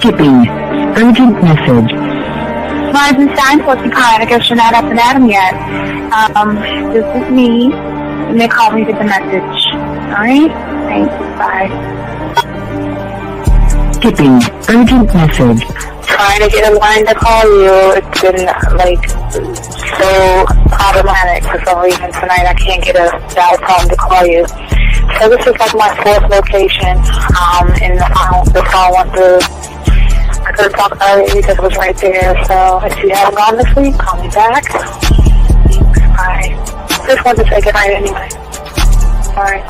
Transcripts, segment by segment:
Skipping. Urgent message. Weisenstein, what's the kind? I guess you're not up and at 'em yet. This is me. And they call me with the message. Alright? Thanks. Bye. Skipping. Urgent message. Trying to get a line to call you. It's been, so problematic for some reason tonight. I can't get a dial tone to call you. So this is like my fourth location. And the phone went through. I couldn't talk about it because it was right there. So if you haven't gone this week, call me back. Thanks. Bye. Just wanted to say goodnight anyway. Alright,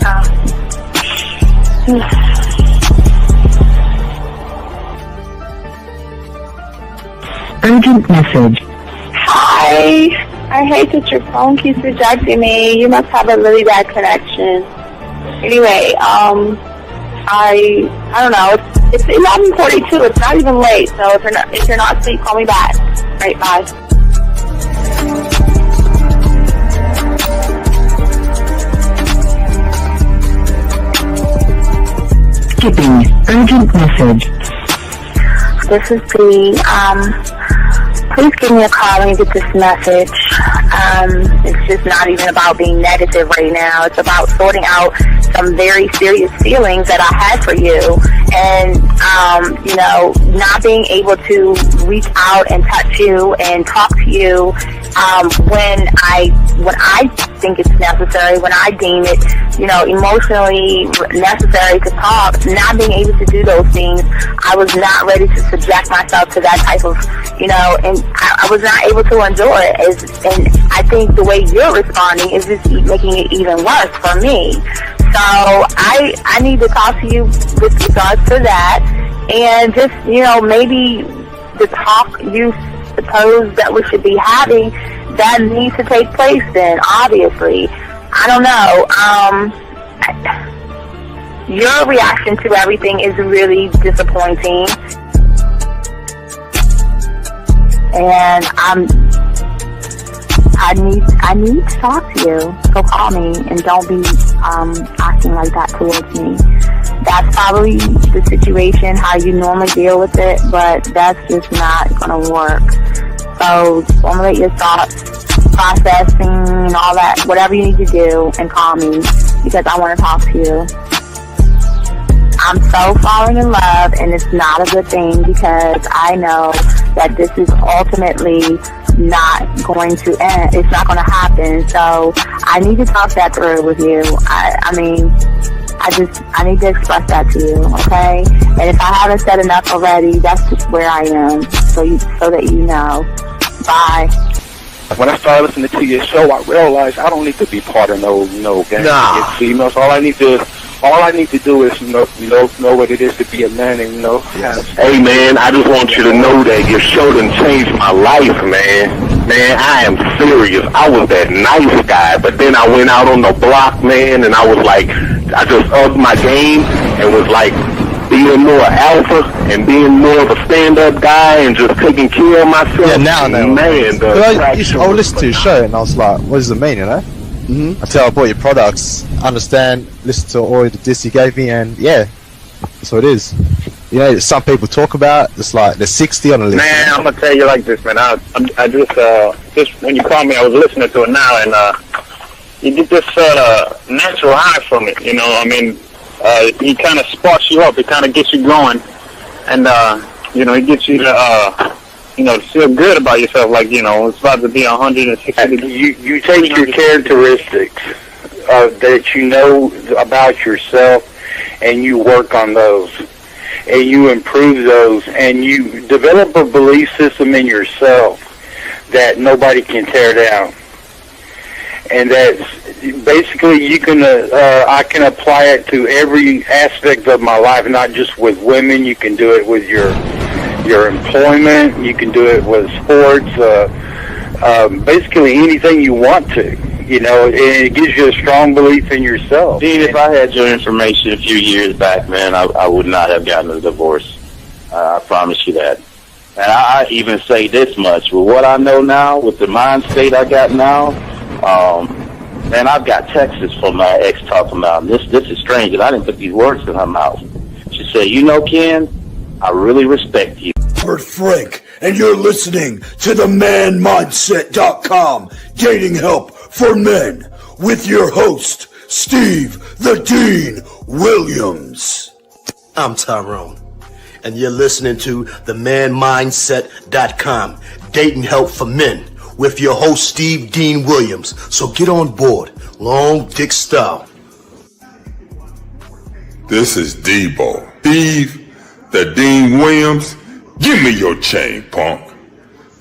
Urgent message. Hi. I hate that your phone keeps rejecting me. You must have a really bad connection. Anyway, I don't know. It's 11:42. It's not even late. So if you're not asleep, call me back. Right, bye. Skipping. Urgent message. This is P. Please give me a call when you get this message. It's just not even about being negative right now. It's about sorting out some very serious feelings that I had for you. And, not being able to reach out and touch you and talk to you when I think it's necessary, when I deem it, emotionally necessary to talk. Not being able to do those things, I was not ready to subject myself to that type of, and I was not able to endure it. And I think the way you're responding is just making it even worse for me. So I need to talk to you with regards to that, and just, maybe the talk you suppose that we should be having, that needs to take place then, obviously. I don't know. Your reaction to everything is really disappointing. And I need to talk to you. So call me and don't be acting like that towards me. That's probably the situation, how you normally deal with it, but that's just not going to work. So formulate your thoughts, processing and all that, whatever you need to do, and call me because I want to talk to you. I'm so falling in love, and it's not a good thing because I know that this is ultimately not going to end. It's not going to happen. So I need to talk that through with you. I need to express that to you, okay? And if I haven't said enough already, that's just where I am, so that you know. Bye. When I started listening to your show, I realized I don't need to be part of no gang against females. All I need to do is know what it is to be a man and Hey man, I just want you to know that your show done changed my life, man. Man, I am serious. I was that nice guy, but then I went out on the block, man, and I was like, I just upped my game and was like being more alpha and being more of a stand-up guy and just taking care of myself. Yeah, now I know. Man, I listened to your show and I was like, what does it mean, Until I bought your products, understand, listen to all the diss you gave me, and yeah, that's what it is. Some people talk about it's like there's 60 on the list. Man, I'm gonna tell you like this, man. I just when you called me, I was listening to it now, and you get this natural high from it. He kind of sparks you up. It kind of gets you going, and it gets you to to feel good about yourself. Like it's about to be 160 degrees. You take your characteristics that you know about yourself, and you work on those, and you improve those, and you develop a belief system in yourself that nobody can tear down. And that's basically I can apply it to every aspect of my life, not just with women. You can do it with your employment. You can do it with sports. Basically anything you want to. And it gives you a strong belief in yourself. Dean, if I had your information a few years back, man, I would not have gotten a divorce. I promise you that. And I even say this much. With what I know now, with the mind state I got now, man, I've got texts from my ex talking about, this is strange, and I didn't put these words in her mouth. She said, Ken, I really respect you. Robert Frank, and you're listening to the manmindset.com dating help for men with your host, Steve the Dean Williams. I'm Tyrone, and you're listening to the manmindset.com dating help for men with your host, Steve Dean Williams. So get on board, long dick style. This is Debo. Steve the Dean Williams. Give me your chain, punk.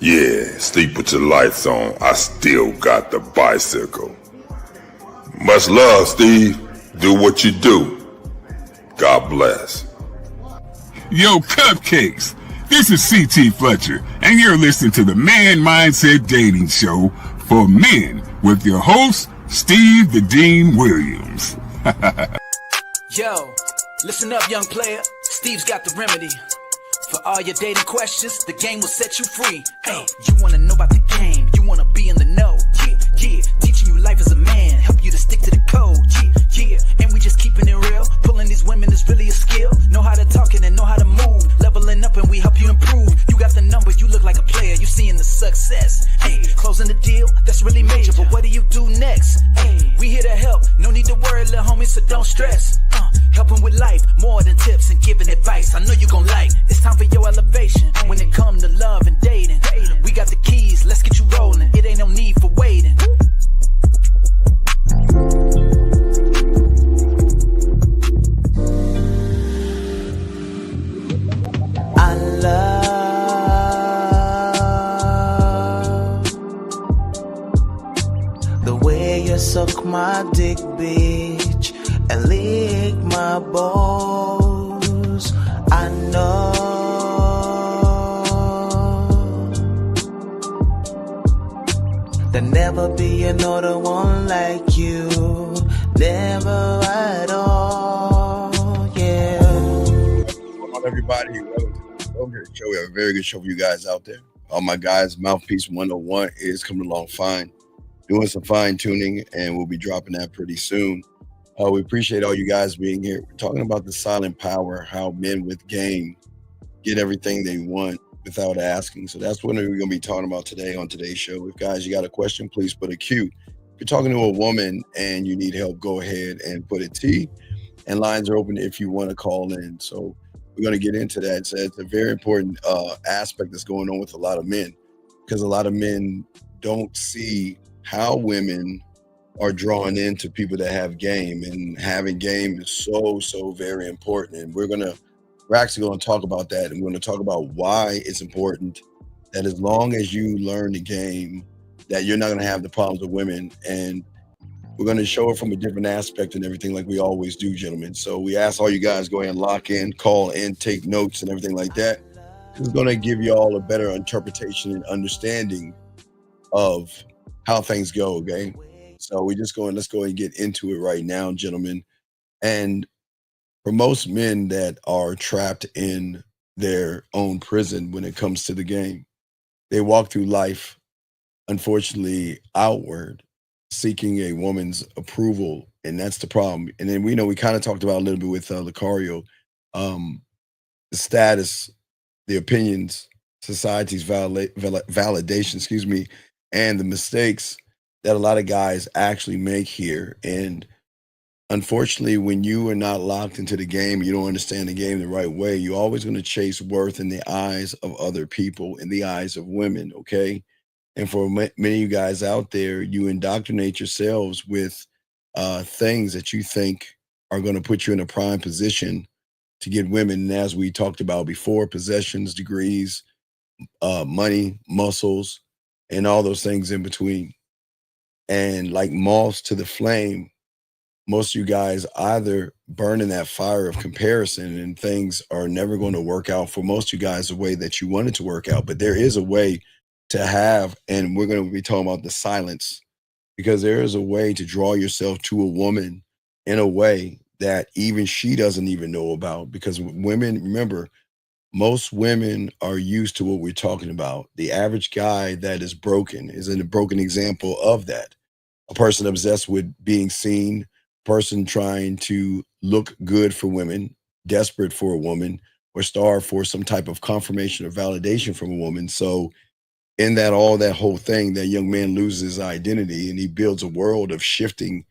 Yeah, sleep with your lights on. I still got the bicycle. Much love, Steve. Do what you do. God bless. Yo, cupcakes. This is C.T. Fletcher, and you're listening to the Man Mindset Dating Show for men with your host, Steve the Dean Williams. Yo, listen up, young player. Steve's got the remedy. For all your dating questions, the game will set you free. Hey, you wanna know about the game, you wanna be in the know. Yeah, yeah, teaching you life as a man, help you to stick to the code. Yeah, yeah, and we just keeping it real. Pulling these women is really a skill. Know how to talk and know how to move. Leveling up and we help you improve. You got the number, you look like a player, you seeing the success. Hey, closing the deal, that's really major, but what do you do next? Hey, we here to help, no need to worry, little homie, so don't stress. Helping with life, more than tips and giving advice. I know you gon' like. It's time for your elevation. When it come to love and dating, we got the keys, let's get you rolling. It ain't no need for waiting. I love the way you suck my dick, bitch, and lick my balls. I know there'll never be another one like you, never at all. Yeah. What's going on, everybody? Welcome to the show. We have a very good show for you guys out there. All my guys, Mouthpiece 101 is coming along fine, doing some fine tuning, and we'll be dropping that pretty soon. We appreciate all you guys being here. We're talking about the silent power, how men with game get everything they want without asking. So that's what we're going to be talking about today on today's show. If guys, you got a question, please put a Q. If you're talking to a woman and you need help, go ahead and put a T. And lines are open if you want to call in. So we're going to get into that. So it's a very important aspect that's going on with a lot of men, because a lot of men don't see how women are drawn into people that have game, and having game is so very important. And we're actually going to talk about that, and we're going to talk about why it's important that as long as you learn the game, that you're not going to have the problems with women. And we're going to show it from a different aspect and everything, like we always do, gentlemen. So we ask all you guys, go ahead and lock in, call in, take notes and everything like that. It's going to give you all a better interpretation and understanding of how things go, okay? So let's go and get into it right now, gentlemen. And for most men that are trapped in their own prison when it comes to the game, they walk through life, unfortunately, outward, seeking a woman's approval. And that's the problem. And then we kind of talked about a little bit with Lucario, the status, the opinions, society's validation, and the mistakes that a lot of guys actually make here. And unfortunately, when you are not locked into the game, you don't understand the game the right way, you're always going to chase worth in the eyes of other people, in the eyes of women, okay? And for many of you guys out there, you indoctrinate yourselves with things that you think are going to put you in a prime position to get women. And as we talked about before, possessions, degrees, money, muscles, and all those things in between. And like moths to the flame, most of you guys either burn in that fire of comparison, and things are never going to work out for most of you guys the way that you want it to work out. But there is a way to have, and we're going to be talking about the silence, because there is a way to draw yourself to a woman in a way that even she doesn't even know about. Because women, remember, most women are used to what we're talking about. The average guy that is broken is a broken example of that. A person obsessed with being seen, person trying to look good for women, desperate for a woman, or starve for some type of confirmation or validation from a woman. So in that all that whole thing, that young man loses his identity and he builds a world of shifting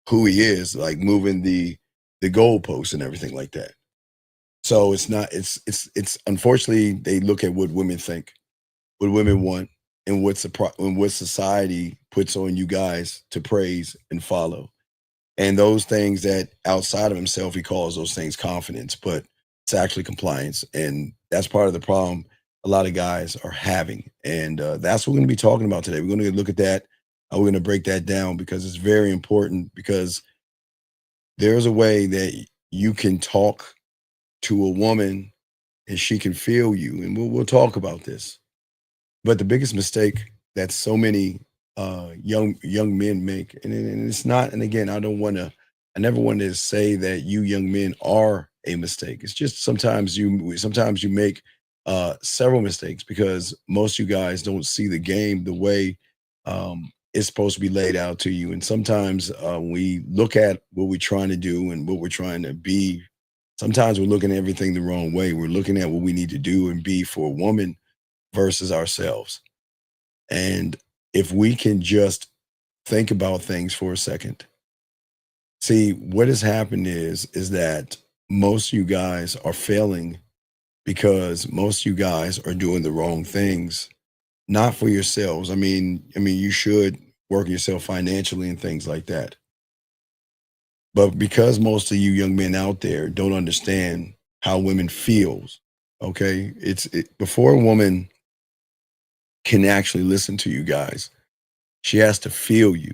who he is, like moving the goalposts and everything like that. So it's not it's unfortunately they look at what women think, what women want, and and what society puts on you guys to praise and follow. And those things that outside of himself, he calls those things confidence, but it's actually compliance. And that's part of the problem a lot of guys are having. And that's what we're going to be talking about today. We're going to look at that. We're going to break that down because it's very important, because there's a way that you can talk to a woman and she can feel you. And we'll talk about this. But the biggest mistake that so many young men make, and it's not, and again, I never want to say that you young men are a mistake. It's just sometimes you make several mistakes because most of you guys don't see the game the way it's supposed to be laid out to you. And sometimes we look at what we're trying to do and what we're trying to be. Sometimes we're looking at everything the wrong way. We're looking at what we need to do and be for a woman versus ourselves. And if we can just think about things for a second, see what has happened is that most of you guys are failing because most of you guys are doing the wrong things, not for yourselves. I mean, you should work yourself financially and things like that. But because most of you young men out there don't understand how women feels, okay? Before a woman can actually listen to you guys, she has to feel you.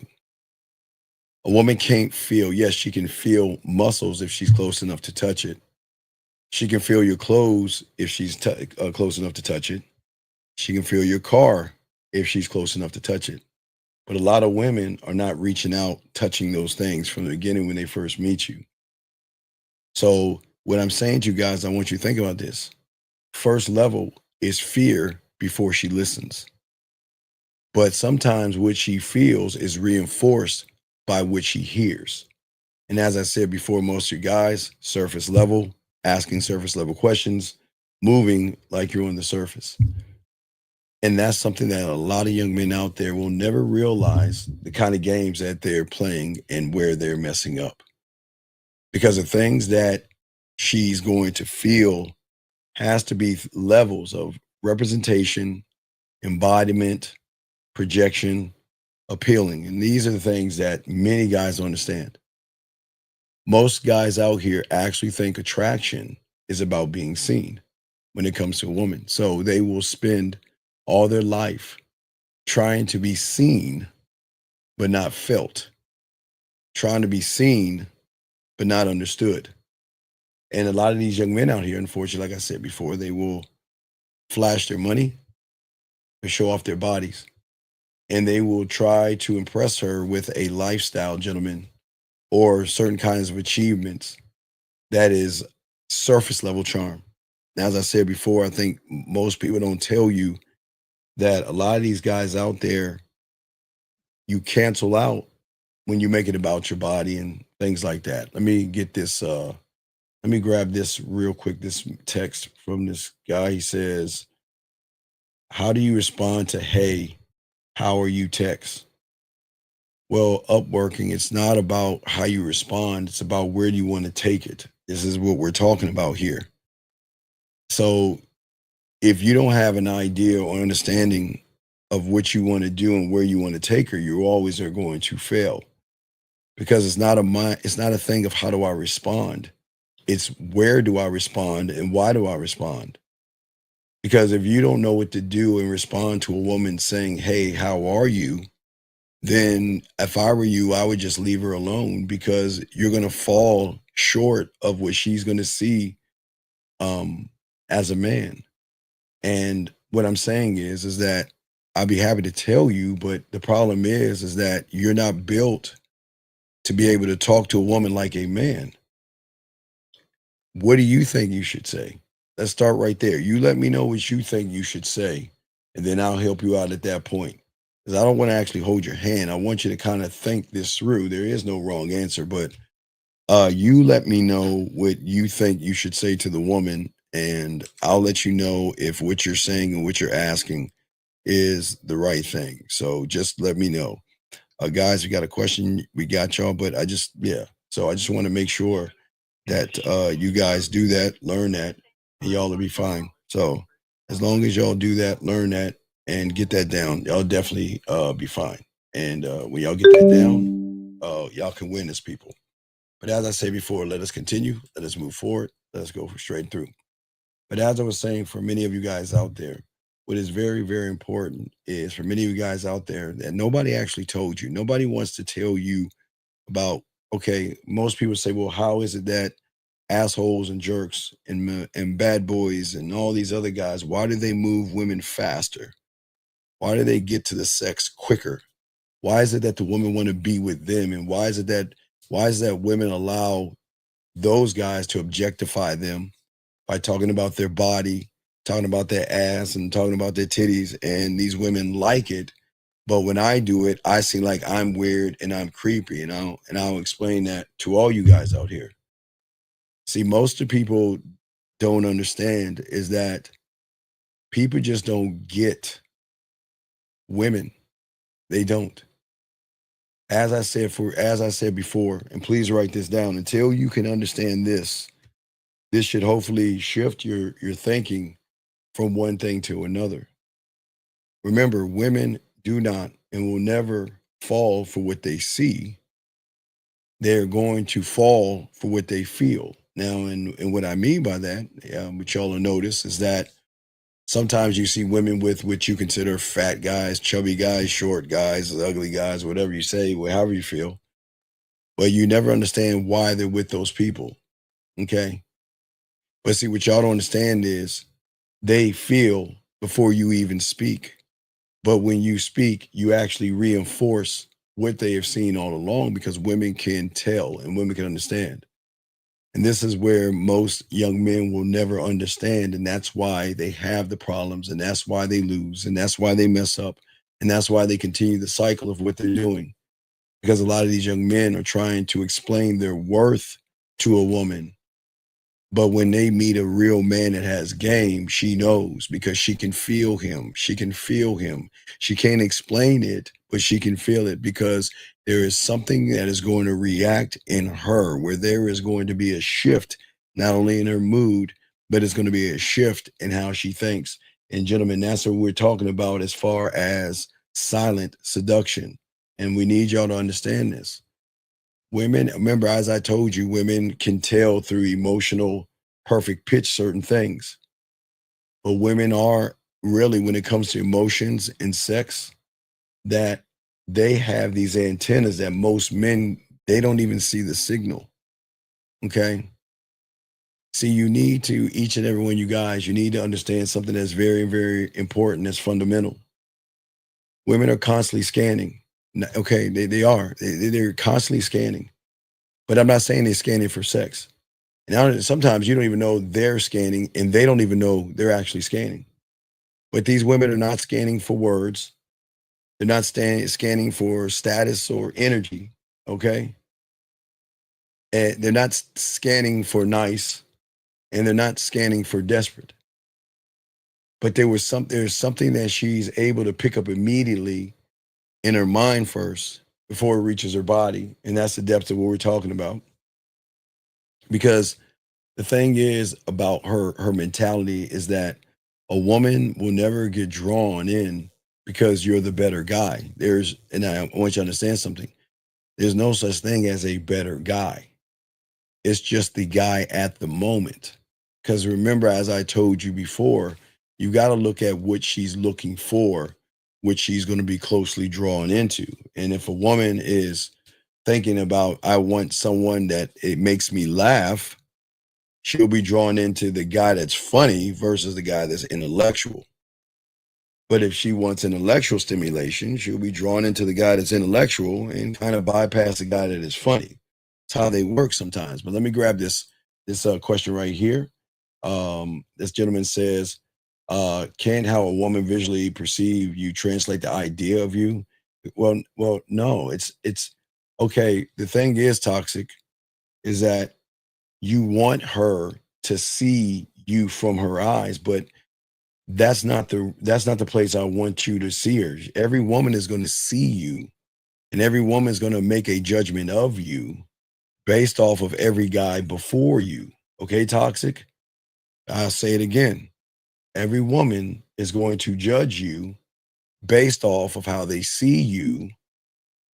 A woman can't feel. Yes, she can feel muscles if she's close enough to touch it. She can feel your clothes if she's close enough to touch it. She can feel your car if she's close enough to touch it. But a lot of women are not reaching out, touching those things from the beginning when they first meet you. So what I'm saying to you guys, I want you to think about this. First level is fear before she listens. But sometimes what she feels is reinforced by what she hears. And as I said before, most of you guys, surface level, asking surface level questions, moving like you're on the surface. And that's something that a lot of young men out there will never realize, the kind of games that they're playing and where they're messing up. Because the things that she's going to feel has to be levels of representation, embodiment, projection, appealing. And these are the things that many guys don't understand. Most guys out here actually think attraction is about being seen when it comes to a woman. So they will spend all their life trying to be seen, but not felt, trying to be seen, but not understood. And a lot of these young men out here, unfortunately, like I said before, they will flash their money or show off their bodies. And they will try to impress her with a lifestyle, gentlemen, or certain kinds of achievements that is surface level charm. Now, as I said before, I think most people don't tell you that a lot of these guys out there, you cancel out when you make it about your body and things like that. Let me get this, let me grab this real quick, this text from this guy. He says, how do you respond to, hey, how are you text? Well, upworking, it's not about how you respond. It's about where do you want to take it. This is what we're talking about here. So if you don't have an idea or understanding of what you want to do and where you want to take her, you always are going to fail, because it's not a thing of how do I respond. It's where do I respond and why do I respond? Because if you don't know what to do and respond to a woman saying, hey, how are you? Then if I were you, I would just leave her alone, because you're going to fall short of what she's going to see as a man. And what I'm saying is that I'd be happy to tell you, but the problem is that you're not built to be able to talk to a woman like a man. What do you think you should say? Let's start right there. You let me know what you think you should say, and then I'll help you out at that point. Because I don't want to actually hold your hand. I want you to kind of think this through. There is no wrong answer, but you let me know what you think you should say to the woman, and I'll let you know if what you're saying and what you're asking is the right thing. So just let me know. Guys, we got a question, we got y'all, but so I just want to make sure that you guys do that, learn that, and y'all will be fine. So as long as y'all do that, learn that, and get that down, y'all definitely be fine. And when y'all get that down, y'all can win as people. But as I said before, let us continue, let us move forward, let us go straight through. But as I was saying, for many of you guys out there, what is very, very important is for many of you guys out there that nobody actually told you. Nobody wants to tell you about, okay, most people say, well, how is it that assholes and jerks and bad boys and all these other guys, why do they move women faster? Why do they get to the sex quicker? Why is it that the women want to be with them? And why is that women allow those guys to objectify them by talking about their body, talking about their ass, and talking about their titties, and these women like it? But when I do it, I seem like I'm weird and I'm creepy, and I'll explain that to all you guys out here. See, most of people don't understand is that people just don't get women. They don't. As I said before, and please write this down, until you can understand this should hopefully shift your thinking from one thing to another. Remember, women do not and will never fall for what they see. They're going to fall for what they feel. Now, and what I mean by that, which y'all will notice, is that sometimes you see women with what you consider fat guys, chubby guys, short guys, ugly guys, whatever you say, however you feel. But you never understand why they're with those people. Okay? But see, what y'all don't understand is they feel before you even speak. But when you speak, you actually reinforce what they have seen all along, because women can tell and women can understand. And this is where most young men will never understand. And that's why they have the problems, and that's why they lose, and that's why they mess up, and that's why they continue the cycle of what they're doing. Because a lot of these young men are trying to explain their worth to a woman. But when they meet a real man that has game, she knows, because she can feel him. She can feel him. She can't explain it, but she can feel it, because there is something that is going to react in her, where there is going to be a shift, not only in her mood, but it's going to be a shift in how she thinks. And gentlemen, that's what we're talking about as far as silent seduction. And we need y'all to understand this. Women, remember, as I told you, women can tell through emotional perfect pitch certain things. But women are really, when it comes to emotions and sex, that they have these antennas that most men, they don't even see the signal. Okay? See, you need to, each and every one of you guys, you need to understand something that's very, very important, that's fundamental. Women are constantly scanning. Okay, they are. They're constantly scanning. But I'm not saying they're scanning for sex. And sometimes you don't even know they're scanning, and they don't even know they're actually scanning. But these women are not scanning for words. They're not scanning for status or energy, okay? And they're not scanning for nice, and they're not scanning for desperate. But there's something that she's able to pick up immediately in her mind first before it reaches her body, and that's the depth of what we're talking about. Because the thing is about her mentality is that a woman will never get drawn in because you're the better guy. And I want you to understand something. There's no such thing as a better guy. It's just the guy at the moment. Because remember, as I told you before, you got to look at what she's looking for, which she's going to be closely drawn into. And if a woman is thinking about, I want someone that it makes me laugh, she'll be drawn into the guy that's funny versus the guy that's intellectual. But if she wants intellectual stimulation, she'll be drawn into the guy that's intellectual and kind of bypass the guy that is funny. It's how they work sometimes. But let me grab this question right here. This gentleman says, can how a woman visually perceive you translate the idea of you? Well, no, it's okay. The thing is, toxic, is that you want her to see you from her eyes, but that's not the place I want you to see her. Every woman is going to see you, and every woman is going to make a judgment of you based off of every guy before you. Okay, toxic? I'll say it again. Every woman is going to judge you based off of how they see you,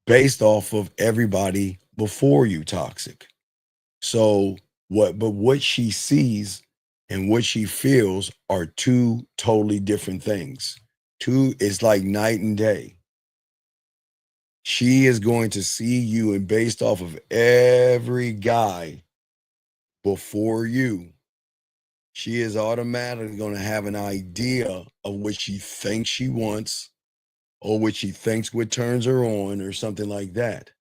based off of everybody before you, toxic. So what she sees and what she feels are two totally different things. Two is like night and day. She is going to see you, and based off of every guy before you, she is automatically going to have an idea of what she thinks she wants or what she thinks what turns her on or something like that.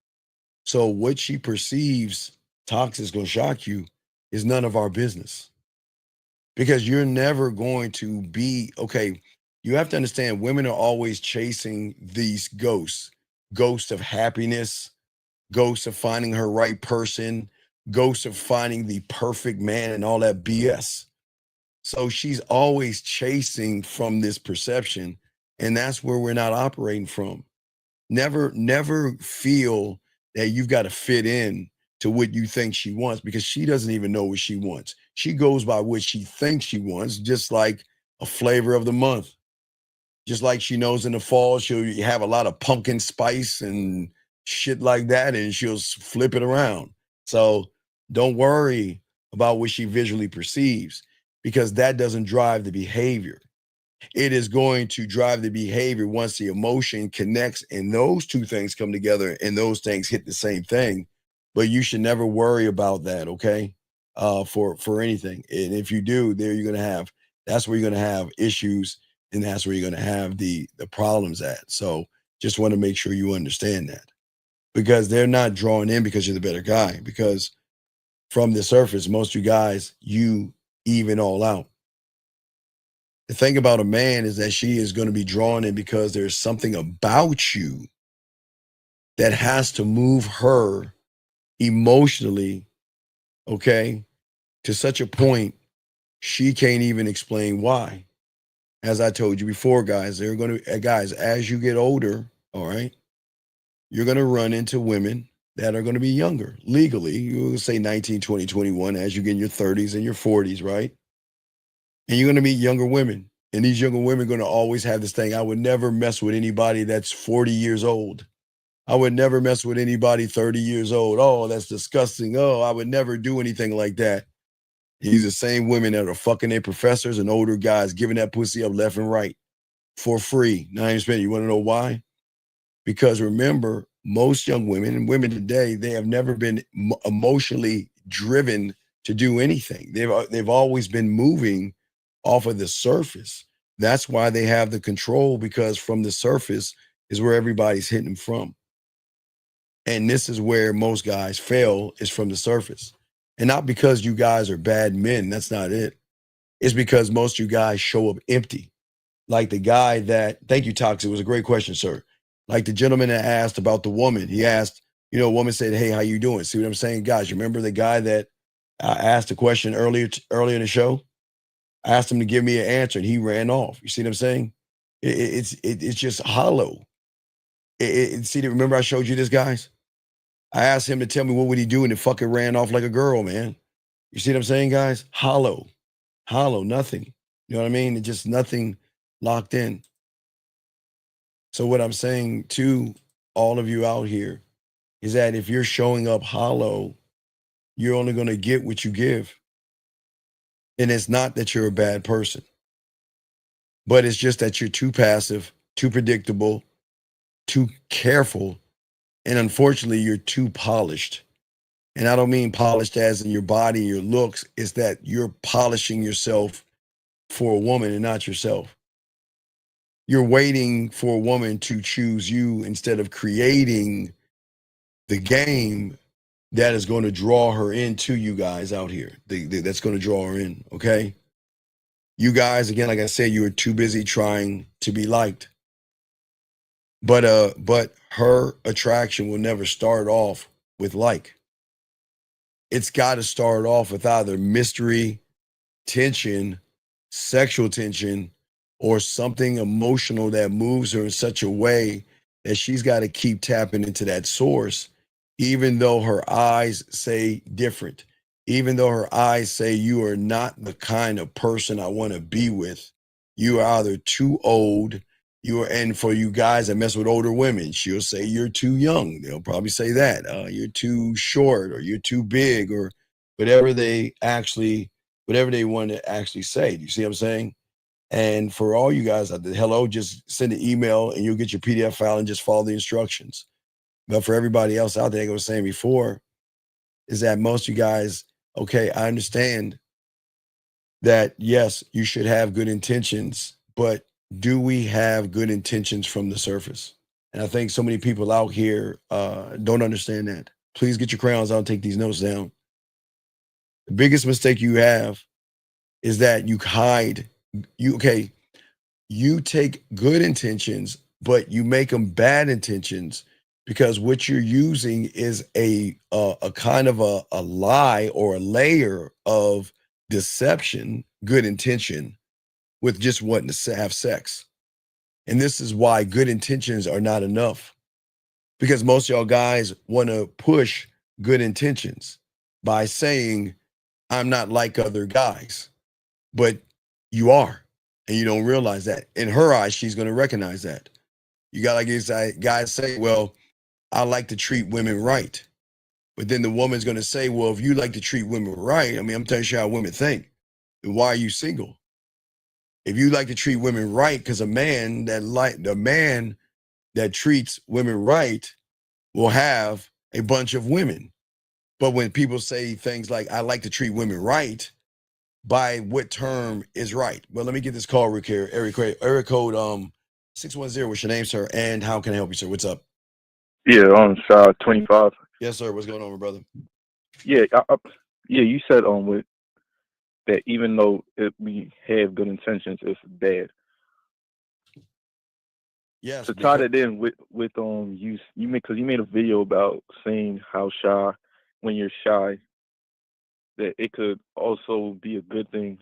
So what she perceives, toxic, is going to shock you, is none of our business. Because you're never going to be, okay, you have to understand women are always chasing these ghosts of happiness, ghosts of finding her right person, ghosts of finding the perfect man and all that BS. So she's always chasing from this perception, and that's where we're not operating from. Never feel that you've got to fit in to what you think she wants, because she doesn't even know what she wants. She goes by what she thinks she wants, just like a flavor of the month. Just like she knows in the fall she'll have a lot of pumpkin spice and shit like that, and she'll flip it around. So don't worry about what she visually perceives, because that doesn't drive the behavior. It is going to drive the behavior once the emotion connects and those two things come together and those things hit the same thing. But you should never worry about that, okay? For anything. And if you do, that's where you're gonna have issues, and that's where you're gonna have the problems at. So just want to make sure you understand that. Because they're not drawing in because you're the better guy. Because from the surface, most of you guys, you even all out. The thing about a man is that she is going to be drawn in because there's something about you that has to move her emotionally, okay, to such a point she can't even explain why. As I told you before, guys, guys, as you get older, all right, you're going to run into women that are going to be younger legally. You will say 19, 20, 21 as you get in your 30s and your 40s, right? And you're going to meet younger women. And these younger women are going to always have this thing. I would never mess with anybody that's 40 years old. I would never mess with anybody 30 years old. Oh, that's disgusting. Oh, I would never do anything like that. These are the same women that are fucking their professors and older guys, giving that pussy up left and right for free. Not even spending. You want to know why? Because remember, most young women and women today, they have never been emotionally driven to do anything. They've always been moving off of the surface. That's why they have the control, because from the surface is where everybody's hitting from. And this is where most guys fail, is from the surface. And not because you guys are bad men. That's not it. It's because most of you guys show up empty. Like the guy that, thank you, Toxic. It was a great question, sir. Like the gentleman that asked about the woman. He asked, a woman said, hey, how you doing? See what I'm saying? Guys, you remember the guy that asked a question earlier in the show? I asked him to give me an answer, and he ran off. You see what I'm saying? It's just hollow. Remember I showed you this, guys? I asked him to tell me what would he do, and it fucking ran off like a girl, man. You see what I'm saying, guys? Hollow, nothing. You know what I mean? It's just nothing locked in. So what I'm saying to all of you out here is that if you're showing up hollow, you're only going to get what you give. And it's not that you're a bad person, but it's just that you're too passive, too predictable, too careful, and unfortunately, you're too polished. And I don't mean polished as in your body, your looks. It's that you're polishing yourself for a woman and not yourself. You're waiting for a woman to choose you instead of creating the game that is going to draw her into you guys out here. That's going to draw her in, okay? You guys, again, like I said, you are too busy trying to be liked. But her attraction will never start off with like. It's got to start off with either mystery, tension, sexual tension, or something emotional that moves her in such a way that she's got to keep tapping into that source, even though her eyes say different, even though her eyes say you are not the kind of person I want to be with. You are either too old, and for you guys that mess with older women, she'll say you're too young. They'll probably say that you're too short or you're too big or whatever they want to actually say. Do you see what I'm saying? And for all you guys out there, hello, just send an email and you'll get your PDF file and just follow the instructions. But for everybody else out there, like I was saying before, is that most of you guys, okay, I understand that, yes, you should have good intentions, but do we have good intentions from the surface? And I think so many people out here don't understand that. Please get your crayons out and take these notes down. The biggest mistake you have is that you hide. You take good intentions, but you make them bad intentions because what you're using is a kind of a lie or a layer of deception, good intention, with just wanting to have sex. And this is why good intentions are not enough, because most of y'all guys want to push good intentions by saying, I'm not like other guys, but you are. And you don't realize that. In her eyes, she's going to recognize that. You got like these guys say, well, I like to treat women right. But then the woman's going to say, well, if you like to treat women right, I mean, I'm telling you how women think. Then why are you single? If you like to treat women right, because the man that treats women right will have a bunch of women. But when people say things like, I like to treat women right, by what term is right? Well, let me get this call, Rick here. Area code 610. What's your name, sir? And how can I help you, sir? What's up? Yeah, on 25. Yes, sir. What's going on, my brother? Yeah, you said with that even though we have good intentions, it's bad. Yes. To tie that in with you made a video about saying how when you're shy, that it could also be a good thing.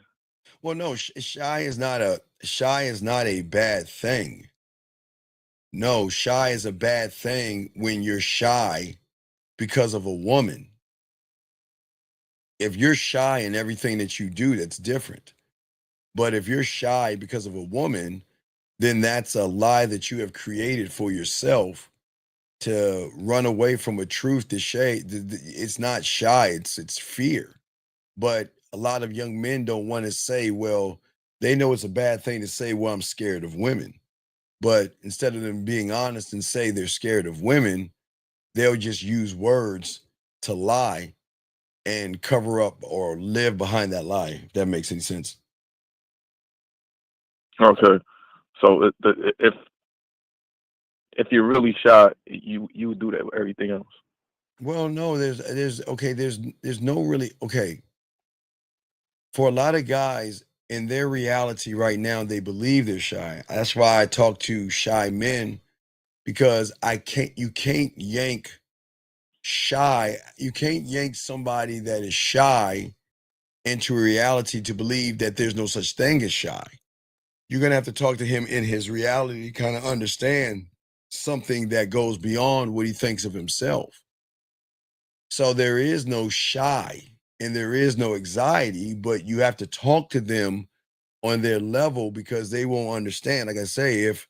Well, no, shy is not a bad thing. No, shy is a bad thing when you're shy because of a woman. If you're shy in everything that you do, that's different. But if you're shy because of a woman, then that's a lie that you have created for yourself to run away from a truth to shade. It's not shy, it's fear. But a lot of young men don't want to say, well, they know it's a bad thing to say, well, I'm scared of women. But instead of them being honest and say they're scared of women, they'll just use words to lie and cover up or live behind that lie, if that makes any sense. Okay, so if you're really shy, you would do that with everything else. Well, no, there's no really okay. For a lot of guys in their reality right now, they believe they're shy. That's why I talk to shy men, because you can't yank somebody that is shy into a reality to believe that there's no such thing as shy. You're going to have to talk to him in his reality to kind of understand something that goes beyond what he thinks of himself. So there is no shy and there is no anxiety, but you have to talk to them on their level because they won't understand. Like I say, if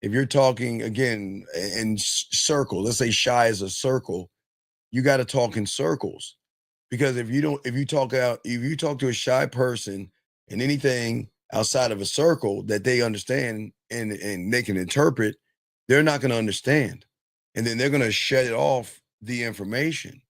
you're talking again in circle, let's say shy is a circle, you got to talk in circles. Because if you talk to a shy person and anything outside of a circle that they understand and they can interpret, they're not going to understand. And then they're going to shut it off the information.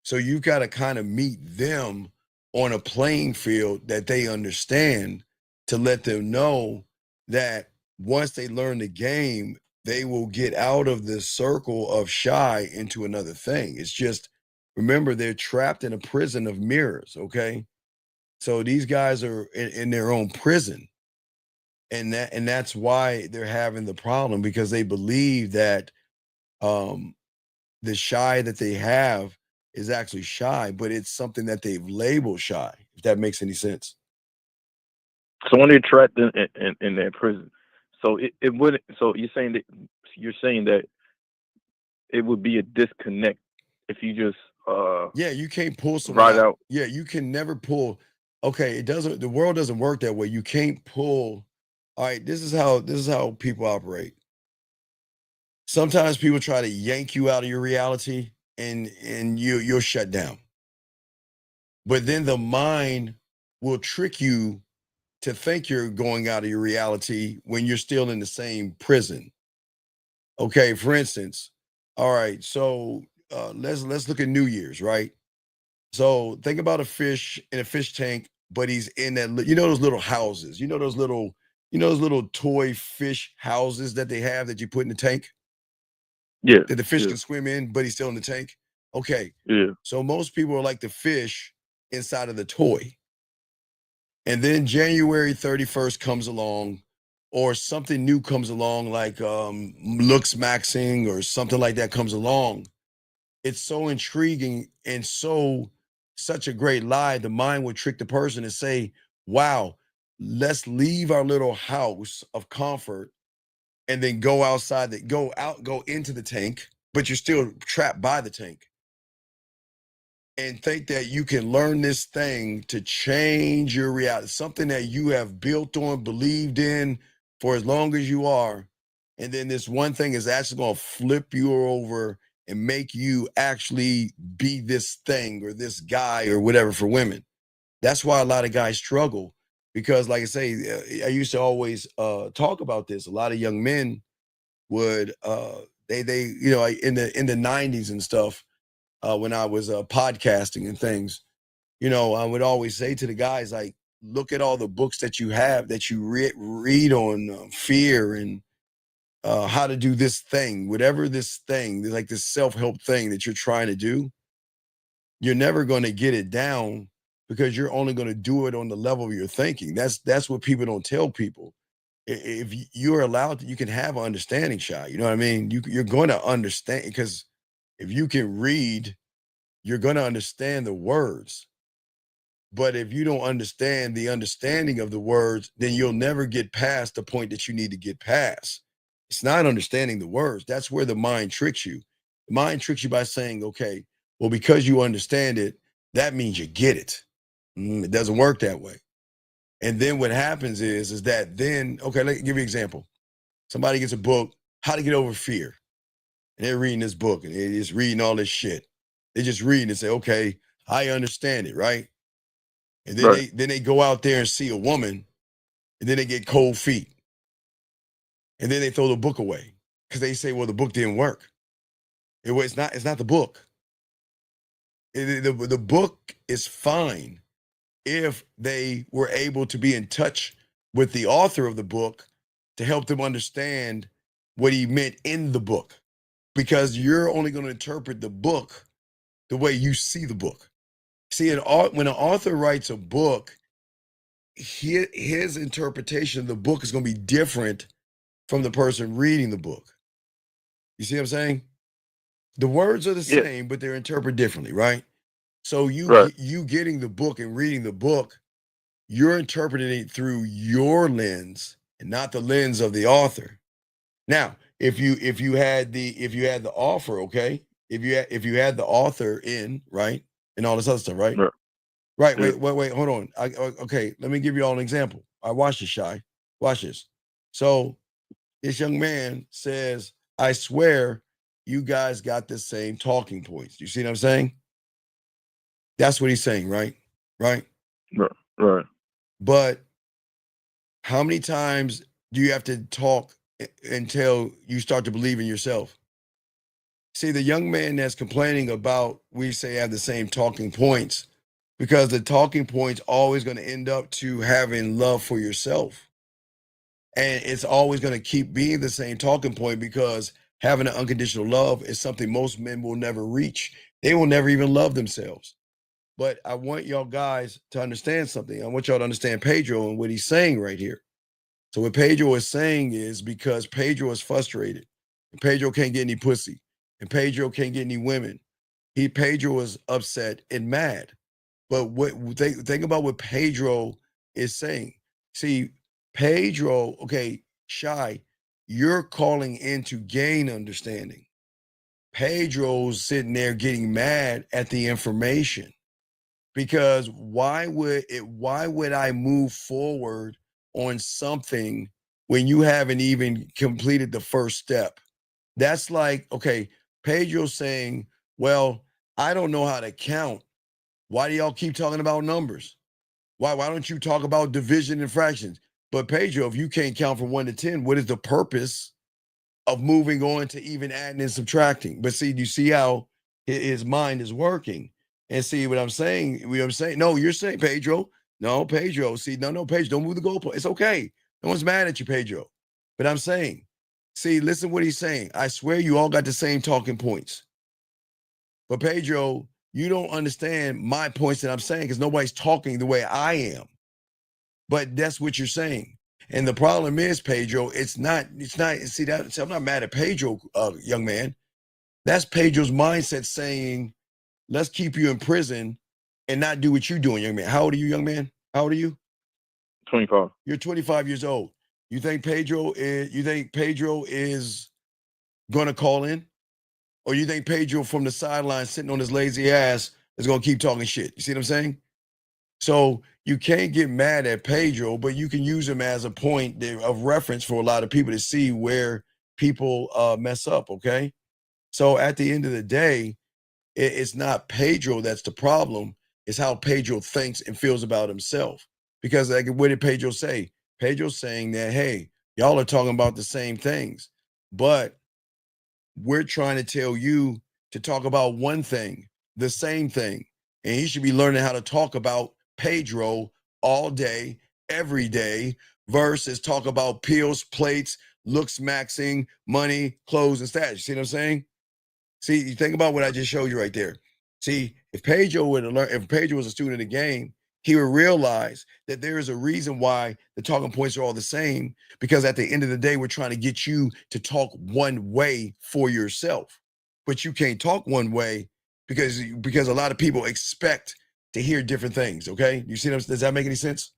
So you've got to kind of meet them on a playing field that they understand, to let them know that once they learn the game, they will get out of the circle of shy into another thing. It's just, remember, they're trapped in a prison of mirrors, okay? So these guys are in their own prison. And that's why they're having the problem, because they believe that the shy that they have is actually shy, but it's something that they've labeled shy, if that makes any sense. So when they're trapped in that prison, so it wouldn't. So you're saying that it would be a disconnect if you just Yeah, you can't pull someone ride out. out. Yeah, you can never pull. Okay, it doesn't. The world doesn't work that way. You can't pull. All right, this is how people operate. Sometimes people try to yank you out of your reality, and you'll shut down. But then the mind will trick you to think you're going out of your reality when you're still in the same prison. Okay, for instance, all right, so let's look at New Year's, right? So think about a fish in a fish tank, but he's in that. You know those little houses. You know those little toy fish houses that they have that you put in the tank Yeah, that the fish yeah, can swim in, but he's still in the tank. Okay, yeah. so most people are like the fish inside of the toy, and then January 31st comes along, or something new comes along, like looks maxing or something like that comes along. It's so intriguing and such a great lie. The mind would trick the person and say, wow, let's leave our little house of comfort and then go outside, go into the tank, but you're still trapped by the tank, and think that you can learn this thing to change your reality, something that you have built on, believed in for as long as you are. And then this one thing is actually going to flip you over and make you actually be this thing or this guy or whatever for women. That's why a lot of guys struggle, because, like I say, I used to always talk about this. A lot of young men would in the 90s and stuff, when I was podcasting and things, I would always say to the guys, like, look at all the books that you have that you read on fear and how to do this thing, whatever this thing, like this self-help thing that you're trying to do. You're never going to get it down because you're only going to do it on the level of your thinking. That's what people don't tell people. If you're allowed to, you can have an understanding, Shy. You know what I mean? You're going to understand, because if you can read, you're going to understand the words. But if you don't understand the understanding of the words, then you'll never get past the point that you need to get past. It's not understanding the words. That's where the mind tricks you. The mind tricks you by saying, okay, well, because you understand it, that means you get it. It doesn't work that way. And then what happens is that then, okay, let me give you an example. Somebody gets a book, How to Get Over Fear. And they're reading this book and they're just reading all this shit. They just read and say, okay, I understand it, right? And then Right. they go out there and see a woman, and then they get cold feet. And then they throw the book away because they say, well, the book didn't work. It's not the book. The book is fine if they were able to be in touch with the author of the book to help them understand what he meant in the book. Because you're only going to interpret the book the way you see the book. See, when an author writes a book, his interpretation of the book is going to be different from the person reading the book. You see what I'm saying? The words are the Yeah. same, but they're interpreted differently, right? So Right. you getting the book and reading the book, you're interpreting it through your lens and not the lens of the author. Now, if you had the author, okay, if you had the author in, right, and all this other stuff, right? Right. Right. Yeah. Wait. Hold on. Okay. Let me give you all an example. I watch this, Shy. Watch this. So this young man says, "I swear, you guys got the same talking points." You see what I'm saying? That's what he's saying, right? Right. Right. Right. But how many times do you have to talk until you start to believe in yourself? See, the young man that's complaining about, we say, have the same talking points, because the talking points always going to end up to having love for yourself. And it's always going to keep being the same talking point, because having an unconditional love is something most men will never reach. They will never even love themselves. But I want y'all guys to understand something. I want y'all to understand Pedro and what he's saying right here. So what Pedro is saying is, because Pedro is frustrated and Pedro can't get any pussy and Pedro can't get any women. Pedro is upset and mad. But think about what Pedro is saying. See, Pedro, okay, Shy, you're calling in to gain understanding. Pedro's sitting there getting mad at the information. Because why would I move forward on something when you haven't even completed the first step? That's like, okay, Pedro's saying, well, I don't know how to count. Why do y'all keep talking about numbers? Why don't you talk about division and fractions? But Pedro, if you can't count from 1 to 10, what is the purpose of moving on to even adding and subtracting? But see, you see how his mind is working. And see what I'm saying? What I'm saying? No, you're saying Pedro. No, Pedro. See, no, Pedro, don't move the goalpost. It's okay. No one's mad at you, Pedro. But I'm saying, see, listen what he's saying. I swear you all got the same talking points. But Pedro, you don't understand my points that I'm saying because nobody's talking the way I am. But that's what you're saying. And the problem is, Pedro, it's not, see that, see, I'm not mad at Pedro, young man. That's Pedro's mindset saying, let's keep you in prison and not do what you're doing, young man. How old are you, young man? How old are you? 25. You're 25 years old. You think Pedro is gonna call in? Or you think Pedro from the sideline sitting on his lazy ass is gonna keep talking shit? You see what I'm saying? So you can't get mad at Pedro, but you can use him as a point of reference for a lot of people to see where people mess up, okay? So at the end of the day, it's not Pedro that's the problem. It's how Pedro thinks and feels about himself. Because like, what did Pedro say? Pedro's saying that, hey, y'all are talking about the same things, but we're trying to tell you to talk about one thing, the same thing. And he should be learning how to talk about Pedro all day, every day, versus talk about pills, plates, looks maxing, money, clothes, and status. You see what I'm saying? See, you think about what I just showed you right there. See, if Pedro was a student of the game, he would realize that there is a reason why the talking points are all the same, because at the end of the day, we're trying to get you to talk one way for yourself. But you can't talk one way because a lot of people expect to hear different things, okay? You see, does that make any sense?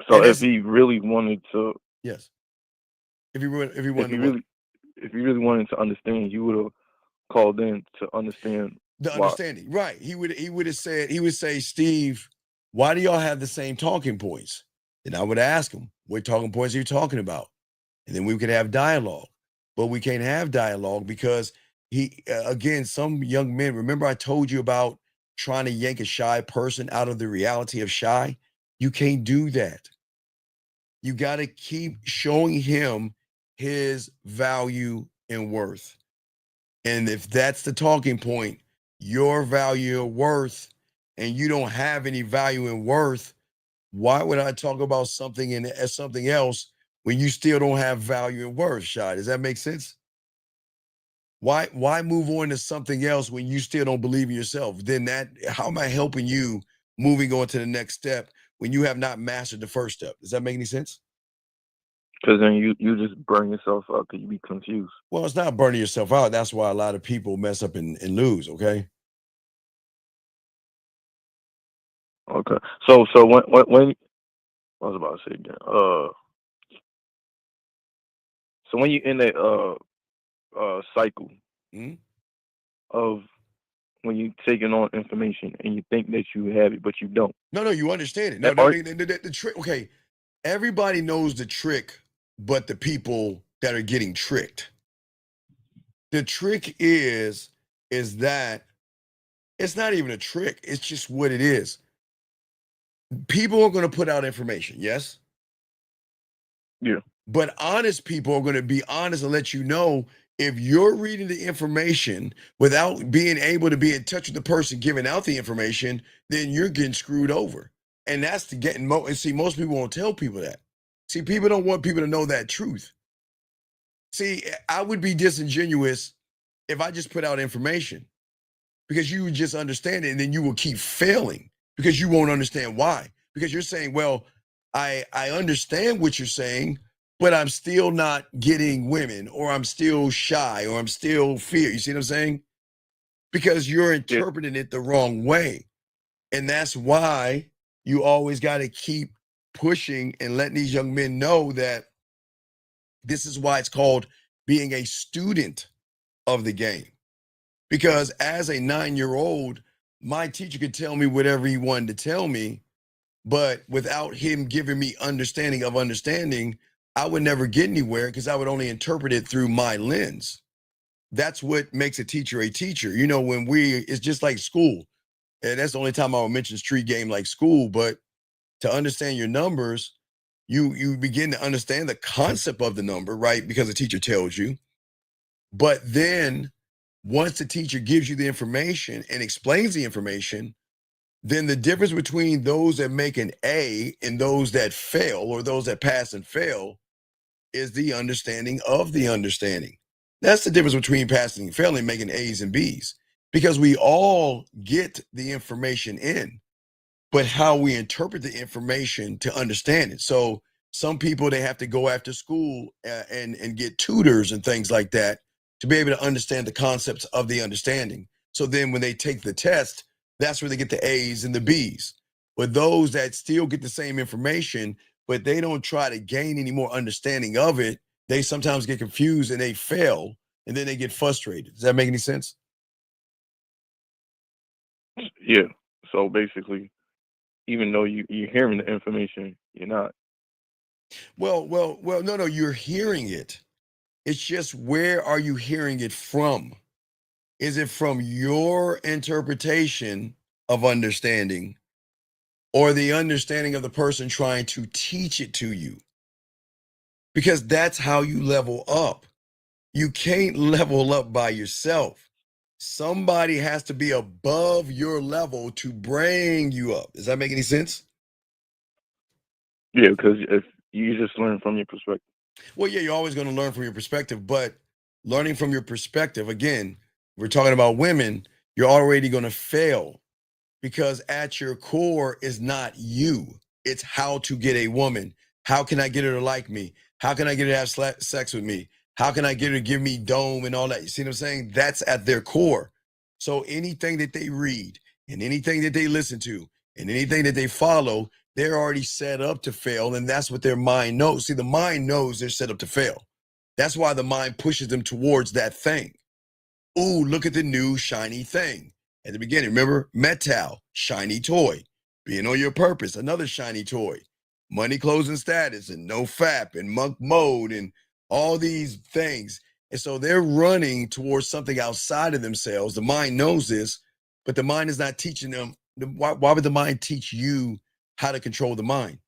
So if he really wanted to, yes. If he wanted if he really wanted to understand, you would have called in to understand the why. understanding, right? He would have said, he would say, Steve, why do y'all have the same talking points? And I would ask him, what talking points are you talking about? And then we could have dialogue. But we can't have dialogue because again, some young men, remember I told you about trying to yank a shy person out of the reality of shy? You can't do that. You got to keep showing him his value and worth. And if that's the talking point, your value and worth, and you don't have any value and worth, why would I talk about something as something else when you still don't have value and worth, Shy? Does that make sense? Why move on to something else when you still don't believe in yourself? Then how am I helping you moving on to the next step when you have not mastered the first step? Does that make any sense? Because then you just burn yourself out because you be confused. Well, it's not burning yourself out. That's why a lot of people mess up and lose, okay? Okay. So when I was about to say again. So when you in that cycle of when you taking on information and you think that you have it, but you don't. No, you understand it. No, the trick. Okay, everybody knows the trick, but the people that are getting tricked. The trick is that it's not even a trick. It's just what it is. People are going to put out information, yes? Yeah. But honest people are going to be honest and let you know if you're reading the information without being able to be in touch with the person giving out the information, then you're getting screwed over. And that's the getting and see, most people won't tell people that. See, people don't want people to know that truth. See, I would be disingenuous if I just put out information, because you would just understand it and then you will keep failing because you won't understand why. Because you're saying, well, I understand what you're saying, but I'm still not getting women, or I'm still shy, or I'm still fear. You see what I'm saying? Because you're interpreting it the wrong way. And that's why you always got to keep pushing and letting these young men know that this is why it's called being a student of the game. Because as a 9-year-old, my teacher could tell me whatever he wanted to tell me, but without him giving me understanding of understanding, I would never get anywhere because I would only interpret it through my lens. That's what makes a teacher a teacher. You know, it's just like school. And that's the only time I would mention street game like school. But to understand your numbers, you begin to understand the concept of the number, right? Because the teacher tells you. But then once the teacher gives you the information and explains the information, then the difference between those that make an A and those that fail, or those that pass and fail, is the understanding of the understanding. That's the difference between passing and failing, making A's and B's, because we all get the information in, but how we interpret the information to understand it. So some people, they have to go after school and get tutors and things like that to be able to understand the concepts of the understanding. So then when they take the test, that's where they get the A's and the B's. But those that still get the same information, but they don't try to gain any more understanding of it, they sometimes get confused and they fail, and then they get frustrated. Does that make any sense? Yeah. So basically, even though you're hearing the information, you're not. Well, no, you're hearing it. It's just, where are you hearing it from? Is it from your interpretation of understanding, or the understanding of the person trying to teach it to you? Because that's how you level up. You can't level up by yourself. Somebody has to be above your level to bring you up. Does that make any sense? Yeah, because if you just learn from your perspective. Well, yeah, you're always going to learn from your perspective, but learning from your perspective, again, we're talking about women, you're already going to fail, because at your core is not you. It's how to get a woman. How can I get her to like me? How can I get her to have sex with me? How can I get her to give me dome and all that? You see what I'm saying? That's at their core. So anything that they read and anything that they listen to and anything that they follow, they're already set up to fail. And that's what their mind knows. See, the mind knows they're set up to fail. That's why the mind pushes them towards that thing. Ooh, look at the new shiny thing. At the beginning, remember? Metal, shiny toy. Being on your purpose, another shiny toy. Money, clothes, and status, and no fap, and monk mode, and all these things. And so they're running towards something outside of themselves. The mind knows this, but the mind is not teaching them. Why would the mind teach you how to control the mind?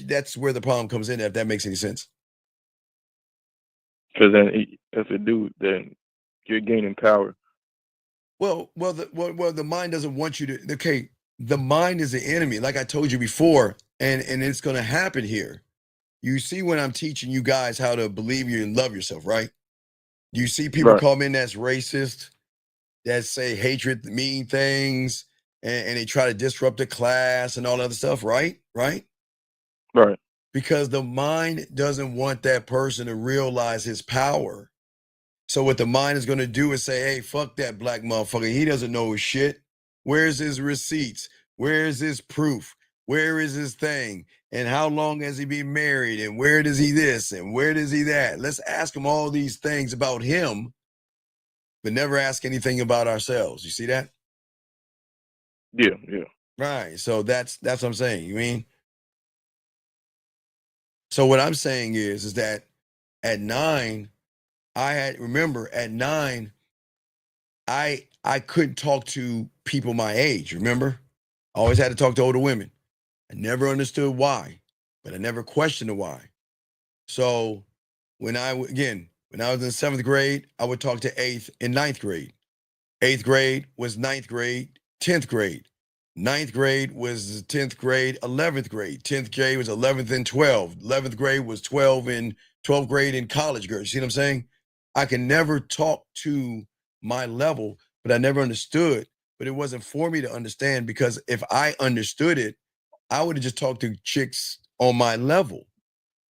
That's where the problem comes in, if that makes any sense. Because then, if it do, then you're gaining power. Well, the mind doesn't want you to. Okay, the mind is the enemy, like I told you before, and it's going to happen here. You see, when I'm teaching you guys how to believe you and love yourself, right? You see people come in that's racist, that say hatred, mean things, and they try to disrupt the class and all that other stuff, right? Right. Because the mind doesn't want that person to realize his power. So what the mind is going to do is say, hey, fuck that black motherfucker. He doesn't know his shit. Where's his receipts? Where's his proof? Where is his thing? And how long has he been married? And where does he this? And where does he that? Let's ask him all these things about him, but never ask anything about ourselves. You see that? Yeah. Right. So that's what I'm saying. You mean? So what I'm saying is that at 9, at 9, I couldn't talk to people my age, remember? I always had to talk to older women. I never understood why, but I never questioned the why. So when I was in 7th grade, I would talk to 8th and 9th grade. 8th grade was 9th grade, 10th grade. 9th grade was 10th grade, 11th grade. 10th grade was 11th and 12th. 11th grade was 12th grade in college girls. See what I'm saying? I can never talk to my level, but I never understood. But it wasn't for me to understand, because if I understood it, I would have just talked to chicks on my level.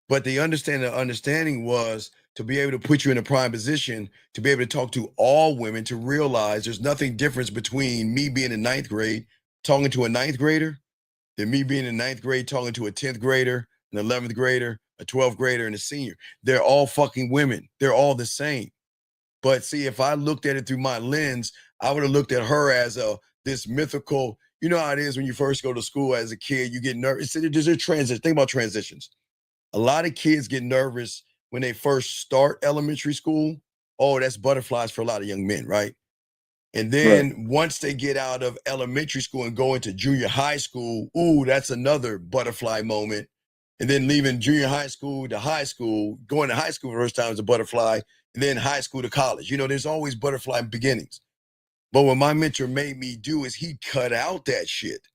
But the understanding was to be able to put you in a prime position, to be able to talk to all women, to realize there's nothing different between me being in 9th grade, talking to a 9th grader, than me being in 9th grade talking to a 10th grader, an 11th grader, a 12th grader, and a senior. They're all fucking women. They're all the same. But see, if I looked at it through my lens, I would have looked at her as this mythical. You know how it is when you first go to school as a kid, you get nervous. There's a transition. Think about transitions. A lot of kids get nervous when they first start elementary school. Oh, that's butterflies for a lot of young men, right? And then once they get out of elementary school and go into junior high school, ooh, that's another butterfly moment. And then leaving junior high school to high school, going to high school for the first time is a butterfly, and then high school to college. You know, there's always butterfly beginnings. But what my mentor made me do is he cut out that shit.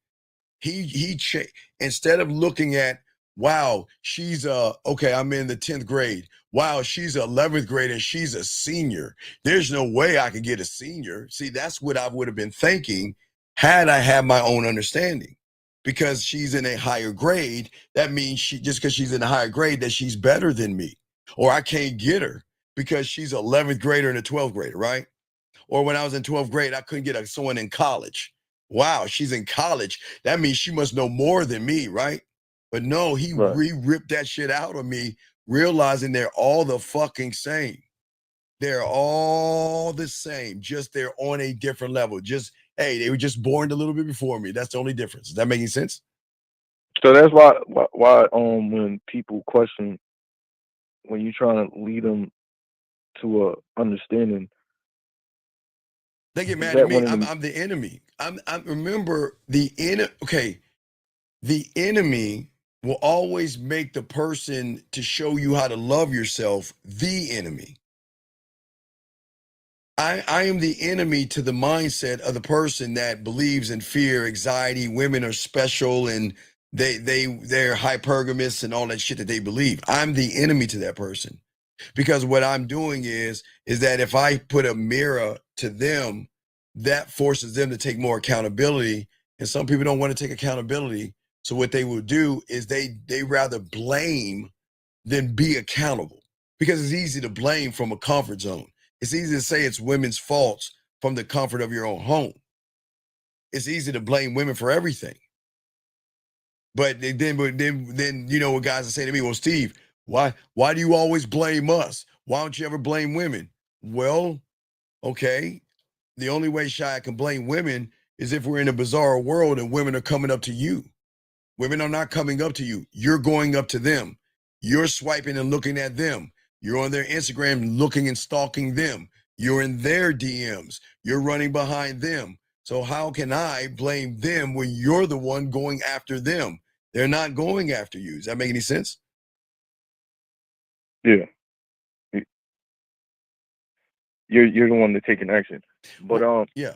Instead of looking at, wow, she's okay, I'm in the 10th grade. Wow, she's 11th grade and she's a senior. There's no way I could get a senior. See, that's what I would have been thinking had I had my own understanding. Because she's in a higher grade, that means just because she's in a higher grade that she's better than me. Or I can't get her because she's 11th grader and a 12th grader, right? Or when I was in 12th grade, I couldn't get someone in college. Wow, she's in college. That means she must know more than me, right? But no, he ripped that shit out of me, realizing they're all the fucking same. They're all the same, just they're on a different level. Just, hey, they were just born a little bit before me. That's the only difference. Is that making sense? So that's why when people question, when you're trying to lead them to a understanding, they get mad at me. I'm the enemy. I remember the enemy will always make the person to show you how to love yourself the enemy. I am the enemy to the mindset of the person that believes in fear, anxiety, women are special, and they're hypergamous and all that shit that they believe. I'm the enemy to that person. Because what I'm doing is that if I put a mirror to them, that forces them to take more accountability. And some people don't want to take accountability. So what they will do is they rather blame than be accountable. Because it's easy to blame from a comfort zone. It's easy to say it's women's faults from the comfort of your own home. It's easy to blame women for everything. But then you know what guys will say to me, well, Steve, why do you always blame us? Why don't you ever blame women? Well, okay. The only way, Shy, I can blame women is if we're in a bizarre world and women are coming up to you. Women are not coming up to you. You're going up to them. You're swiping and looking at them. You're on their Instagram looking and stalking them. You're in their DMs. You're running behind them. So how can I blame them when you're the one going after them? They're not going after you. Does that make any sense? Yeah. You're the one that's taking action. But yeah.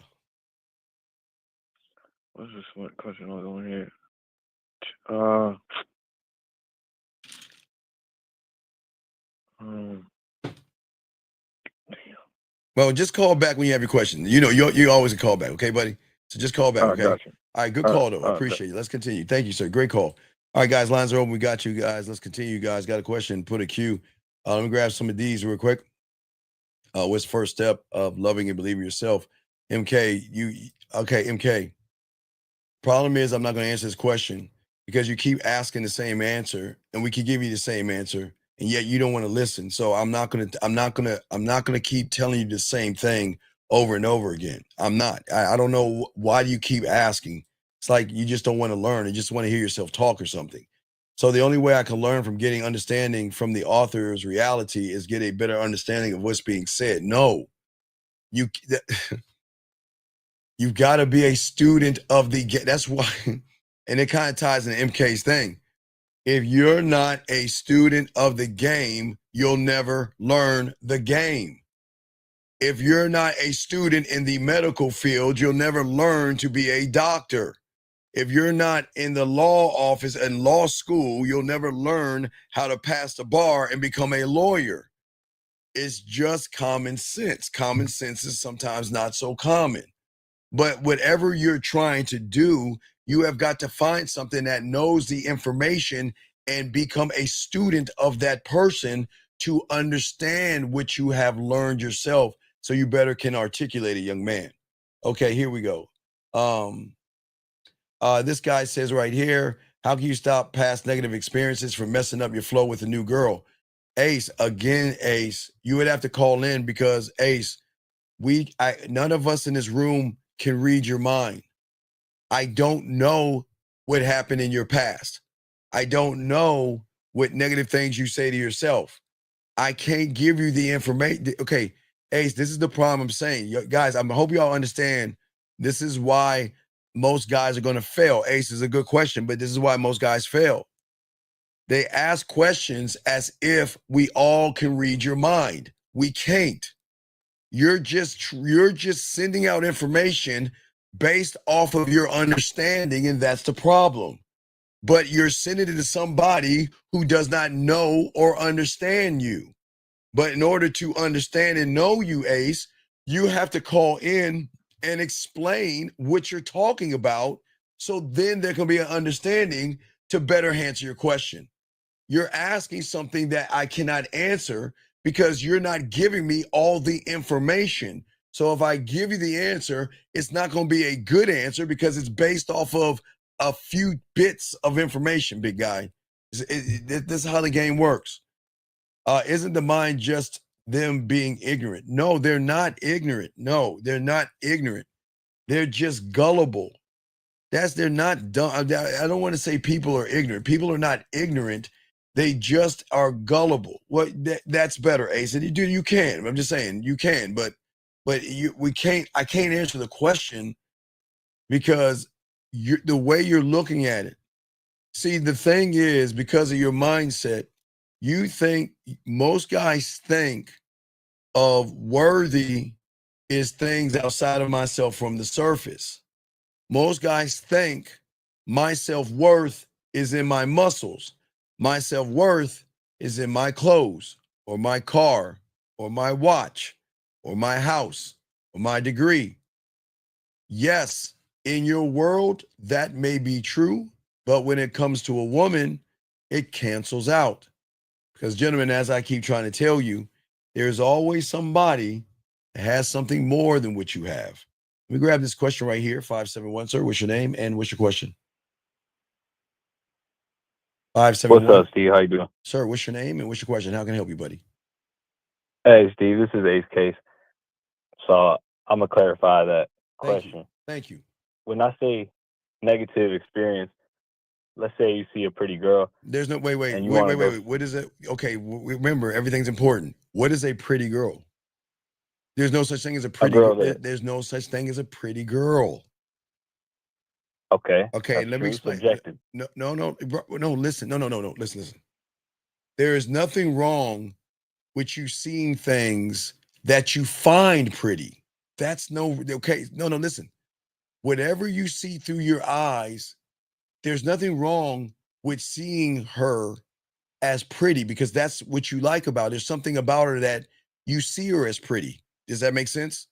What's this one question I was on here? Well, just call back when you have your question. You know, you always call back, okay, buddy? So just call back, okay? Gotcha. All right, good call, though. I appreciate it. Let's continue. Thank you, sir. Great call. All right, guys, lines are open. We got you guys. Let's continue, guys. Got a question, put a cue. Let me grab some of these real quick. What's the first step of loving and believing yourself? MK, MK. Problem is, I'm not going to answer this question because you keep asking the same answer, and we can give you the same answer, and yet you don't want to listen. So I'm not going to keep telling you the same thing over and over again. I'm not. I don't know why do you keep asking. It's like you just don't want to learn and just want to hear yourself talk or something. So the only way I can learn from getting understanding from the author's reality is get a better understanding of what's being said. No, you've got to be a student of the game. That's why, and it kind of ties into MK's thing. If you're not a student of the game, you'll never learn the game. If you're not a student in the medical field, you'll never learn to be a doctor. If you're not in the law office and law school, you'll never learn how to pass the bar and become a lawyer. It's just common sense. Common sense is sometimes not so common. But whatever you're trying to do, you have got to find something that knows the information and become a student of that person to understand what you have learned yourself so you better can articulate it, young man. Okay, here we go. This guy says right here, how can you stop past negative experiences from messing up your flow with a new girl? Ace, again, Ace, you would have to call in because Ace, none of us in this room can read your mind. I don't know what happened in your past. I don't know what negative things you say to yourself. I can't give you the information. Okay, Ace, this is the problem I'm saying. Guys, I hope y'all understand this is why most guys are going to fail. Ace is a good question, but this is why most guys fail. They ask questions as if we all can read your mind. We can't. You're just sending out information based off of your understanding, and that's the problem. But you're sending it to somebody who does not know or understand you. But in order to understand and know you, Ace, you have to call in and explain what you're talking about, so then there can be an understanding to better answer your question. You're asking something that I cannot answer because you're not giving me all the information. So if I give you the answer, it's not going to be a good answer because it's based off of a few bits of information, big guy. This is how the game works. Isn't the mind just them being ignorant? No, they're not ignorant. No, they're not ignorant. They're just gullible. They're not dumb. I don't want to say people are ignorant. People are not ignorant. They just are gullible. That's better, Ace. And you can. I'm just saying you can, but we can't. I can't answer the question because the way you're looking at it. See, the thing is, because of your mindset, you think most guys think of worthy is things outside of myself from the surface. Most guys think my self-worth is in my muscles. My self-worth is in my clothes or my car or my watch or my house or my degree. Yes, in your world, that may be true, but when it comes to a woman, it cancels out. Because, gentlemen, as I keep trying to tell you, there's always somebody that has something more than what you have. Let me grab this question right here. 571, sir. What's your name and what's your question? 571. What's up, Steve? How you doing? Sir, what's your name and what's your question? How can I help you, buddy? Hey, Steve, this is Ace Case. So I'm going to clarify that question. Thank you. When I say negative experience, let's say you see a pretty girl. There's no, wait. What is it? Okay, remember, everything's important. What is a pretty girl? There's no such thing as a pretty girl. There's no such thing as a pretty girl. Okay. Okay, let me explain. Subjective. No, listen. No, listen. There is nothing wrong with you seeing things that you find pretty. Okay, listen. Whatever you see through your eyes, there's nothing wrong with seeing her as pretty because that's what you like about her. There's something about her that you see her as pretty. Does that make sense?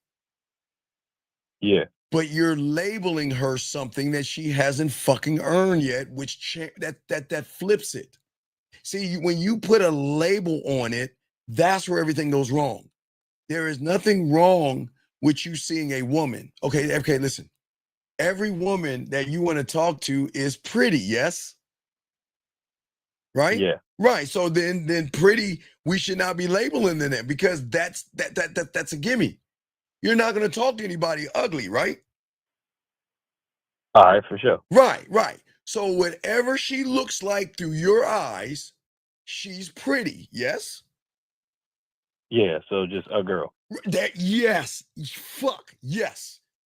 Yeah. But you're labeling her something that she hasn't fucking earned yet, which that flips it. See, when you put a label on it, that's where everything goes wrong. There is nothing wrong with you seeing a woman. Okay, listen. Every woman that you want to talk to is pretty, yes? Right? Yeah. Right. So then pretty, we should not be labeling them because that's a gimme. You're not going to talk to anybody ugly, right? All right, for sure. Right. So whatever she looks like through your eyes, she's pretty, yes? Yeah, so just a girl. Yes.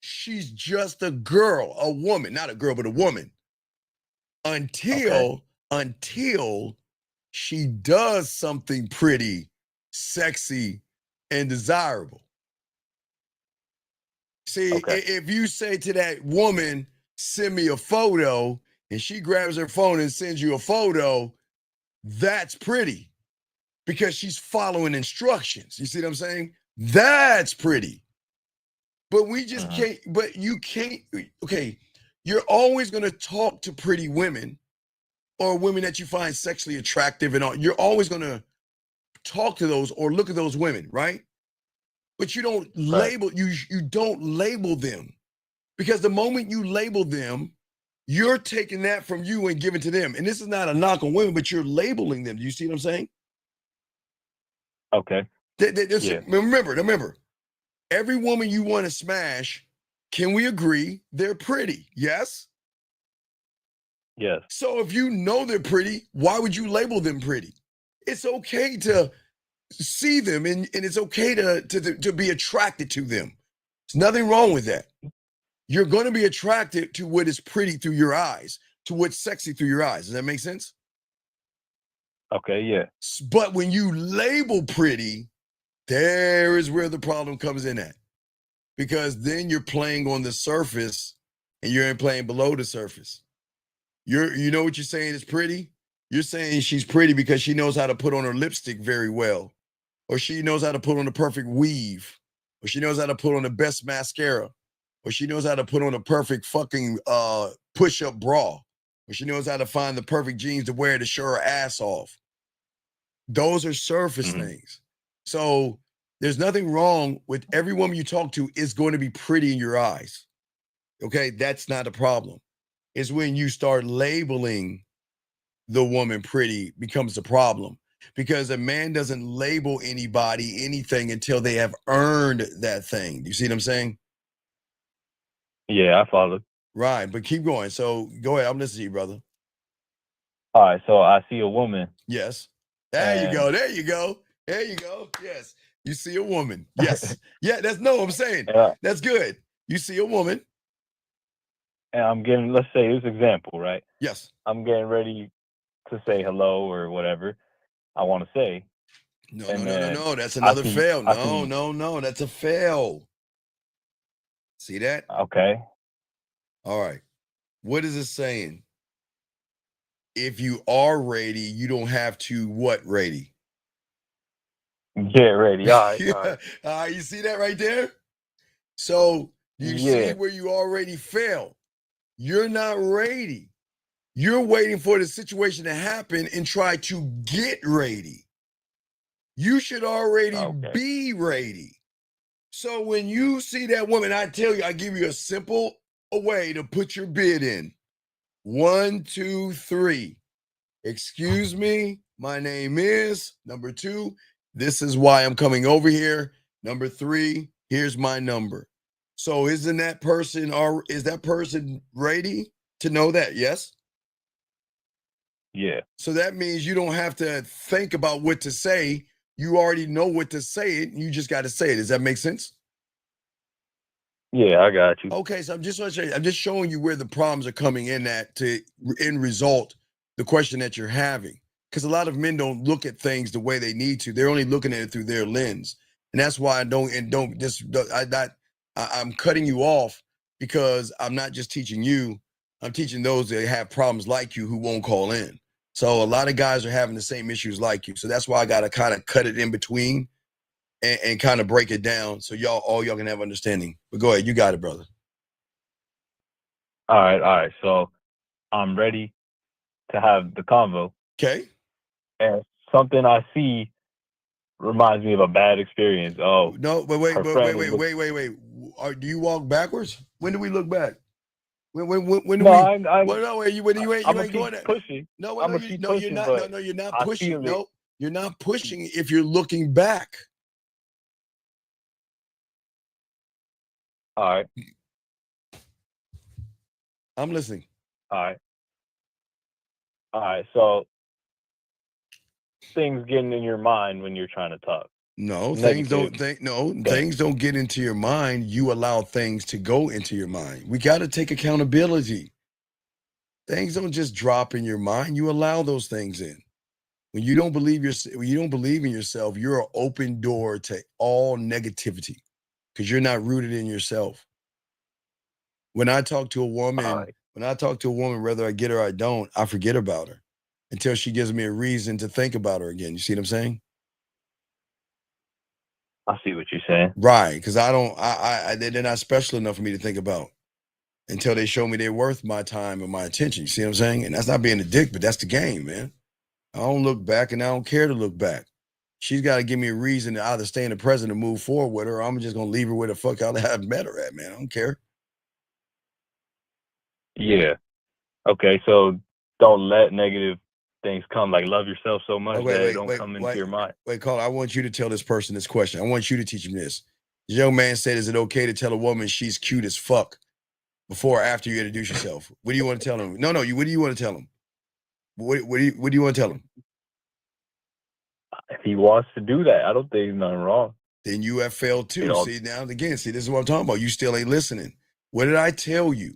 She's just a girl, a woman, not a girl, but a woman. Until she does something pretty, sexy, and desirable. See, if you say to that woman, send me a photo, and she grabs her phone and sends you a photo, that's pretty because she's following instructions. You see what I'm saying? That's pretty. But we just can't, but you can't, okay, you're always going to talk to pretty women or women that you find sexually attractive and all. You're always going to talk to those or look at those women, right? But you don't label, you don't label them because the moment you label them, You're taking that from you and giving to them. And this is not a knock on women, but you're labeling them. Do you see what I'm saying? Okay. Yeah. Remember, every woman you want to smash, can we agree they're pretty? Yes? Yes. So if you know they're pretty, why would you label them pretty? It's okay to see them and it's okay to be attracted to them. There's nothing wrong with that. You're going to be attracted to what is pretty through your eyes, to what's sexy through your eyes. Does that make sense? Okay, yeah. But when you label pretty, there is where the problem comes in at. Because then you're playing on the surface and you're playing below the surface. You know what you're saying is pretty? You're saying she's pretty because she knows how to put on her lipstick very well, or she knows how to put on the perfect weave, or she knows how to put on the best mascara, or she knows how to put on a perfect fucking push-up bra, or she knows how to find the perfect jeans to wear to show her ass off. Those are surface things. So there's nothing wrong with every woman you talk to is going to be pretty in your eyes. Okay, that's not a problem. It's when you start labeling the woman pretty becomes the problem, because a man doesn't label anybody anything until they have earned that thing. Do you see what I'm saying? Yeah, I follow. Right, but keep going. So go ahead. I'm listening to you, brother. All right, so I see a woman. Yes. There you go. There you go. There you go. Yes. You see a woman. Yes. Yeah, I'm saying. That's good. You see a woman. And I'm getting, let's say this example, right? Yes. I'm getting ready to say hello or whatever I want to say. No. That's another fail. No. That's a fail. See that? Okay. All right. What is it saying? If you are ready, you don't have to what ready? Get ready. All right. Yeah. You see that right there? So you see where you already fail. You're not ready. You're waiting for the situation to happen and try to get ready. You should already be ready. So when you see that woman, I tell you, I give you a simple way to put your bid in. 1, 2, 3. Excuse me, my name is. Number 2, this is why I'm coming over here. Number 3, here's my number. So isn't that person, or is that person ready to know that? Yes? Yeah. So that means you don't have to think about what to say. You already know what to say it. You just got to say it. Does that make sense? Yeah, I got you. Okay, so I'm just showing you where the problems are coming in at to end result the question that you're having. Because a lot of men don't look at things the way they need to. They're only looking at it through their lens. And that's why I'm cutting you off, because I'm not just teaching you, I'm teaching those that have problems like you who won't call in. So a lot of guys are having the same issues like you. So that's why I got to kind of cut it in between and kind of break it down so all y'all can have understanding. But go ahead, you got it, brother. All right. So I'm ready to have the convo. Okay. And something I see reminds me of a bad experience. Oh no, but wait. Do you walk backwards? When do we look back? When do we? No, you ain't going there. Pushing. No, you're not. No, you're not pushing. No, you're not pushing if you're looking back. All right. I'm listening. All right. So things getting in your mind when you're trying to talk. No, things don't get into your mind. You allow things to go into your mind. We got to take accountability. Things don't just drop in your mind. You allow those things in. When you don't believe in yourself, you're an open door to all negativity, because you're not rooted in yourself. When I talk to a woman, whether I get her or I don't, I forget about her until she gives me a reason to think about her again. You see what I'm saying? I see what you're saying. Right, because they're not special enough for me to think about until they show me they're worth my time and my attention. You see what I'm saying? And that's not being a dick, but that's the game, man. I don't look back, and I don't care to look back. She's got to give me a reason to either stay in the present and move forward with her, or I'm just going to leave her where the fuck I have met her at, man. I don't care. Yeah. Okay, so don't let negative things come. Like love yourself so much that it don't come into your mind. Wait, Carl, I want you to tell this person this question. I want you to teach him this. The young man said, is it okay to tell a woman she's cute as fuck before or after you introduce yourself? What do you want to tell him? No, what do you want to tell him? What do you want to tell him? If he wants to do that, I don't think there's nothing wrong. Then you have failed too. See, now again, this is what I'm talking about. You still ain't listening. What did I tell you?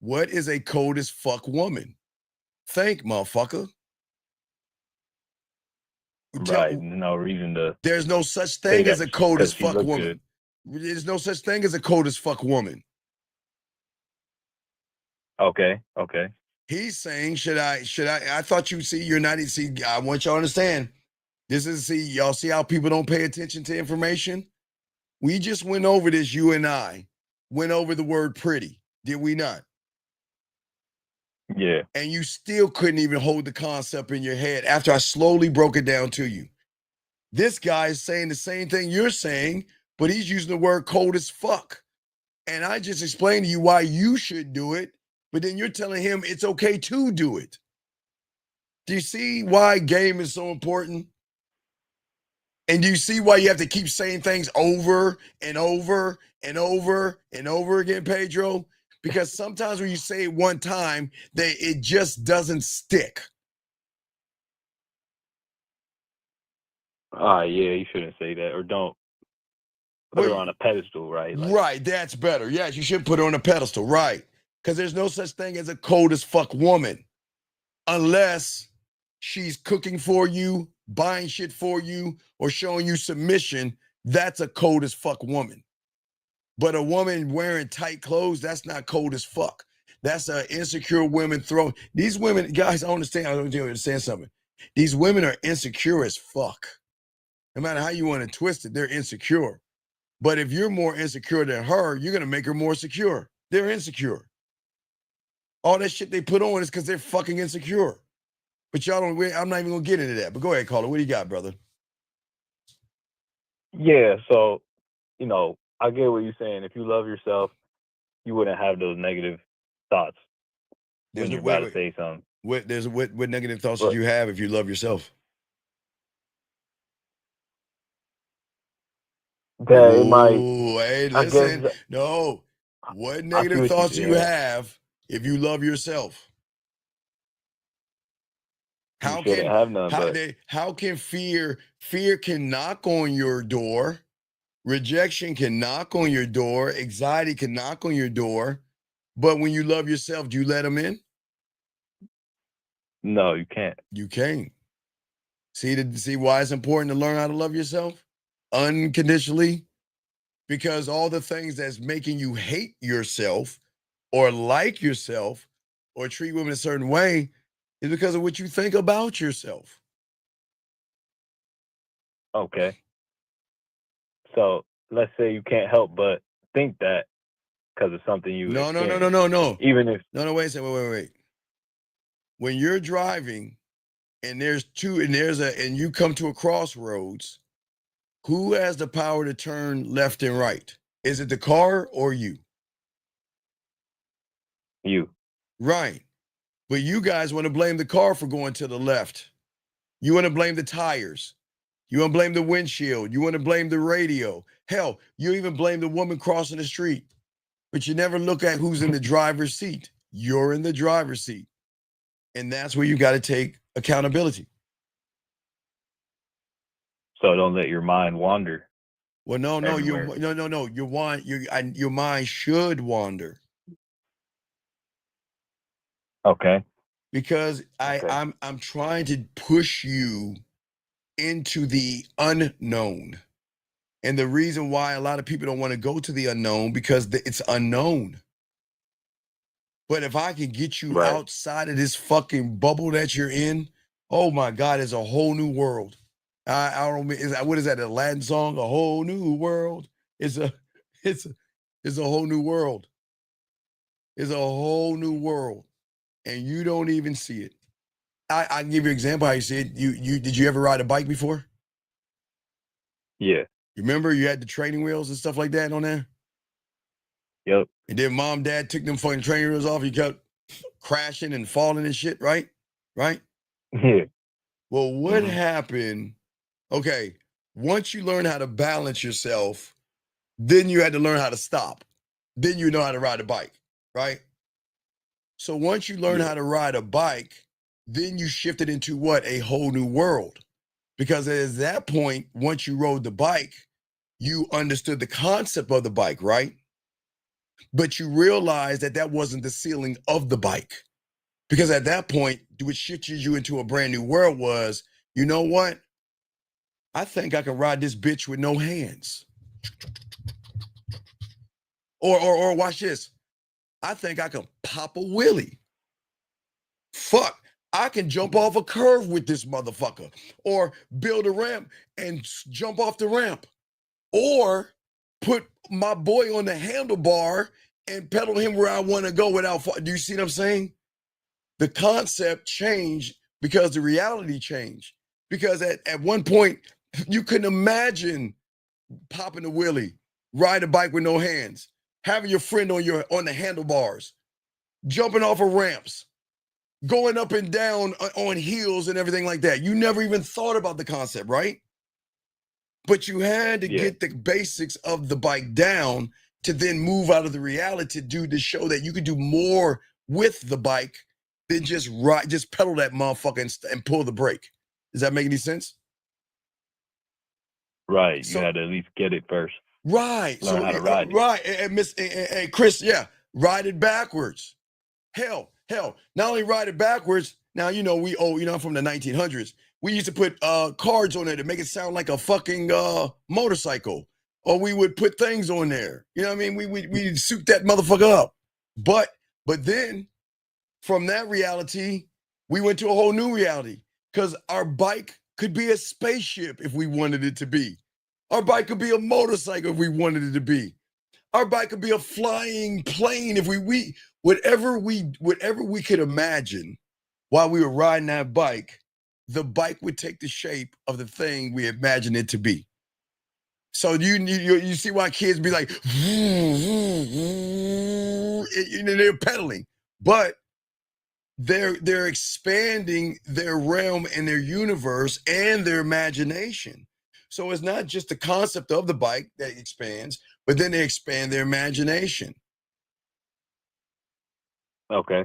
What is a cold as fuck woman? Think, motherfucker. Right, no reason to. There's no such thing as a cold as fuck woman. There's no such thing as a cold as fuck woman. Okay. He's saying, should I thought you see, you're not, see, I want y'all to understand. Y'all see how people don't pay attention to information? We just went over this, you and I went over the word pretty, did we not? Yeah. And you still couldn't even hold the concept in your head after I slowly broke it down to you. This guy is saying the same thing you're saying, but he's using the word cold as fuck. And I just explained to you why you should do it, but then you're telling him it's okay to do it. Do you see why game is so important? And do you see why you have to keep saying things over and over and over and over again, Pedro? Because sometimes when you say it one time, it just doesn't stick. Yeah, you shouldn't say that, or don't put her on a pedestal, right? Right, that's better. Yes, you should put her on a pedestal, right? Because there's no such thing as a cold as fuck woman unless she's cooking for you, buying shit for you, or showing you submission. That's a cold as fuck woman. But a woman wearing tight clothes, that's not cold as fuck. That's an insecure women throwing. These women, guys, I don't understand something. These women are insecure as fuck. No matter how you want to twist it, they're insecure. But if you're more insecure than her, you're going to make her more secure. They're insecure. All that shit they put on is because they're fucking insecure. But y'all don't, I'm not even going to get into that. But go ahead, Caller. What do you got, brother? Yeah, so, I get what you're saying. If you love yourself, you wouldn't have those negative thoughts when you're about to say something. What negative thoughts did you have if you love yourself? That it might. Hey, listen. No. What negative thoughts do you have if you love yourself? How can fear can knock on your door? Rejection can knock on your door. Anxiety can knock on your door. But when you love yourself, do you let them in? No, you can't. You can't. See why it's important to learn how to love yourself unconditionally? Because all the things that's making you hate yourself or like yourself or treat women a certain way is because of what you think about yourself. Okay. So let's say you can't help but think that because of something you No. Even if wait a second, wait. When you're driving and and you come to a crossroads, who has the power to turn left and right? Is it the car or you? You. Right. But you guys want to blame the car for going to the left. You want to blame the tires. You want to blame the windshield. You want to blame the radio. Hell, you even blame the woman crossing the street. But you never look at who's in the driver's seat. You're in the driver's seat. And that's where you got to take accountability. So don't let your mind wander. Well, no. Your mind should wander. Okay. Because I'm trying to push you into the unknown. And the reason why a lot of people don't want to go to the unknown because it's unknown. But if I can get you outside of this fucking bubble that you're in, oh my God, it's a whole new world. I don't mean, what is that, a Latin song? A whole new world. It's a whole new world. It's a whole new world. And you don't even see it. I can give you an example how you see it. Did you ever ride a bike before? Yeah. You remember you had the training wheels and stuff like that on there? Yep. And then mom, dad took them fucking training wheels off. You kept crashing and falling and shit, right? Right? Yeah. Well, what happened? Okay, once you learn how to balance yourself, then you had to learn how to stop. Then you know how to ride a bike, right? So once you learn how to ride a bike, then you shifted into what? A whole new world. Because at that point, once you rode the bike, you understood the concept of the bike, right? But you realized that that wasn't the ceiling of the bike. Because at that point, what shifted you into a brand new world was, you know what? I think I can ride this bitch with no hands. Or watch this. I think I can pop a wheelie. Fuck, I can jump off a curve with this motherfucker. Or build a ramp and jump off the ramp. Or put my boy on the handlebar and pedal him where I want to go without. Do you see what I'm saying? The concept changed because the reality changed. Because at one point, you couldn't imagine popping a wheelie, ride a bike with no hands, having your friend on the handlebars, jumping off of ramps, going up and down on hills and everything like that. You never even thought about the concept, right? But you had to get the basics of the bike down to then move out of the reality to show that you could do more with the bike than just pedal that motherfucker and pull the brake. Does that make any sense? Right. You had to at least get it first. Right. Learn how to ride it. Right. And Chris, ride it backwards. Hell. Not only ride it backwards. Now, I'm from the 1900s. We used to put cards on there to make it sound like a fucking motorcycle. Or we would put things on there. You know what I mean? We'd suit that motherfucker up. But then from that reality, we went to a whole new reality. Because our bike could be a spaceship if we wanted it to be. Our bike could be a motorcycle if we wanted it to be. Our bike could be a flying plane if whatever we could imagine while we were riding that bike, the bike would take the shape of the thing we imagined it to be. So you see why kids be like, they're pedaling, but they're expanding their realm and their universe and their imagination. So it's not just the concept of the bike that expands, but then they expand their imagination. Okay.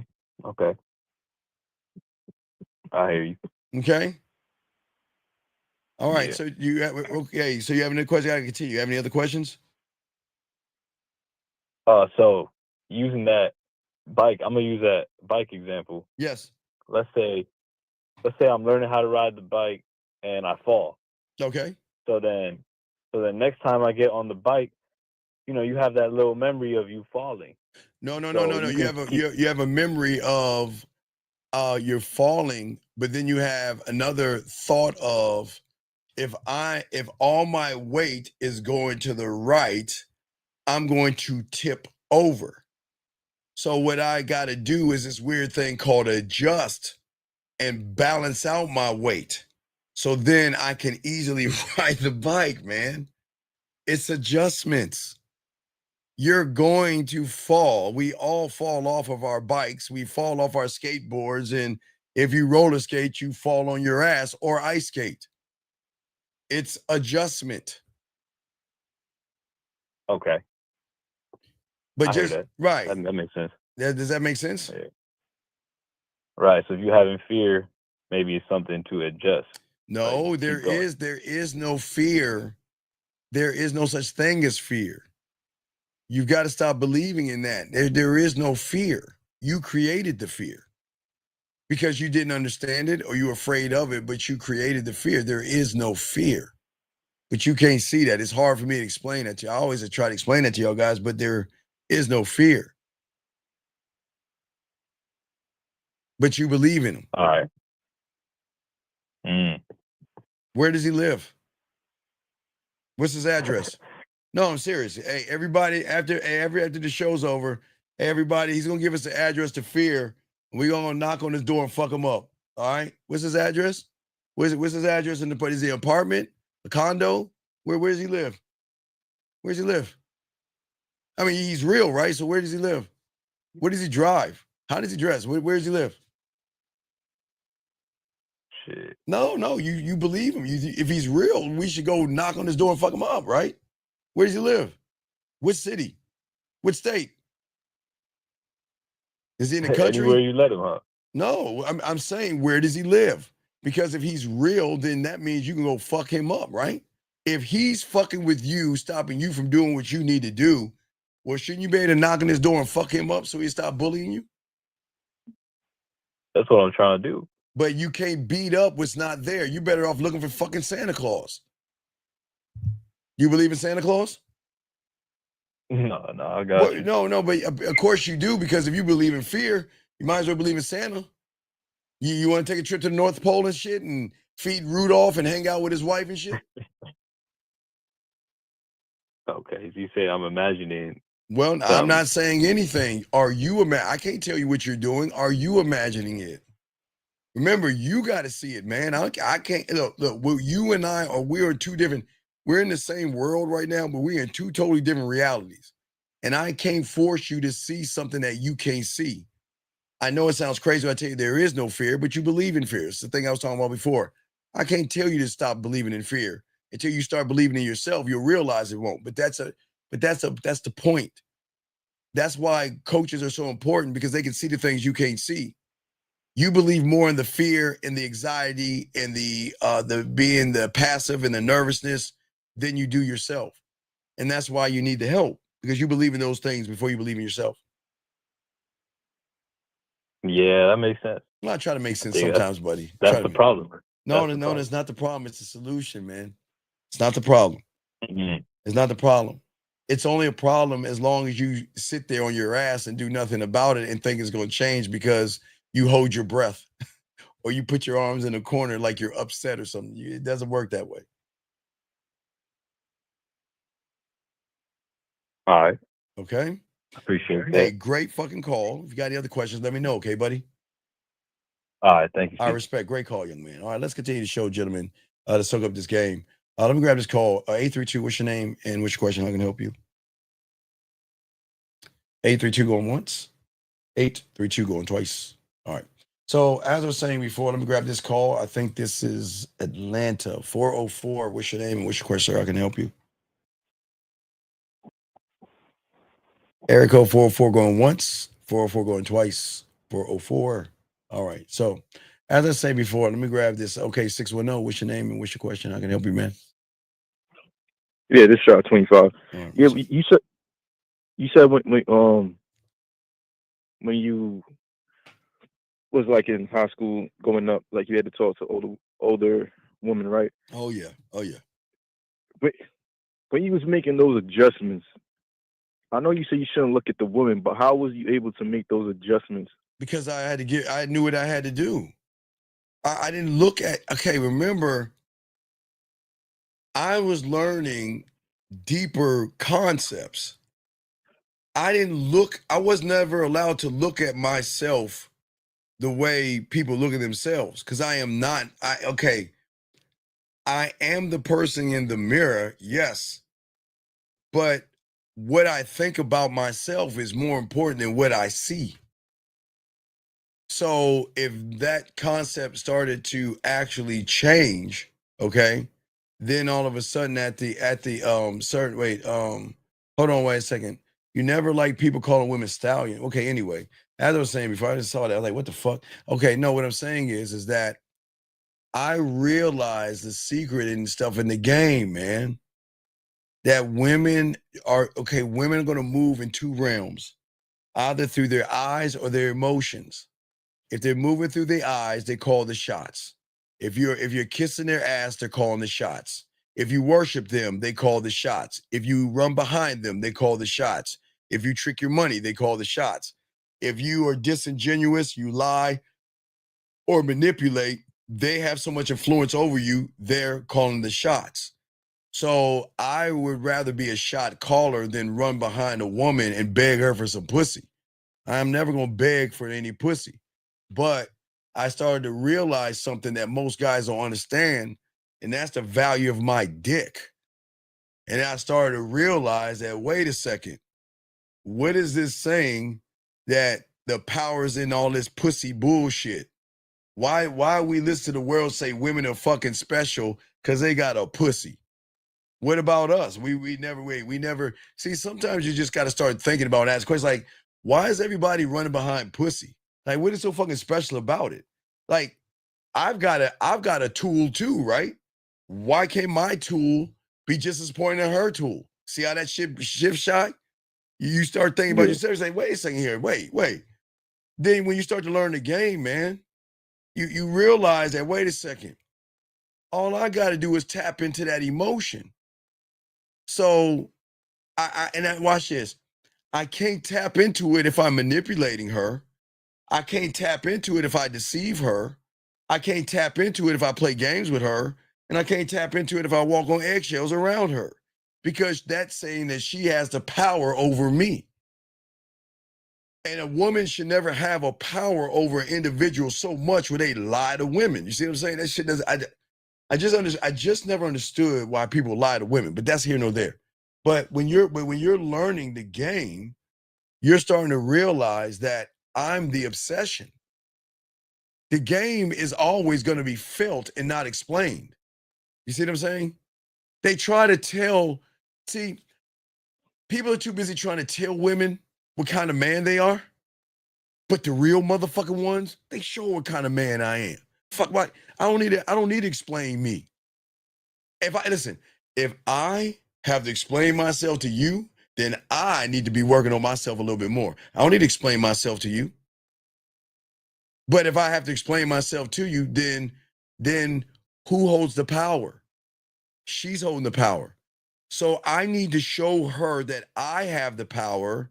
I hear you. Okay. All right. So you have any questions? I can continue. You have any other questions? So using that bike, I'm gonna use that bike example. Yes. Let's say I'm learning how to ride the bike and I fall. Okay. So then next time I get on the bike, you have that little memory of you falling. No. You have a memory of you're falling, but then you have another thought of if all my weight is going to the right, I'm going to tip over. So what I got to do is this weird thing called adjust and balance out my weight. So then I can easily ride the bike, man. It's adjustments. You're going to fall. We all fall off of our bikes. We fall off our skateboards. And if you roller skate, you fall on your ass or ice skate. It's adjustment. Okay. But I hear just that. right. That makes sense. Does that make sense? Yeah. Right. So if you're having fear, maybe it's something to adjust. No, there is no fear. There is no such thing as fear. You've got to stop believing in that. There is no fear. You created the fear because you didn't understand it or you were afraid of it, but you created the fear. There is no fear, but you can't see that. It's hard for me to explain that to you. I always try to explain that to y'all guys, but there is no fear. But you believe in him. All right. Where does he live? What's his address? No, I'm serious. Hey, everybody, after the show's over, everybody, he's gonna give us the address to Fear. And we're gonna knock on his door and fuck him up. All right. What's his address? What's his address in the is he apartment? A condo? Where does he live? Where does he live? I mean, he's real, right? So where does he live? Where does he drive? How does he dress? Where does he live? Shit. No, you believe him. If he's real, we should go knock on his door and fuck him up, right? Where does he live? Which city? Which state? Is he in the country? Anywhere you let him, huh? No, I'm saying, where does he live? Because if he's real, then that means you can go fuck him up, right? If he's fucking with you, stopping you from doing what you need to do, well, shouldn't you be able to knock on his door and fuck him up so he stop bullying you? That's what I'm trying to do. But you can't beat up what's not there. You're better off looking for fucking Santa Claus. You believe in Santa Claus? No, I got you. No, but of course you do, because if you believe in fear, you might as well believe in Santa. You want to take a trip to the North Pole and shit and feed Rudolph and hang out with his wife and shit? Okay, so you say I'm imagining. Well, I'm not saying anything. Are you I can't tell you what you're doing. Are you imagining it? Remember, you got to see it, man. I can't look. Well, you and I we're two different. We're in the same world right now, but we're in two totally different realities. And I can't force you to see something that you can't see. I know it sounds crazy when I tell you there is no fear, but you believe in fear. It's the thing I was talking about before. I can't tell you to stop believing in fear. Until you start believing in yourself, you'll realize it won't. But that's the point. That's why coaches are so important, because they can see the things you can't see. You believe more in the fear and the anxiety and the being the passive and the nervousness than you do yourself. And that's why you need the help, because you believe in those things before you believe in yourself. Yeah, that makes sense. I'm not trying to make sense sometimes, buddy. That's the problem. No, it's not the problem. It's the solution, man. It's not the problem. Mm-hmm. It's not the problem. It's only a problem as long as you sit there on your ass and do nothing about it and think it's going to change because you hold your breath or you put your arms in a corner like you're upset or something. It doesn't work that way. All right. Okay? Appreciate it. Hey, great fucking call. If you got any other questions, let me know, okay, buddy? All right, thank you. I respect. Great call, young man. All right, let's continue the show, gentlemen, to soak up this game. Let me grab this call. 832, what's your name and which question I can help you? 832 going once. 832 going twice. All right. So as I was saying before, let me grab this call. I think this is Atlanta. 404, what's your name and which question I can help you? Area code 404 going once. 404 going twice. 404. All right. So as I say before, let me grab this. Okay, 610, what's your name and what's your question? I can help you, man. Yeah, this shot 25. Right, yeah, you said when you was like in high school going up, like you had to talk to older women, right? Oh yeah. But when you was making those adjustments, I know you said you shouldn't look at the woman, but how was you able to make those adjustments? Because I knew what I had to do. I didn't look at, okay, remember, I was learning deeper concepts. I was never allowed to look at myself the way people look at themselves, because I am the person in the mirror, yes, but what I think about myself is more important than what I see. So if that concept started to actually change, okay, then all of a sudden hold on, wait a second. You never like people calling women stallion. Okay, anyway, as I was saying before, I just saw that. I was like, what the fuck? Okay, no, what I'm saying is that I realized the secret and stuff in the game, man. That women are going to move in two realms, either through their eyes or their emotions. If they're moving through their eyes, they call the shots. If you're kissing their ass, they're calling the shots. If you worship them, they call the shots. If you run behind them, they call the shots. If you trick your money, they call the shots. If you are disingenuous, you lie or manipulate, they have so much influence over you, they're calling the shots. So I would rather be a shot caller than run behind a woman and beg her for some pussy. I'm never going to beg for any pussy. But I started to realize something that most guys don't understand, and that's the value of my dick. And I started to realize that, wait a second, what is this saying that the powers in all this pussy bullshit. Why we listen to the world say women are fucking special because they got a pussy? What about us? We never see. Sometimes you just got to start thinking about asking questions like, why is everybody running behind pussy? Like, what is so fucking special about it? Like, I've got a tool too, right? Why can't my tool be just as important as her tool? See how that shit shift shot? You start thinking about yourself, say, wait a second here, wait. Then when you start to learn the game, man, you realize that, wait a second, all I got to do is tap into that emotion. So watch this. I can't tap into it if I'm manipulating her. I can't tap into it if I deceive her. I can't tap into it if I play games with her. And I can't tap into it if I walk on eggshells around her. Because that's saying that she has the power over me. And a woman should never have a power over an individual so much where they lie to women. You see what I'm saying? That shit doesn't. I just never understood why people lie to women. But that's here nor there. But when you're learning the game, you're starting to realize that I'm the obsession. The game is always going to be felt and not explained. You see what I'm saying? They try to tell. See, people are too busy trying to tell women what kind of man they are. But the real motherfucking ones, they show what kind of man I am. Fuck what? I don't need to explain me. If I have to explain myself to you, then I need to be working on myself a little bit more. I don't need to explain myself to you. But if I have to explain myself to you, then who holds the power? She's holding the power. So I need to show her that I have the power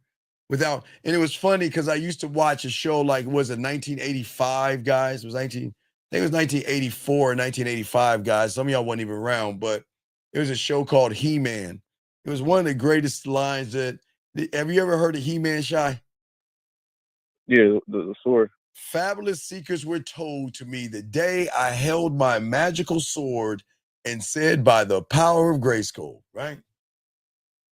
without, and it was funny because I used to watch a show like, was it 1985, guys? It was 1984 or 1985, guys. Some of y'all weren't even around, but it was a show called He-Man. It was one of the greatest lines that, have you ever heard of He-Man, Shy? Yeah, the sword. Fabulous secrets were told to me the day I held my magical sword and said, by the power of Grayskull, right?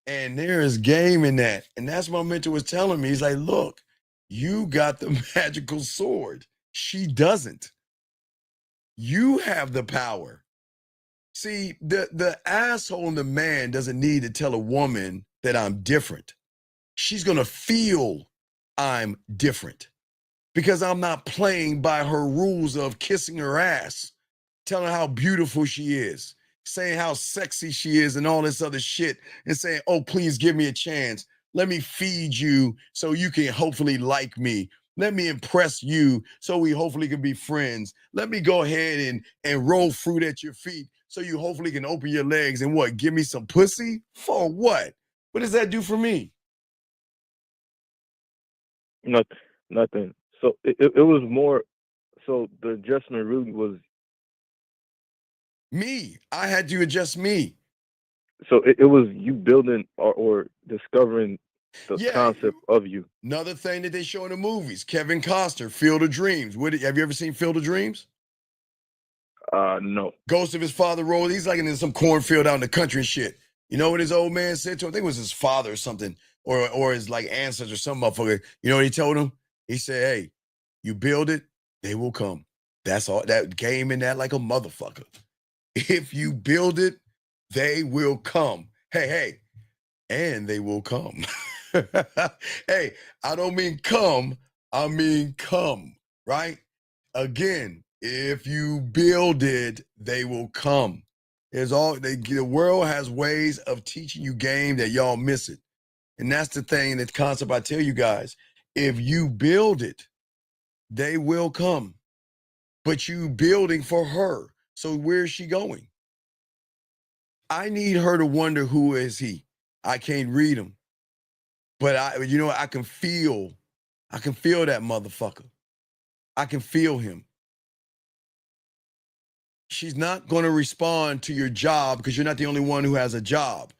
And there is game in that. And that's what my mentor was telling me. He's like, look, you got the magical sword. She doesn't. You have the power. See, the asshole in the man doesn't need to tell a woman that I'm different. She's going to feel I'm different because I'm not playing by her rules of kissing her ass, telling her how beautiful she is, saying how sexy she is and all this other shit, and saying, oh, please give me a chance. Let me feed you so you can hopefully like me. Let me impress you so we hopefully can be friends. Let me go ahead and roll fruit at your feet so you hopefully can open your legs and what, give me some pussy? For what? What does that do for me? Nothing. So it was more, so the adjustment really was me. I had to adjust me. So it was you building or discovering the concept of you. Another thing that they show in the movies, Kevin Costner, Field of Dreams. Have you ever seen Field of Dreams? No. Ghost of his father rolled. He's like in some cornfield out in the country and shit. You know what his old man said to him? I think it was his father or something, or his like ancestor or some motherfucker. You know what he told him? He said, hey, you build it, they will come. That's all. That game in that like a motherfucker. If you build it, they will come. Hey, and they will come. Hey, I don't mean come, I mean come, right? Again, if you build it, they will come. The world has ways of teaching you game that y'all miss it. And that's the thing, that concept I tell you guys. If you build it, they will come. But you building for her. So where is she going? I need her to wonder, who is he? I can't read him. But I can feel that motherfucker. I can feel him. She's not going to respond to your job because you're not the only one who has a job.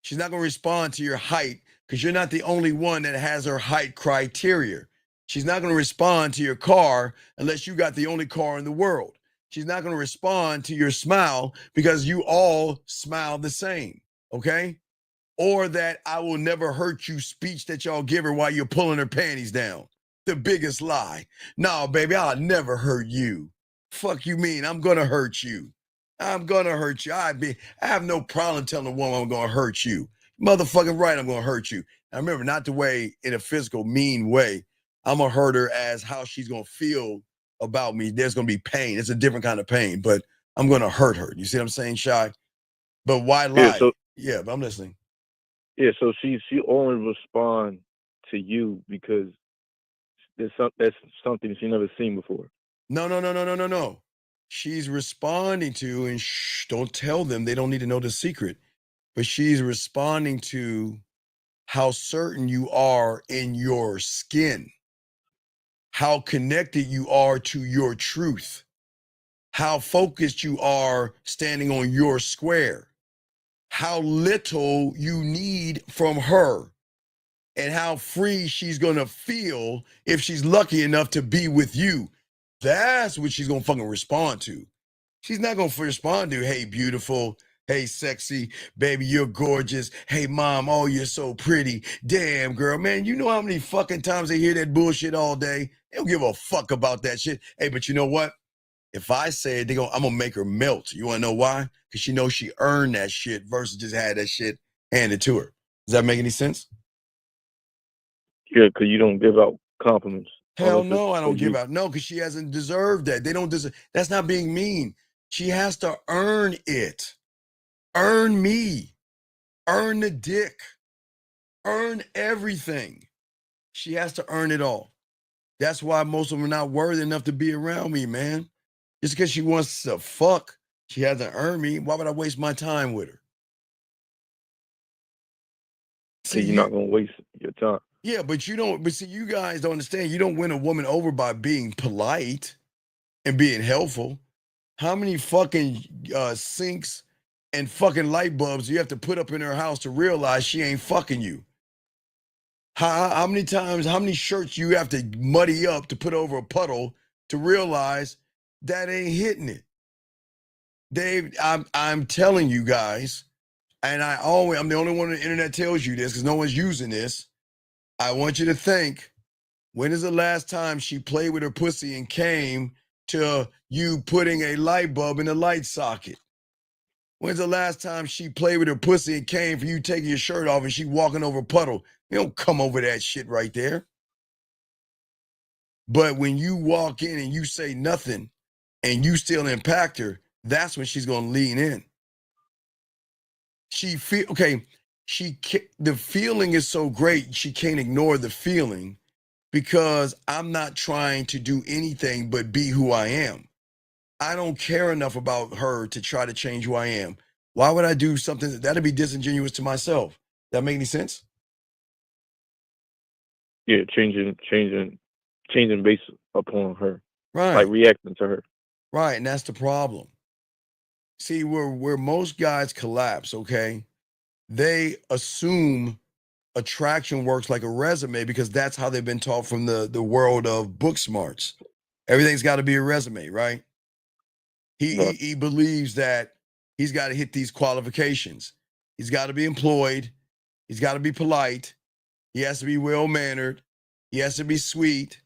She's not going to respond to your height because you're not the only one that has her height criteria. She's not going to respond to your car unless you got the only car in the world. She's not going to respond to your smile because you all smile the same, okay? Or that I will never hurt you speech that y'all give her while you're pulling her panties down. The biggest lie. No, baby, I'll never hurt you. Fuck you mean? I'm gonna hurt you. I'm gonna hurt you. I have no problem telling a woman I'm gonna hurt you. Motherfucking right, I'm gonna hurt you. Now remember, not the way in a physical mean way. I'm gonna hurt her as how she's gonna feel about me. There's gonna be pain. It's a different kind of pain, but I'm gonna hurt her. You see what I'm saying, Shy? But why lie? Yeah, but I'm listening. Yeah, so she only respond to you because that's something she never seen before. No. She's responding to, and don't tell them, they don't need to know the secret, but she's responding to how certain you are in your skin, how connected you are to your truth, how focused you are standing on your square, how little you need from her, and how free she's gonna feel if she's lucky enough to be with you. That's what she's gonna fucking respond to. She's not gonna respond to, hey, beautiful, hey, sexy, baby, you're gorgeous. Hey, mom, oh, you're so pretty. Damn, girl, man, you know how many fucking times they hear that bullshit all day? They don't give a fuck about that shit. Hey, but you know what? If I say it, I'm gonna make her melt. You wanna know why? Because she knows she earned that shit versus just had that shit handed to her. Does that make any sense? Yeah, because you don't give out compliments. Hell no, I don't give out. No, because she hasn't deserved that. They don't deserve. That's not being mean. She has to earn it. Earn me. Earn the dick. Earn everything. She has to earn it all. That's why most of them are not worthy enough to be around me, man. Just because she wants to fuck, she hasn't earned me. Why would I waste my time with her? See, you're not gonna waste your time. Yeah, but you don't. But see, you guys don't understand. You don't win a woman over by being polite and being helpful. How many fucking sinks and fucking light bulbs do you have to put up in her house to realize she ain't fucking you? How many times, how many shirts you have to muddy up to put over a puddle to realize that ain't hitting it? Dave, I'm telling you guys, and I'm the only one on the internet tells you this because no one's using this. I want you to think, when is the last time she played with her pussy and came to you putting a light bulb in the light socket? When's the last time she played with her pussy and came for you taking your shirt off and she walking over a puddle? You don't come over that shit right there. But when you walk in and you say nothing and you still impact her, that's when she's going to lean in. The feeling is so great, she can't ignore the feeling because I'm not trying to do anything but be who I am. I don't care enough about her to try to change who I am. Why would I do something that'd be disingenuous to myself? That make any sense? Yeah, changing based upon her. Right. Like reacting to her. Right, and that's the problem. See, where most guys collapse, okay? They assume attraction works like a resume because that's how they've been taught from the world of book smarts. Everything's got to be a resume, right? He believes that he's got to hit these qualifications. He's got to be employed. He's got to be polite. He has to be well-mannered. He has to be sweet.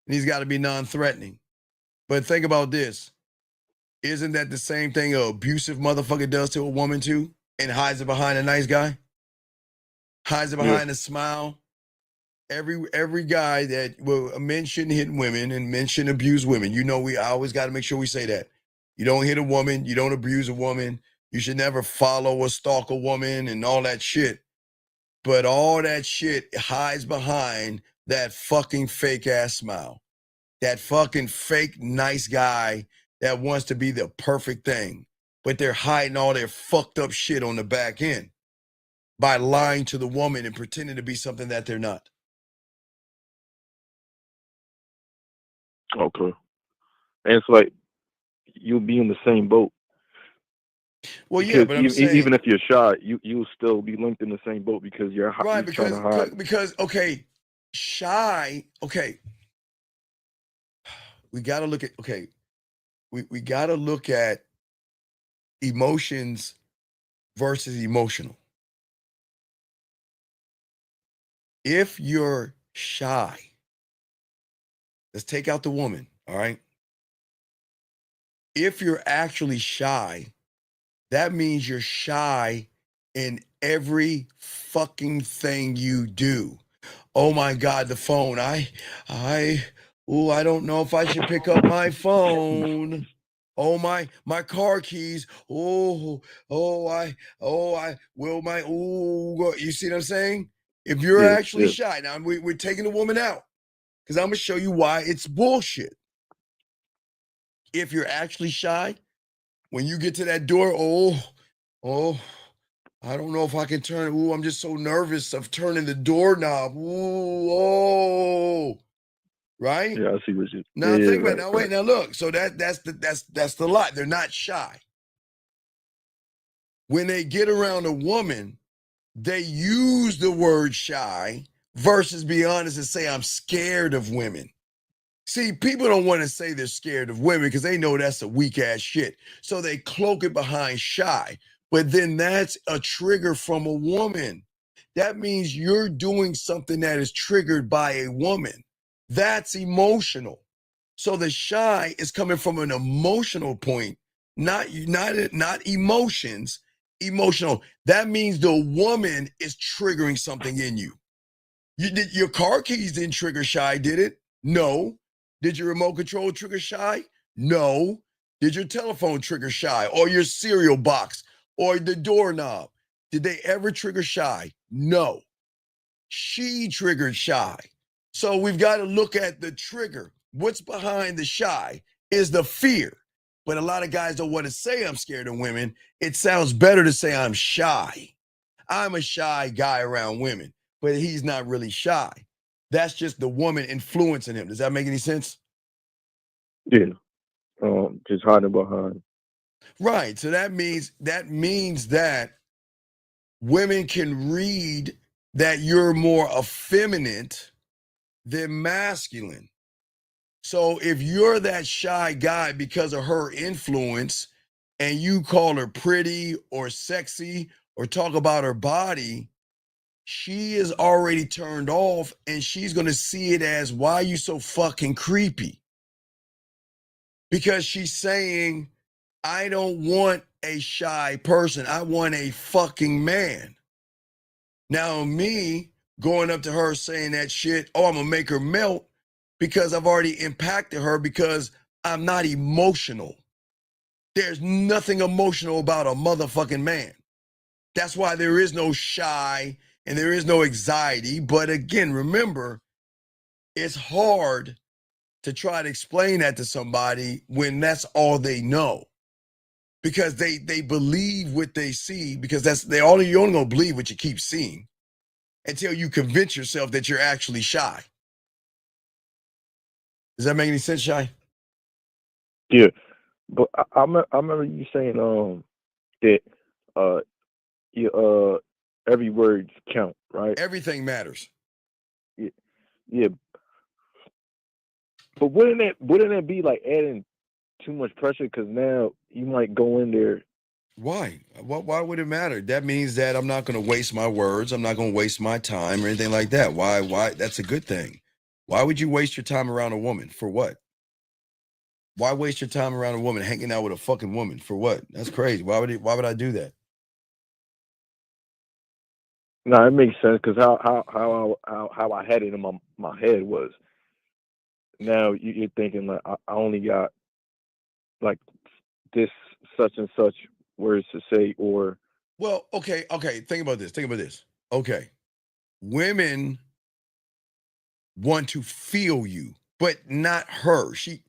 And he's got to be non-threatening. But think about this. Isn't that the same thing an abusive motherfucker does to a woman too? And hides it behind a nice guy? Hides it behind a smile? Every guy men shouldn't hit women and men shouldn't abuse women. You know, I always got to make sure we say that. You don't hit a woman. You don't abuse a woman. You should never follow or stalk a woman and all that shit. But all that shit hides behind that fucking fake ass smile. That fucking fake nice guy that wants to be the perfect thing. But they're hiding all their fucked up shit on the back end by lying to the woman and pretending to be something that they're not. Okay. And it's like you'll be in the same boat. Well, because yeah, but I'm saying, even if you're shy, you'll still be linked in the same boat because you're right. trying to hide. Because okay, shy. Okay, we got to look at. Okay, we got to look at emotions versus emotional. If you're shy, Let's take out the woman, all right? If you're actually shy, that means you're shy in every fucking thing you do. Oh my God, the phone. I don't know if I should pick up my phone. Oh my car keys. You see what I'm saying? If you're actually shy, now we're taking the woman out because I'm gonna show you why it's bullshit. If you're actually shy, when you get to that door, I don't know if I can turn. I'm just so nervous of turning the doorknob. Right? Yeah, I see what you. Now yeah, think about right, it. Now wait, now look. So that's the lie. They're not shy. When they get around a woman, they use the word shy versus be honest and say, I'm scared of women. See, people don't want to say they're scared of women because they know that's a weak ass shit. So they cloak it behind shy. But then that's a trigger from a woman. That means you're doing something that is triggered by a woman. That's emotional. So the shy is coming from an emotional point, not emotions, emotional. That means the woman is triggering something in you. Your car keys didn't trigger shy, did it? No. Did your remote control trigger shy? No. Did your telephone trigger shy or your cereal box or the doorknob? Did they ever trigger shy? No. She triggered shy. So we've got to look at the trigger. What's behind the shy is the fear. But a lot of guys don't want to say I'm scared of women. It sounds better to say I'm shy. I'm a shy guy around women, but he's not really shy. That's just the woman influencing him. Does that make any sense? Yeah. Just hiding behind. Right. So that means that women can read that you're more effeminate than masculine. So if you're that shy guy because of her influence and you call her pretty or sexy or talk about her body, she is already turned off and she's going to see it as, why are you so fucking creepy? Because she's saying, I don't want a shy person. I want a fucking man. Now, me going up to her saying that shit, I'm going to make her melt because I've already impacted her because I'm not emotional. There's nothing emotional about a motherfucking man. That's why there is no shy and there is no anxiety. But again, remember, it's hard to try to explain that to somebody when that's all they know. Because they believe what they see, because you're only gonna believe what you keep seeing until you convince yourself that you're actually shy. Does that make any sense, Shy? Yeah, but I remember you saying that every word count, right? Everything matters. Yeah. But wouldn't it be like adding too much pressure? Because now you might go in there. Why? Why would it matter? That means that I'm not going to waste my words. I'm not going to waste my time or anything like that. Why? That's a good thing. Why would you waste your time around a woman? For what? Why waste your time around a woman hanging out with a fucking woman? For what? That's crazy. Why would I do that? No, it makes sense because how I had it in my head was, now you're thinking like I only got like this such and such words to say, or Well, okay. Think about this. Okay. Women want to feel you, but not her. She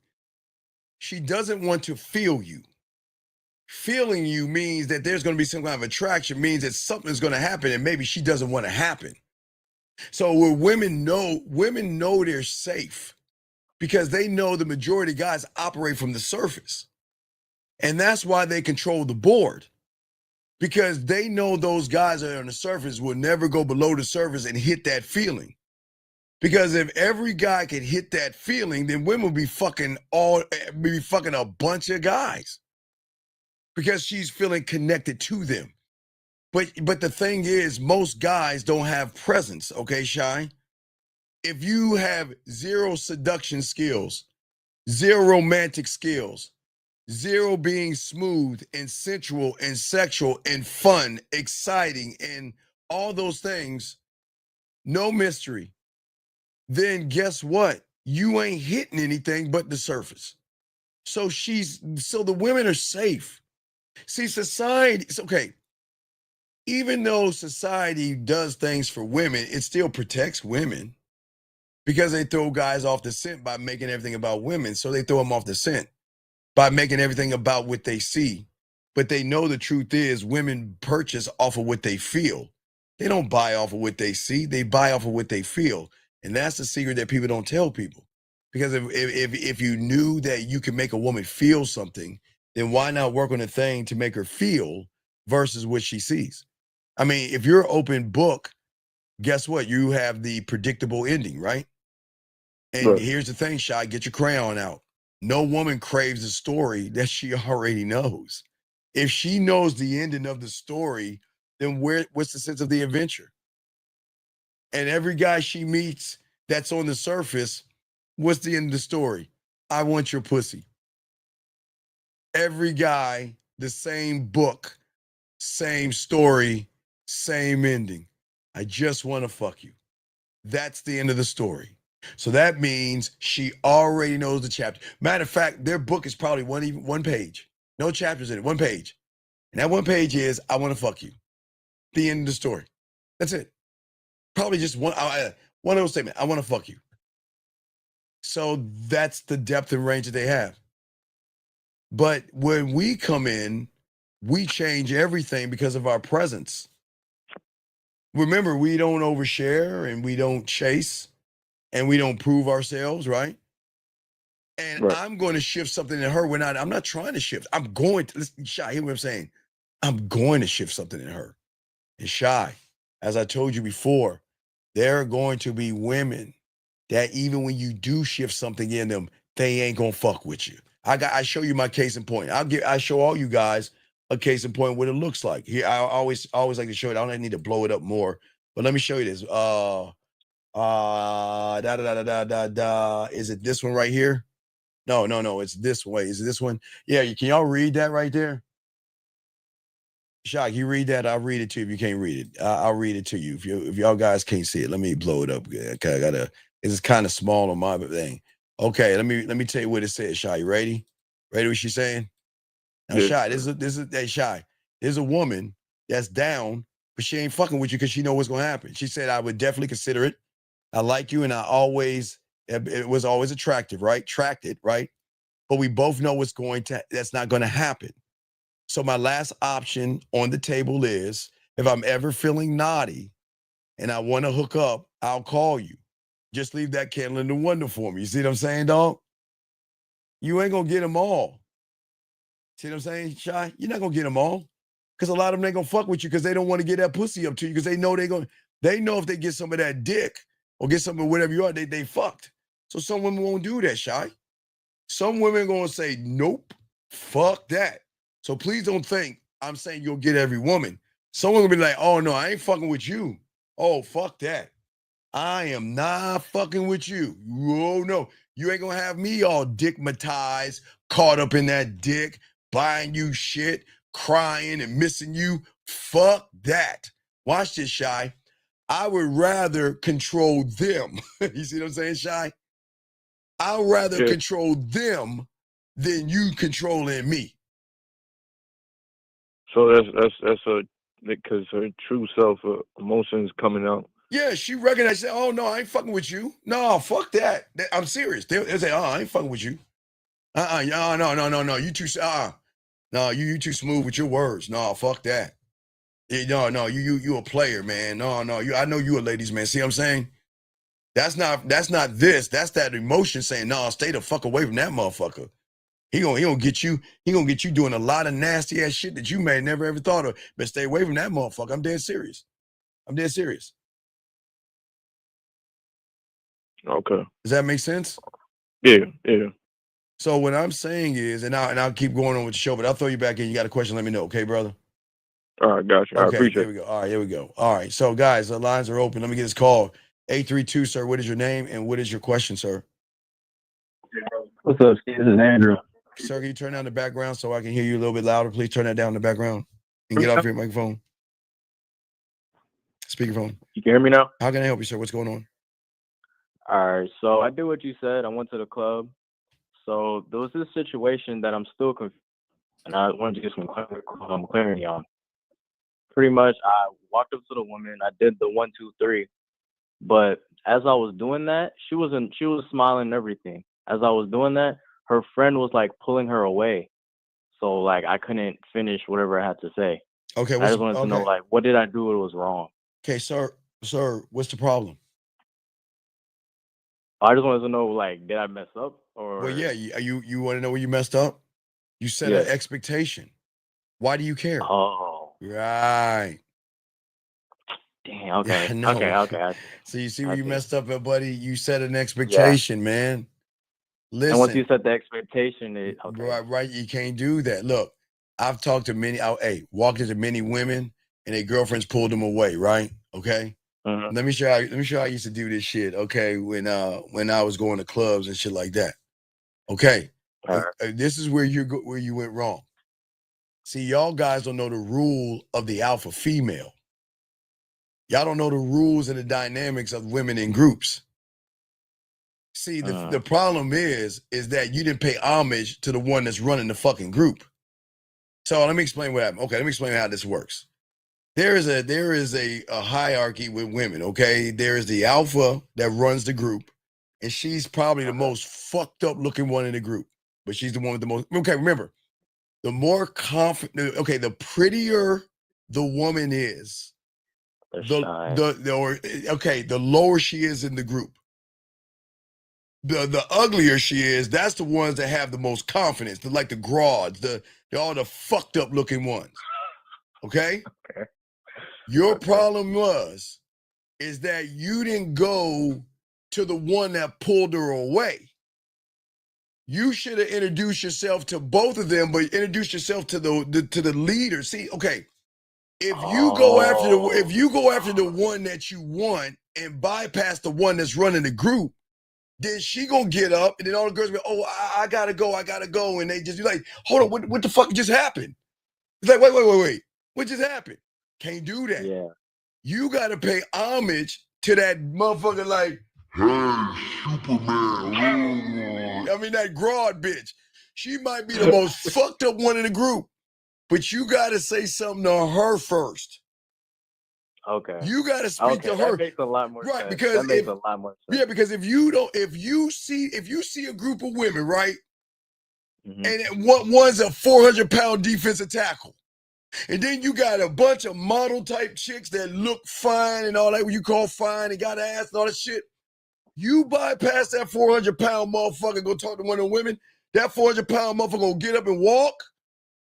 doesn't want to feel you. Feeling you means that there's going to be some kind of attraction, means that something's going to happen and maybe she doesn't want to happen. So where women know they're safe because they know the majority of guys operate from the surface. And that's why they control the board. Because they know those guys that are on the surface will never go below the surface and hit that feeling. Because if every guy could hit that feeling, then women would be fucking a bunch of guys. Because she's feeling connected to them. But the thing is, most guys don't have presence, okay, Shy? if you have zero seduction skills, zero romantic skills, zero being smooth and sensual and sexual and fun, exciting, and all those things, no mystery, then guess what? You ain't hitting anything but the surface. So the women are safe. See, society, it's okay. Even though society does things for women, it still protects women because they throw guys off the scent by making everything about women. So they throw them off the scent by making everything about what they see. But they know the truth is women purchase off of what they feel. They don't buy off of what they see. They buy off of what they feel. And that's the secret that people don't tell people. Because if you knew that you can make a woman feel something, then why not work on a thing to make her feel versus what she sees? I mean, if you're an open book, guess what? You have the predictable ending, right? And here's the thing, Shy, get your crayon out. No woman craves a story that she already knows. If she knows the ending of the story, then what's the sense of the adventure? And every guy she meets that's on the surface, what's the end of the story? I want your pussy. Every guy, the same book, same story, same ending. I just want to fuck you. That's the end of the story. So that means she already knows the chapter. Matter of fact, their book is probably one page. No chapters in it, one page. And that one page is, I want to fuck you. The end of the story. That's it. Probably just one little statement. I want to fuck you. So that's the depth and range that they have. But when we come in, we change everything because of our presence. Remember, we don't overshare and we don't chase and we don't prove ourselves, right? And I'm going to shift something in her. I'm not trying to shift. I'm going to, listen, Shy, hear what I'm saying? I'm going to shift something in her. And Shy, as I told you before, there are going to be women that even when you do shift something in them, they ain't gonna fuck with you. I show you my case in point. I show all you guys a case in point what it looks like. Here, I always like to show it. I don't need to blow it up more, but let me show you this. Is it this one right here? No, it's this way. Is it this one? Yeah, can y'all read that right there? Shock, you read that? I'll read it to you if you can't read it. I'll read it to you. If y'all guys can't see it, let me blow it up. Okay, it's kind of small on my thing. Okay, let me tell you what it says, Shy. You ready? Ready what she's saying? Now, yeah. Shy, this is hey, Shy. There's a woman that's down, but she ain't fucking with you because she know what's gonna happen. She said, I would definitely consider it. I like you, and it was always attractive, right? Attracted, right? But we both know that's not gonna happen. So my last option on the table is, if I'm ever feeling naughty and I want to hook up, I'll call you. Just leave that candle in the window for me. You see what I'm saying, dog? You ain't gonna get them all. See what I'm saying, Shy? You're not gonna get them all. Because a lot of them ain't gonna fuck with you because they don't want to get that pussy up to you because they know they know if they get some of that dick or get some of whatever you are, they fucked. So some women won't do that, Shy. Some women gonna say, nope, fuck that. So please don't think I'm saying you'll get every woman. Someone will be like, oh no, I ain't fucking with you. Oh, fuck that. I am not fucking with you. Oh no, you ain't gonna have me all dickmatized, caught up in that dick, buying you shit, crying and missing you. Fuck that. Watch this, Shy. I would rather control them. You see what I'm saying, Shy? I'd rather control them than you controlling me. So that's because her true self emotions coming out. Yeah, she recognized that. Oh no, I ain't fucking with you. No, fuck that. I'm serious. They'll say, oh, I ain't fucking with you. No, you too. No, you too smooth with your words. No, fuck that. No, you a player, man. No, I know you a ladies man. See what I'm saying? That's not this. That's that emotion saying, no, stay the fuck away from that motherfucker. He gonna get you doing a lot of nasty ass shit that you may never ever thought of. But stay away from that motherfucker. I'm dead serious. Okay. Does that make sense? Yeah. So what I'm saying is, and I'll keep going on with the show, but I'll throw you back in. You got a question, let me know, okay, brother? All right, got you. I appreciate it. Here we go. All right, here we go. All right, so guys, the lines are open. Let me get this call. 832, sir. What is your name and what is your question, sir? What's up, Steve? This is Andrew. Sir, can you turn down the background so I can hear you a little bit louder? Please turn that down in the background and get off your microphone. Speakerphone. You can hear me now? How can I help you, sir? What's going on? All right. So I did what you said. I went to the club. So there was this situation that I'm still confused, and I wanted to get some clarity on. Pretty much, I walked up to the woman. I did the 1, 2, 3, but as I was doing that, she was smiling and everything. As I was doing that, her friend was like pulling her away, so like I couldn't finish whatever I had to say. Okay. I just wanted to know, like, what did I do that was wrong? Okay, sir, what's the problem? I just wanted to know, like, did I mess up or? Well, yeah, you want to know where you messed up? You set an expectation. Why do you care? Oh, right. Dang. Okay. Yeah, no. Okay. So you see where you messed up at, buddy? You set an expectation, man. Listen. And once you set the expectation, right, you can't do that. Look, I've talked to many. Walked into many women, and their girlfriends pulled them away. Right? Okay. Let me show you. Let me show you how I used to do this shit. Okay, when I was going to clubs and shit like that. Okay, this is where you went wrong. See, y'all guys don't know the rule of the alpha female. Y'all don't know the rules and the dynamics of women in groups. See, the problem is that you didn't pay homage to the one that's running the fucking group. So let me explain what happened. Okay, let me explain how this works. There is a hierarchy with women, okay? There is the alpha that runs the group, and she's probably the most fucked up looking one in the group, but she's the one with the most, okay, remember, the more confident, okay, the prettier the woman is, the lower she is in the group. The uglier she is, that's the ones that have the most confidence, like the broads, they're all the fucked up looking ones. Okay? Your problem is that you didn't go to the one that pulled her away. You should have introduced yourself to both of them, but introduce yourself to the leader. See, okay, if you go after the one that you want and bypass the one that's running the group, then she gonna get up and then all the girls go, oh, I gotta go, and they just be like, hold on, what the fuck just happened? It's like, wait, what just happened? Can't do that. Yeah. You gotta pay homage to that motherfucker like, hey, Superman. I mean, that broad bitch. She might be the most fucked up one in the group, but you gotta say something to her first. Okay. You gotta speak to her. That makes a lot more sense. Because that makes a lot more sense. Yeah, because if you see a group of women, right? And one's a 400-pound defensive tackle. And then you got a bunch of model type chicks that look fine and all that, what you call fine and got ass and all that shit. You bypass that 400-pound motherfucker, go talk to one of the women. That 400-pound motherfucker gonna get up and walk,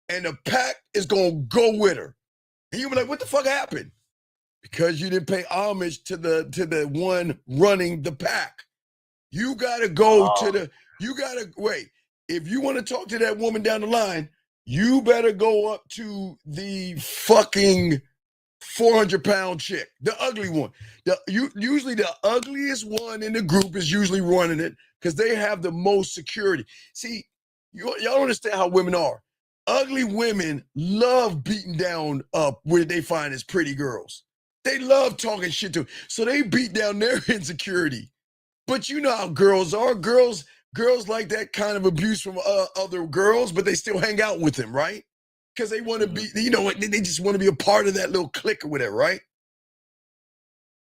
and the pack is gonna go with her. And you be like, what the fuck happened? Because you didn't pay homage to the one running the pack. You gotta go wait. If you want to talk to that woman down the line, you better go up to the fucking 400-pound chick, the ugly one. Usually the ugliest one in the group is usually running it because they have the most security. See, y'all don't understand how women are. Ugly women love beating down up where they find as pretty girls. They love talking shit to them. So they beat down their insecurity. But you know how girls are. Girls like that kind of abuse from other girls, but they still hang out with them, right? Because they want to be, they just want to be a part of that little clique or whatever, right?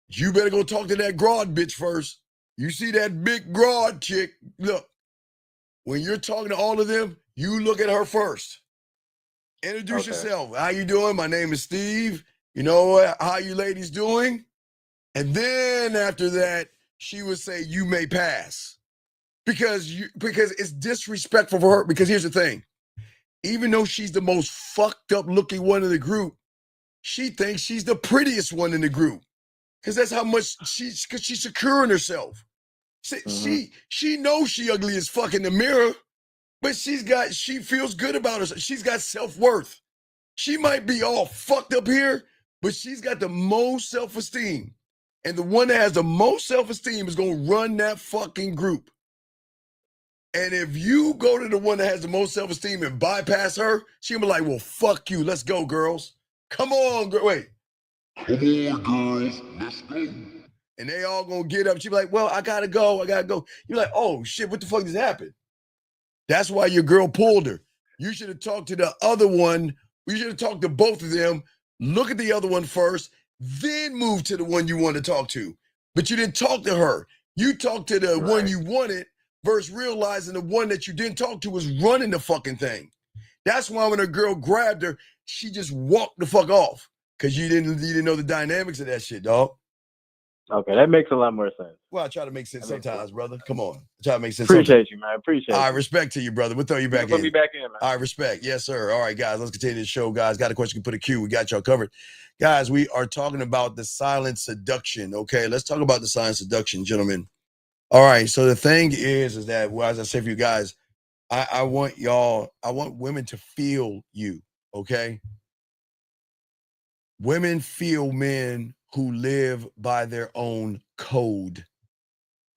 You better go talk to that broad bitch first. You see that big broad chick, look, when you're talking to all of them, you look at her first. Introduce yourself. How you doing? My name is Steve. You know, how you ladies doing? And then after that, she would say, you may pass. Because it's disrespectful for her. Because here's the thing. Even though she's the most fucked up looking one in the group, she thinks she's the prettiest one in the group. Because that's how much she's secure in herself. She knows she ugly as fuck in the mirror, but she feels good about herself. She's got self-worth. She might be all fucked up here, but she's got the most self-esteem. And the one that has the most self-esteem is going to run that fucking group. And if you go to the one that has the most self-esteem and bypass her, she'll be like, well, fuck you. Let's go, girls. Come on, girl. Wait. Come on, girls. Let's go. And they all going to get up. She'll be like, well, I got to go. You're like, oh, shit, what the fuck just happened? That's why your girl pulled her. You should have talked to the other one. You should have talked to both of them. Look at the other one first, then move to the one you want to talk to. But you didn't talk to her. You talked to the one you wanted versus realizing the one that you didn't talk to was running the fucking thing. That's why when a girl grabbed her, she just walked the fuck off. Because you didn't know the dynamics of that shit, dog. Okay, that makes a lot more sense. Well, I try to make sense sometimes, brother. Come on. I try to make sense Appreciate you, man. Appreciate All right, you. respect to you, brother. We'll throw you back in. Put me back in, man. All right, respect. Yes, sir. All right, guys, let's continue the show, guys. Got a question, you can put a Q. We got y'all covered. Guys, we are talking about the silent seduction, okay? Let's talk about the silent seduction, gentlemen. All right, so the thing is that, well, as I said for you guys, I want women to feel you, okay? Women feel men who live by their own code.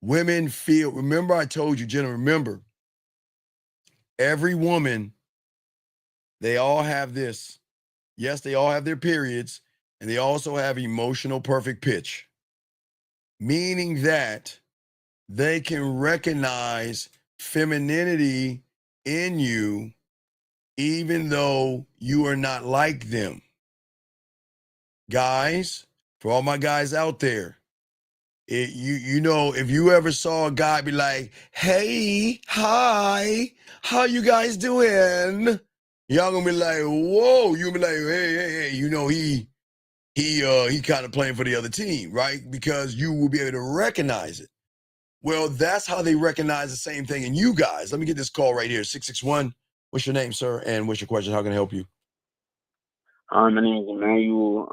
Women feel, remember I told you, gentlemen, remember, every woman, they all have this. Yes, they all have their periods, and they also have emotional perfect pitch, meaning that they can recognize femininity in you even though you are not like them. Guys, for all my guys out there, you know, if you ever saw a guy be like, hey, hi, how you guys doing? Y'all gonna be like, whoa, you be like, hey, you know, he kind of playing for the other team, right? Because you will be able to recognize it. Well, that's how they recognize the same thing in you guys. Let me get this call right here, 661. What's your name, sir? And what's your question? How can I help you? My name is Emmanuel.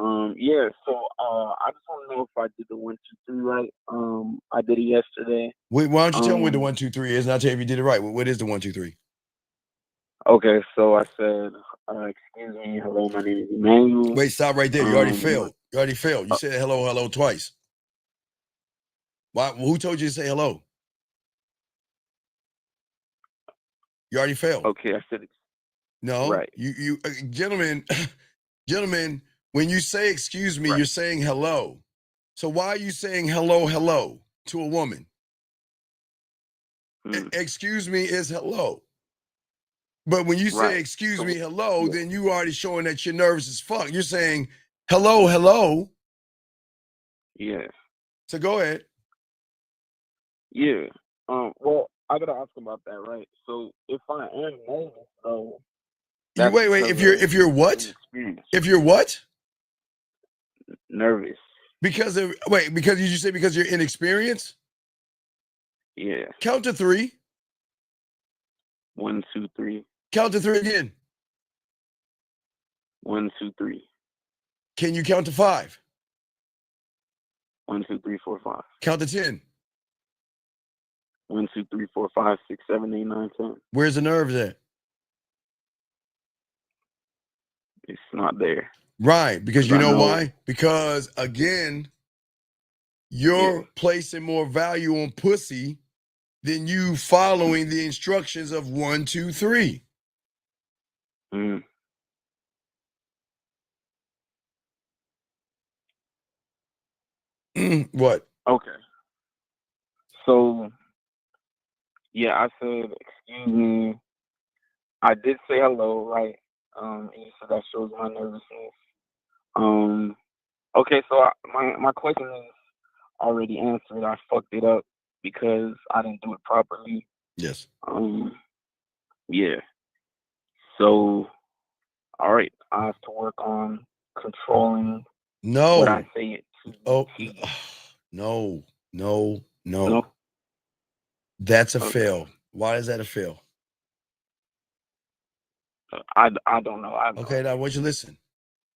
So I just want to know if I did the 1, 2, 3 right. I did it yesterday. Wait, why don't you tell me what the 1, 2, 3 is, and I'll tell you if you did it right. What is the 1, 2, 3? Okay, so I said, excuse me, hello, my name is Emmanuel. Wait, stop right there. You already failed. You already failed. You said hello twice. Why? Who told you to say hello? You already failed. Okay, I said it. No, right. You gentlemen, when you say excuse me, you're saying hello. So why are you saying hello to a woman? Excuse me is hello. But when you say excuse me, hello, then you already showing that you're nervous as fuck. You're saying hello. Yeah. So go ahead. Yeah. Well, I gotta ask about that, right? So if I am nervous, though. Wait. If you're what? If you're what? Nervous. Because did you say because you're inexperienced? Yeah. Count to 3. 1, 2, 3. Count to 3 again. 1, 2, 3. Can you count to 5? 1, 2, 3, 4, 5. Count to 10. 1, 2, 3, 4, 5, 6, 7, 8, 9, 10. Where's the nerves at? It's not there. Right, because you know why? Because again, you're placing more value on pussy than you following the instructions of 1, 2, 3. What? Okay. So, yeah, I said, excuse me. I did say hello, right? And you said that shows my nervousness. Okay, so my question is already answered. I fucked it up because I didn't do it properly. Yes. Yeah. So, all right, I have to work on controlling what I say it to. No. That's a fail. Why is that a fail? I don't know. Okay, now what you listen.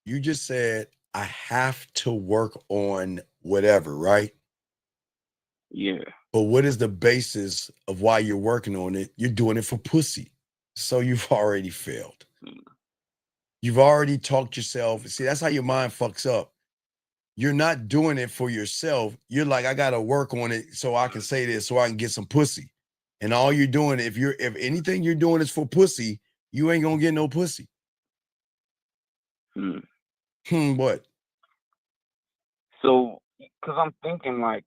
You just said I have to work on whatever, right? Yeah. But what is the basis of why you're working on it? You're doing it for pussy. So you've already failed. You've already talked yourself. See, that's how your mind fucks up. you're not doing it for yourself. You're like, I gotta work on it so I can say this, so I can get some pussy. And all you're doing, if anything you're doing is for pussy, you ain't gonna get no pussy. What? So, because I'm thinking like,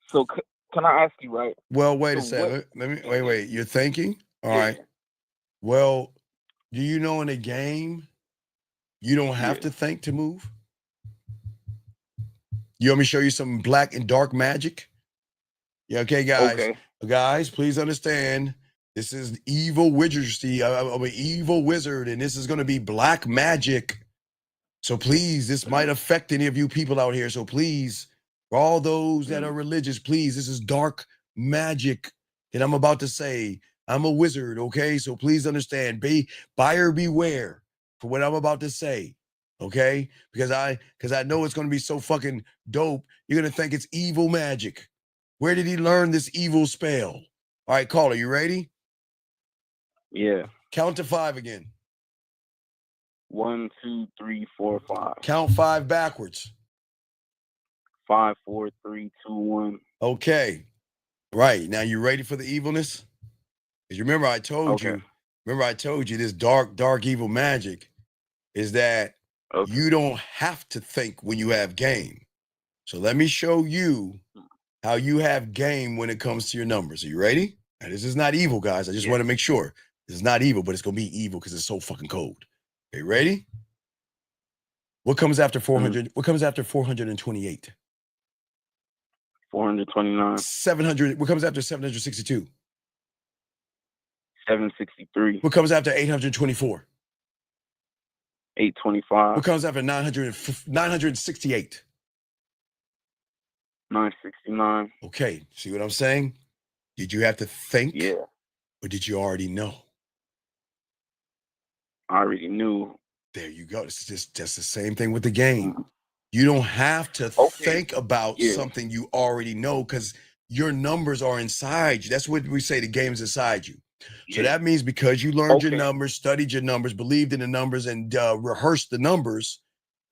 so can I ask you, right? Well, wait So a second. Let me wait. You're thinking? All Yeah. right. Well, do you know in a game you don't have to think to move? You want me to show you some black and dark magic? Yeah, okay, guys. Okay. Guys, please understand. This is evil wizardry. I'm an evil wizard, and this is going to be black magic. So please, this might affect any of you people out here. So please, for all those that are religious, please, this is dark magic that I'm about to say. I'm a wizard, okay? So please understand. Buyer beware for what I'm about to say, okay? Because I know it's going to be so fucking dope. You're going to think it's evil magic. Where did he learn this evil spell? All right, caller, you ready? Yeah. Count to 5 again. 1, 2, 3, 4, 5. Count 5 backwards. 5, 4, 3, 2, 1. Okay. Right. Now you ready for the evilness? Because remember I told you this dark evil magic is that you don't have to think when you have game. So let me show you how you have game when it comes to your numbers. Are you ready? Now, this is not evil, guys. I just want to make sure. This is not evil, but it's going to be evil because it's so fucking cold. Okay, ready? What comes after 400? What comes after 428? 429. 700. What comes after 762? 763. What comes after 824? 825. What comes after 968? 969. Okay, see what I'm saying? Did you have to think? Yeah. Or did you already know? I already knew. There you go. It's just the same thing with the game. You don't have to think about something you already know because your numbers are inside you. That's what we say, the game's inside you. So that means because you learned your numbers, studied your numbers, believed in the numbers, and rehearsed the numbers,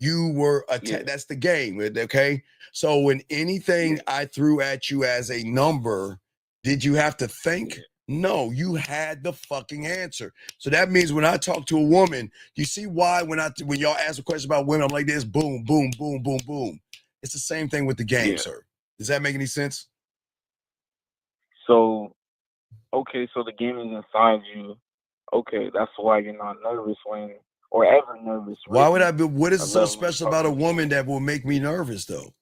you were that's the game. Okay. So when anything I threw at you as a number, did you have to think? No, you had the fucking answer. So that means when I talk to a woman, you see why when y'all ask a question about women, I'm like this, boom, boom, boom, boom, boom. It's the same thing with the game, sir. Does that make any sense? So, okay, so the game is inside you. Okay, that's why you're not nervous or ever nervous. Why would I be? What is so special about a woman that will make me nervous, though?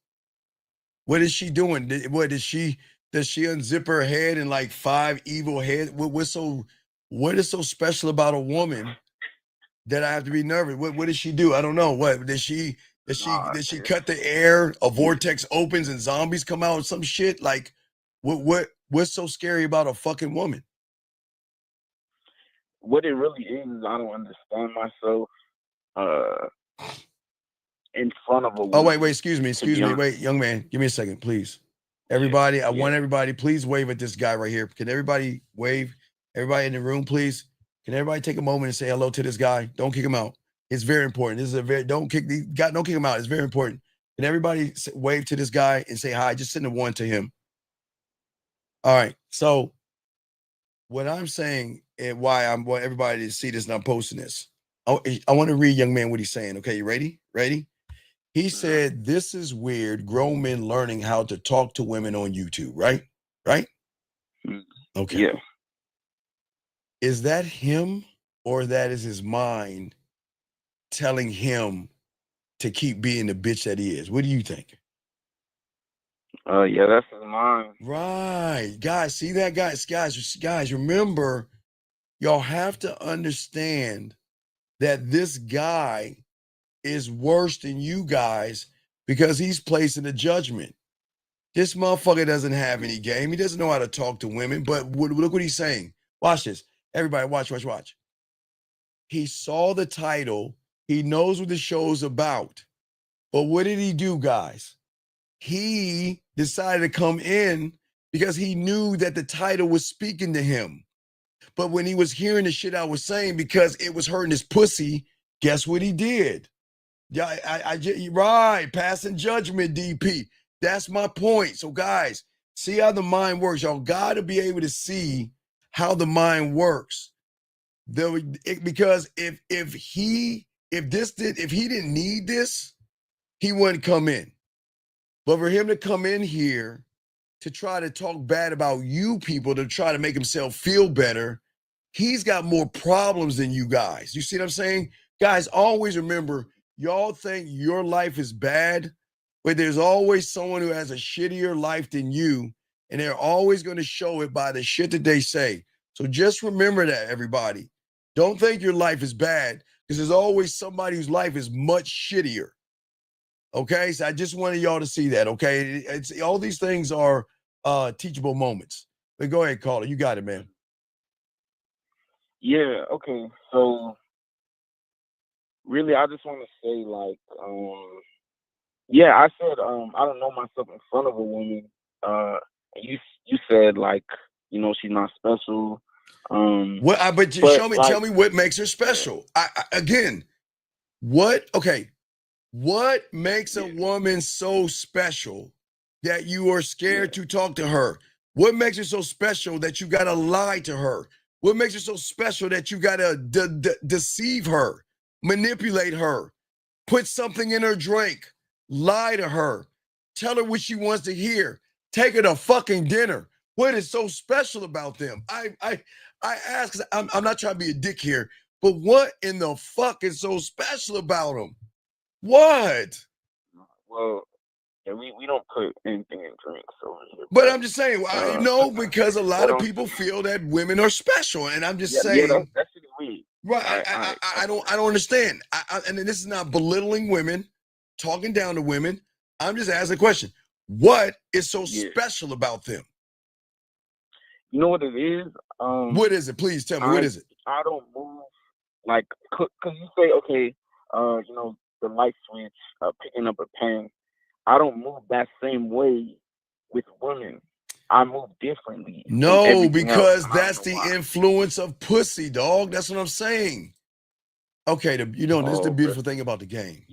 What is she doing? Does she unzip her head and like 5 evil heads? What is so special about a woman that I have to be nervous? What does she do? I don't know. What does she cut the air? A vortex opens and zombies come out? Some shit like what's so scary about a fucking woman? What it really is I don't understand myself in front of a woman. Oh, wait, excuse me. Wait, young man, give me a second, please. Everybody, I want everybody, please wave at this guy right here. Can everybody wave? Everybody in the room, please. Can everybody take a moment and say hello to this guy? Don't kick him out. It's very important. Don't kick him out. It's very important. Can everybody wave to this guy and say hi? Just send a 1 to him. All right. So what I'm saying and why I want everybody to see this and I'm posting this. I want to read, young man, what he's saying. Okay, you ready? Ready? He said, this is weird. Grown men learning how to talk to women on YouTube, right? Right? Okay. Yeah. Is that him or that is his mind telling him to keep being the bitch that he is? What do you think? Yeah, that's his mind. Right. Guys, see that, guys, remember, y'all have to understand that this guy is worse than you guys because he's placing a judgment. This motherfucker doesn't have any game. He doesn't know how to talk to women, but look what he's saying. Watch this. Everybody watch. He saw the title. He knows what the show's about. But what did he do, guys? He decided to come in because he knew that the title was speaking to him. But when he was hearing the shit I was saying because it was hurting his pussy, guess what he did? Yeah, right. Passing judgment, DP. That's my point. So, guys, see how the mind works. Y'all got to be able to see how the mind works. Because if he didn't need this, he wouldn't come in. But for him to come in here to try to talk bad about you people, to try to make himself feel better, he's got more problems than you guys. You see what I'm saying? Guys, always remember, y'all think your life is bad, but there's always someone who has a shittier life than you, and they're always going to show it by the shit that they say. So just remember that, everybody. Don't think your life is bad, because there's always somebody whose life is much shittier. Okay, so I just wanted y'all to see that. Okay, it's all these things are teachable moments. But go ahead, caller. You got it, man. Yeah, okay. So really I just want to say, like, yeah, I said I don't know myself in front of a woman. You said, like, you know, she's not special. But show me, tell me what makes her special. Again, what makes a woman so special that you are scared to talk to her? What makes her so special that you got to lie to her? What makes her so special that you got to deceive her, manipulate her, put something in her drink, lie to her, tell her what she wants to hear, take her to fucking dinner? What is so special about them? I ask, 'cause I'm not trying to be a dick here, but what in the fuck is so special about them? What? Well, yeah, we don't put anything in drinks over here. But I'm just saying, no, because a lot of don't- people feel that women are special, and I'm just Yeah, saying, that's weird. right? I don't understand. And this is not belittling women, talking down to women. I'm just asking a question: what is so special about them? You know what it is? What is it? Please tell me. What is it? I don't move like, cause you say, okay, you know, the light switch, picking up a pen. I don't move that same way with women. I move differently. from No, everything else. because that's the influence of pussy, dog. That's what I'm saying. Okay, this is the beautiful thing about the game.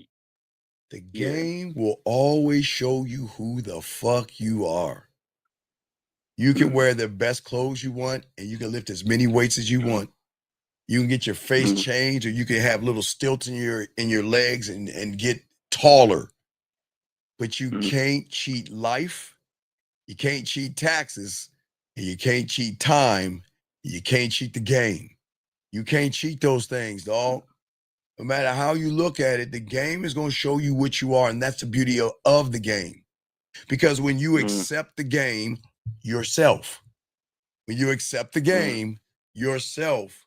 The game will always show you who the fuck you are. You can wear the best clothes you want, and you can lift as many weights as you want. You can get your face changed, or you can have little stilts in your legs and get taller. But you can't cheat life, you can't cheat taxes, and you can't cheat time, you can't cheat the game. You can't cheat those things, dog. No matter how you look at it, the game is going to show you what you are, and that's the beauty of the game. Because when you accept the game yourself, when you accept the game yourself,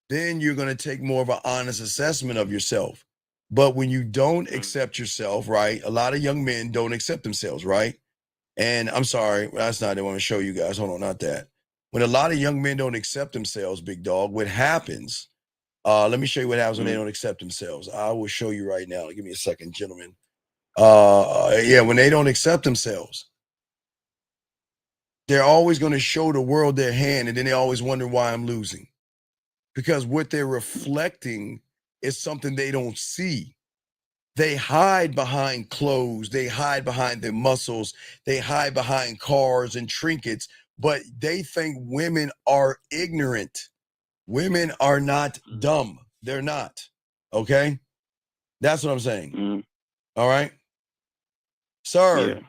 then you're going to take more of an honest assessment of yourself. But when you don't accept yourself, right? A lot of young men don't accept themselves, right? And I'm sorry, that's not what I want to show you guys. Hold on, not that. When a lot of young men don't accept themselves, big dog, what happens? Let me show you what happens when they don't accept themselves. I will show you right now. Give me a second, gentlemen. Yeah, when they don't accept themselves, they're always going to show the world their hand, and then they always wonder why I'm losing. Because what they're reflecting is something they don't see. They hide behind clothes, they hide behind their muscles, they hide behind cars and trinkets, but they think women are ignorant. Women are not dumb. They're not. Okay? That's what I'm saying. All right? Sir,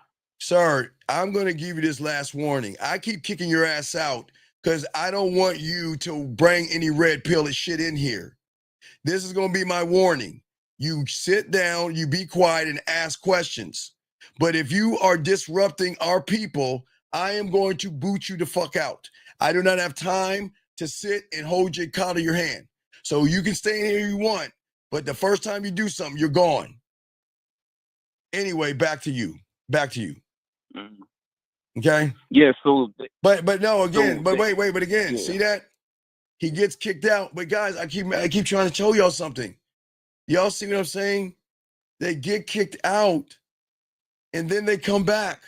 I'm going to give you this last warning. I keep kicking your ass out because I don't want you to bring any red pill shit in here. This is going to be my warning. You sit down, you be quiet, and ask questions. But if you are disrupting our people, I am going to boot you the fuck out. I do not have time to sit and hold your collar of your hand. So you can stay in here if you want, but the first time you do something, you're gone. Anyway, back to you. Okay? Yeah, so but no, again, but again, see that? He gets kicked out. But guys, I keep trying to show y'all something. Y'all see what I'm saying? They get kicked out and then they come back.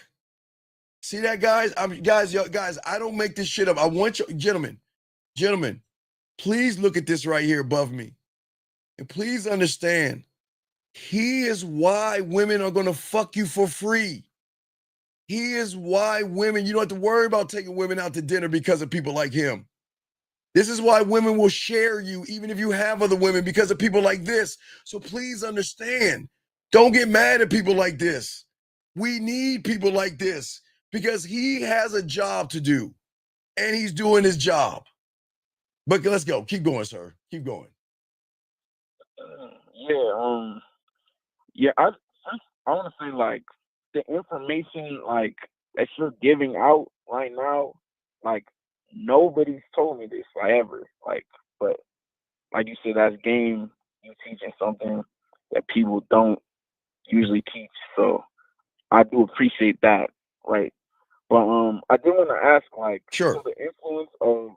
See that, guys? Guys, I don't make this shit up. I want you, gentlemen, please look at this right here above me. And please understand, He is why women are going to fuck you for free. He is why women, you don't have to worry about taking women out to dinner because of people like him. This is why women will share you, even if you have other women, because of people like this. So please understand, don't get mad at people like this. We need people like this because he has a job to do and he's doing his job. But let's go. Keep going, sir. Keep going. Yeah, I want to say, like, the information, like, that you're giving out right now, like, nobody's told me this, like, ever. Like, but like you said, that's game. You teaching something that people don't usually teach. So I do appreciate that, right? But I did want to ask, like, sure, so the influence of,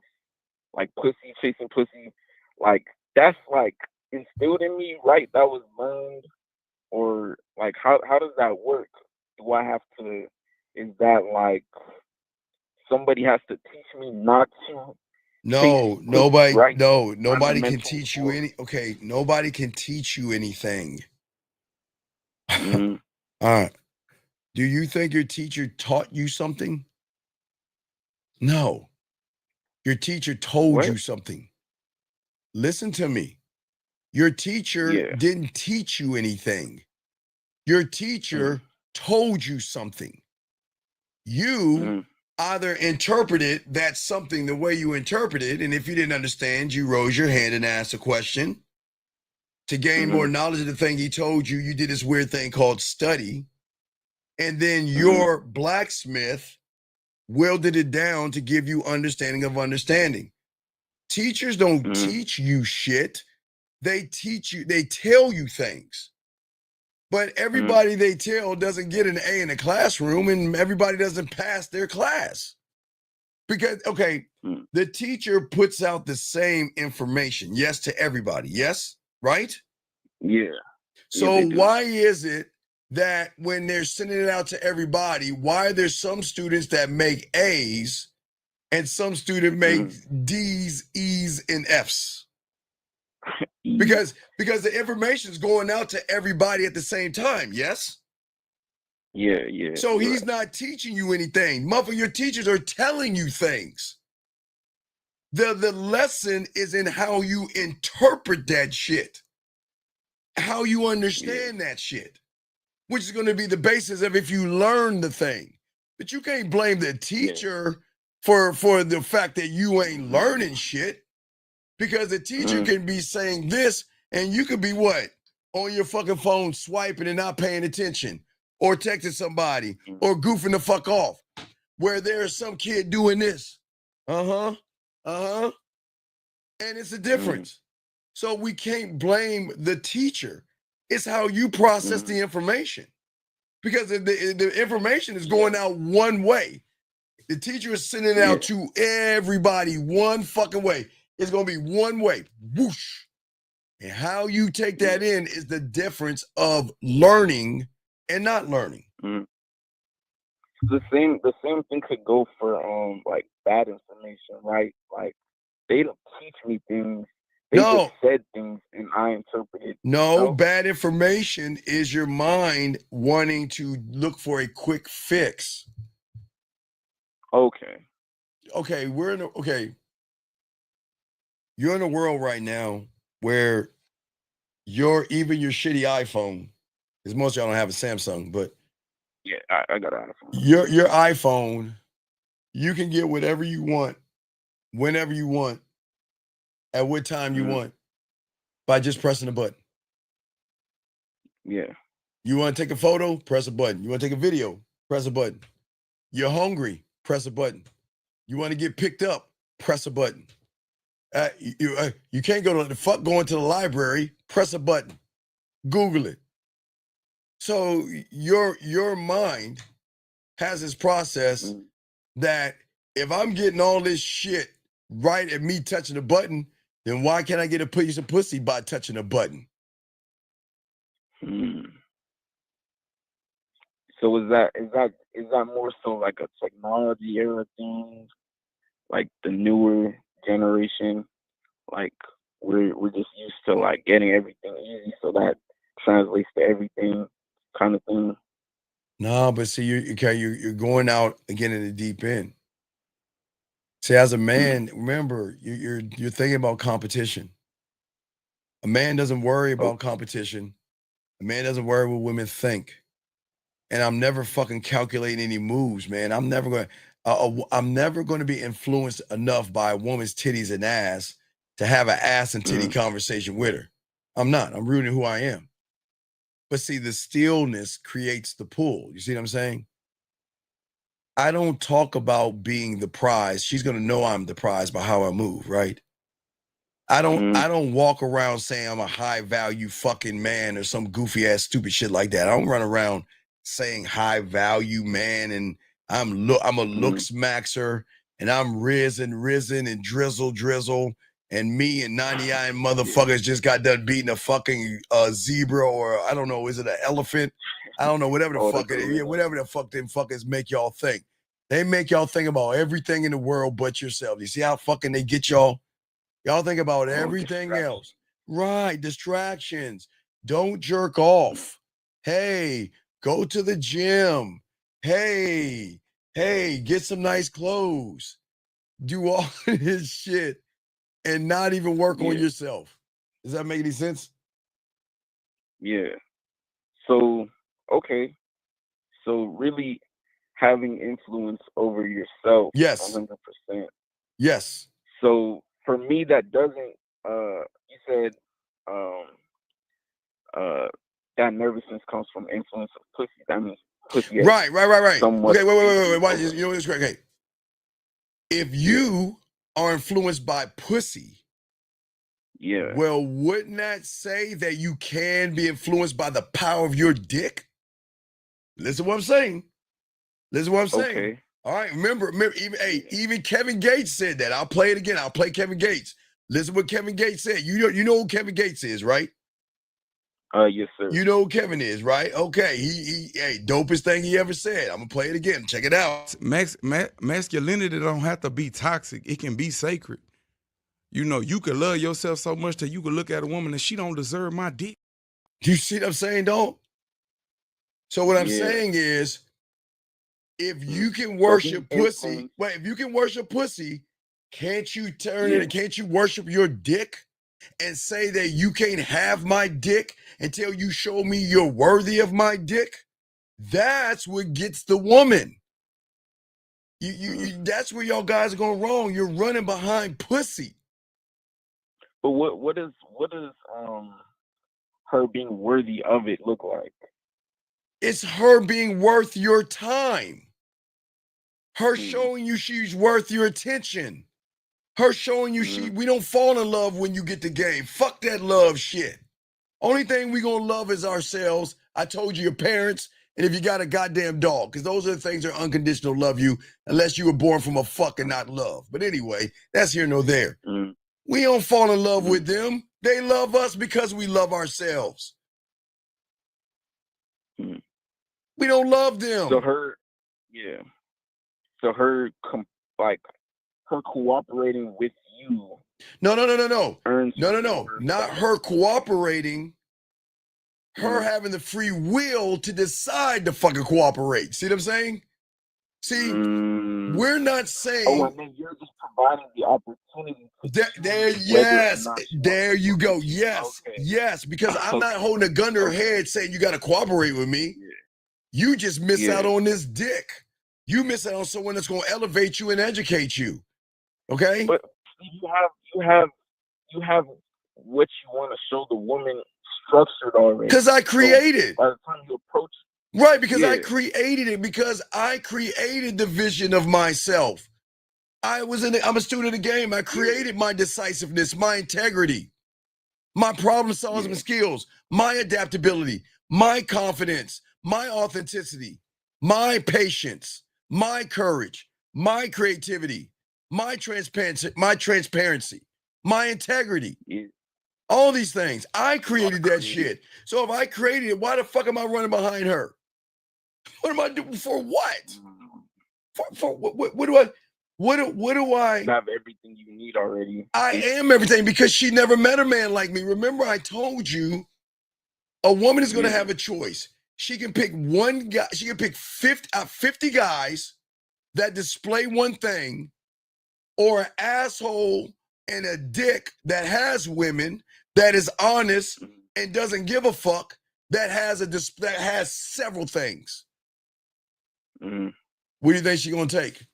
like, pussy, chasing pussy, like, that's, like, instilled in me, right? That was learned, or, like, how does that work? Do I have to? Is that, like, somebody has to teach me not to? No, Pussy, nobody, right? no, nobody can Fundamental teach you or- any. Okay, nobody can teach you anything. Mhm. All right. Do you think your teacher taught you something? No. Your teacher told you What? something. Listen to me. Your teacher Yeah. didn't teach you anything. Your teacher told you something. You either interpreted that something the way you interpreted, and if you didn't understand, you rose your hand and asked a question. To gain more knowledge of the thing he told you, you did this weird thing called study. And then your blacksmith welded it down to give you understanding of understanding. Teachers don't teach you shit. They teach you, they tell you things. But everybody they tell doesn't get an A in the classroom, and everybody doesn't pass their class. Because, okay, the teacher puts out the same information, yes, to everybody, yes, right? Yeah. So they do. why is it that when they're sending it out to everybody, why are there some students that make A's and some students make D's, E's, and F's? Because the information is going out to everybody at the same time, yes? Yeah. So he's not teaching you anything. Mother, your teachers are telling you things. The lesson is in how you interpret that shit, how you understand that shit, which is going to be the basis of if you learn the thing. But you can't blame the teacher for the fact that you ain't learning shit, because the teacher can be saying this and you could be what? On your fucking phone swiping and not paying attention, or texting somebody, or goofing the fuck off, where there's some kid doing this. And it's a difference. So we can't blame the teacher. It's how you process the information. Because the information is going out one way. The teacher is sending it out to everybody one fucking way. It's going to be one way. Whoosh. And how you take that in is the difference of learning and not learning. The same thing could go for like bad information, right? Like, they don't teach me things. They just said things and I interpreted. No, bad information is your mind wanting to look for a quick fix. Okay. Okay, you're in a world right now where even your shitty iPhone, because most of y'all don't have a Samsung, but yeah, I got an iPhone. Your iPhone, you can get whatever you want, whenever you want, at what time you want, by just pressing a button. Yeah. You want to take a photo? Press a button. You want to take a video? Press a button. You're hungry? Press a button. You want to get picked up? Press a button. You can't go to the fuck going to the library. Press a button. Google it. So your mind has this process that if I'm getting all this shit right at me touching a button, then why can't I get a piece of pussy by touching a button? So is that more so like a technology era thing, like the newer generation? Like, we're just used to, like, getting everything easy, so that translates to everything, kind of thing. No, but see, you're going out again in the deep end. See, as a man, remember, you're thinking about competition. A man doesn't worry about competition. A man doesn't worry what women think. And I'm never fucking calculating any moves, man. I'm never going to be influenced enough by a woman's titties and ass to have an ass and titty conversation with her. I'm not. I'm rooting who I am. But see, the stillness creates the pull. You see what I'm saying? I don't talk about being the prize. She's gonna know I'm the prize by how I move, right? I don't walk around saying I'm a high value fucking man or some goofy ass stupid shit like that. I don't run around saying high value man and I'm a looks maxer and I'm risen and drizzle and me and 99 motherfuckers just got done beating a fucking zebra or I don't know, is it an elephant? I don't know, whatever the fuck it is. Yeah, whatever the fuck them fuckers make y'all think. They make y'all think about everything in the world but yourself. You see how fucking they get y'all? Y'all think about everything else. Right, distractions. Don't jerk off. Hey, go to the gym. Hey, get some nice clothes. Do all this shit and not even work on yourself. Does that make any sense? Yeah. So, okay. So really having influence over yourself. Yes. 100%. Yes. So for me, that doesn't, you said, that nervousness comes from influence of pussy. That means pussy. Right. Somewhat. Okay, wait. Watch this. You know what's great? Okay. If you are influenced by pussy, well, wouldn't that say that you can be influenced by the power of your dick? Listen to what I'm saying. Okay. All right, remember, even Kevin Gates said that. I'll play it again. I'll play Kevin Gates. Listen to what Kevin Gates said. You know who Kevin Gates is, right? Yes, sir. You know who Kevin is, right? Okay, hey, dopest thing he ever said. I'm gonna play it again. Check it out. Masculinity don't have to be toxic. It can be sacred. You know, you could love yourself so much that you could look at a woman and she don't deserve my dick. You see what I'm saying, don't? So what I'm saying is, if you can worship pussy, can't you turn it? Can't you worship your dick and say that you can't have my dick until you show me you're worthy of my dick? That's what gets the woman. That's where y'all guys are going wrong. You're running behind pussy. But what does her being worthy of it look like? It's her being worth your time. Her showing you she's worth your attention. Her showing you we don't fall in love when you get the game. Fuck that love shit. Only thing we gonna love is ourselves. I told you, your parents, and if you got a goddamn dog, because those are the things that are unconditional love you, unless you were born from a fucking not love. But anyway, that's here nor there. We don't fall in love with them. They love us because we love ourselves. We don't love them. So her cooperating with you. No. Not her cooperating. Her having the free will to decide to fucking cooperate. See what I'm saying? See, we're not saying. Oh, and then you're just providing the opportunity. There you go. Yes, because I'm not holding a gun to her head saying you got to cooperate with me. You just miss out on this dick. You miss out on someone that's going to elevate you and educate you. Okay? But you have what you want to show the woman structured already. Because I created. So by the time you approach. Right, because I created it. Because I created the vision of myself. I'm a student of the game. I created my decisiveness, my integrity, my problem solving skills, my adaptability, my confidence, my authenticity, my patience, my courage, my creativity, my transparency, my integrity. All these things. I created that shit. So if I created it, why the fuck am I running behind her? What am I doing? For what? For what do I You have everything you need already. I am everything because she never met a man like me. Remember, I told you A woman is going to have a choice. She can pick one guy. She can pick 50 guys that display one thing, or an asshole and a dick that has women, that is honest and doesn't give a fuck, that has several things. What do you think she's going to take?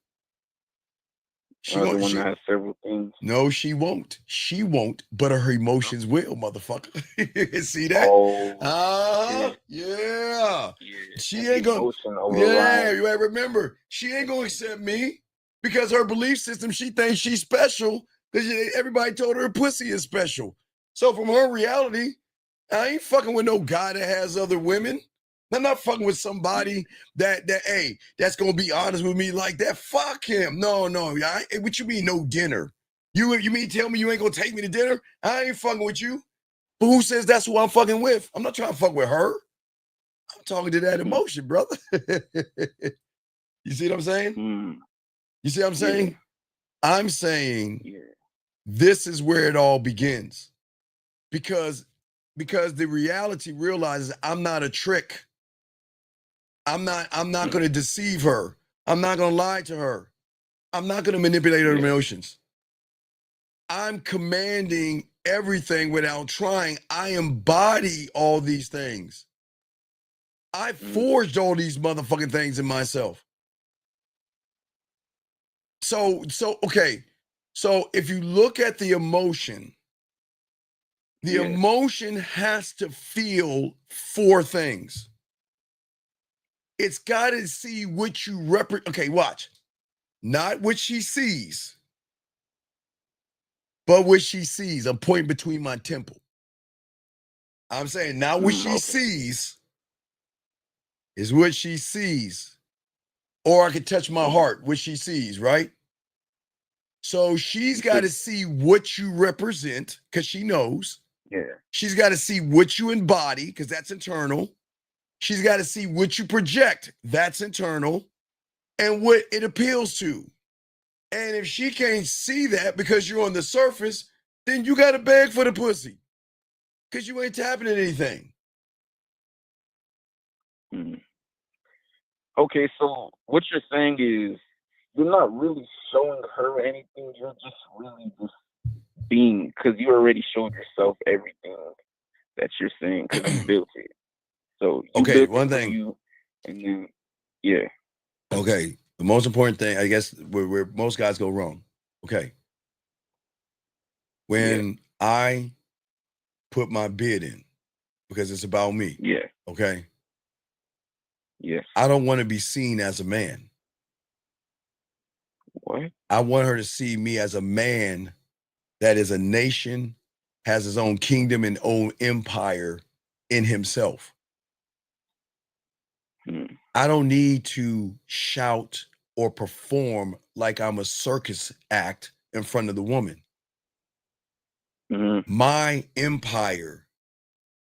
The one that has several things. No, she won't. She won't, but her emotions will, motherfucker. See that? Yeah. She ain't gonna. Yeah, you ain't remember. She ain't gonna accept me because her belief system. She thinks she's special because everybody told her pussy is special. So from her reality, I ain't fucking with no guy that has other women. I'm not fucking with somebody that's gonna be honest with me like that. Fuck him. No. What you mean no dinner? You mean tell me you ain't gonna take me to dinner? I ain't fucking with you. But who says that's who I'm fucking with? I'm not trying to fuck with her. I'm talking to that emotion, brother. You see what I'm saying? You see what I'm saying? I'm saying this is where it all begins. Because the reality realizes I'm not a trick. I'm not going to deceive her. I'm not going to lie to her. I'm not going to manipulate her emotions. I'm commanding everything without trying. I embody all these things. I forged all these motherfucking things in myself. So okay. So if you look at the emotion, the emotion has to feel four things. It's got to see what you represent. Okay, watch. Not what she sees, but what she sees. I'm pointing between my temple. I'm saying not what she sees is what she sees. Or I can touch my heart, what she sees, right? So she's got to see what you represent because she knows. Yeah. She's got to see what you embody because that's internal. She's got to see what you project. That's internal. And what it appeals to. And if she can't see that because you're on the surface, then you got to beg for the pussy because you ain't tapping at anything. Okay, so what you're saying is you're not really showing her anything. You're just really just being, because you already showed yourself everything that you're saying because you built it. So you built one it for thing. you, and then Okay, the most important thing, I guess, where most guys go wrong. Okay, when I put my bid in, because it's about me. Yeah. Okay. Yes. I don't want to be seen as a man. What? I want her to see me as a man that is a nation, has his own kingdom and own empire in himself. I don't need to shout or perform like I'm a circus act in front of the woman. My empire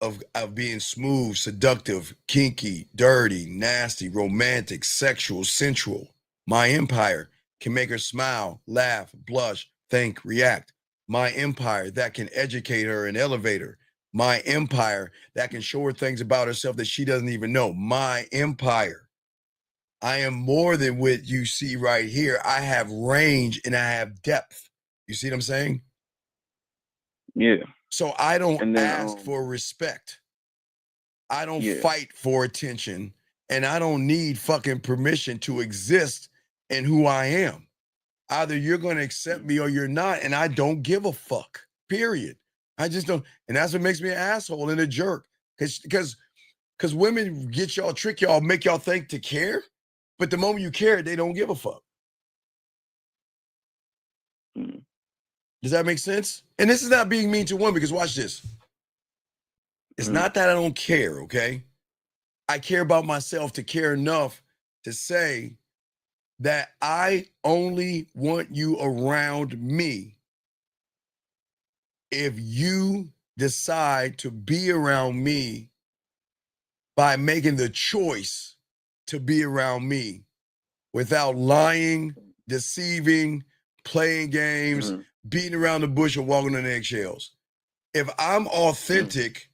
of being smooth, seductive, kinky, dirty, nasty, romantic, sexual, sensual, my empire can make her smile, laugh, blush, think, react. My empire that can educate her and elevate her. My empire that can show her things about herself that she doesn't even know. My empire. I am more than what you see right here. I have range and I have depth. You see what I'm saying? Yeah. So I don't ask for respect. I don't fight for attention. And I don't need fucking permission to exist in who I am. Either you're going to accept me or you're not. And I don't give a fuck. Period. I just don't. And that's what makes me an asshole and a jerk. Because women get y'all, trick y'all, make y'all think to care. But the moment you care, they don't give a fuck. Does that make sense? And this is not being mean to women, because watch this. It's not that I don't care, okay? I care about myself to care enough to say that I only want you around me if you decide to be around me by making the choice to be around me without lying, deceiving, playing games, beating around the bush, or walking on eggshells. If I'm authentic,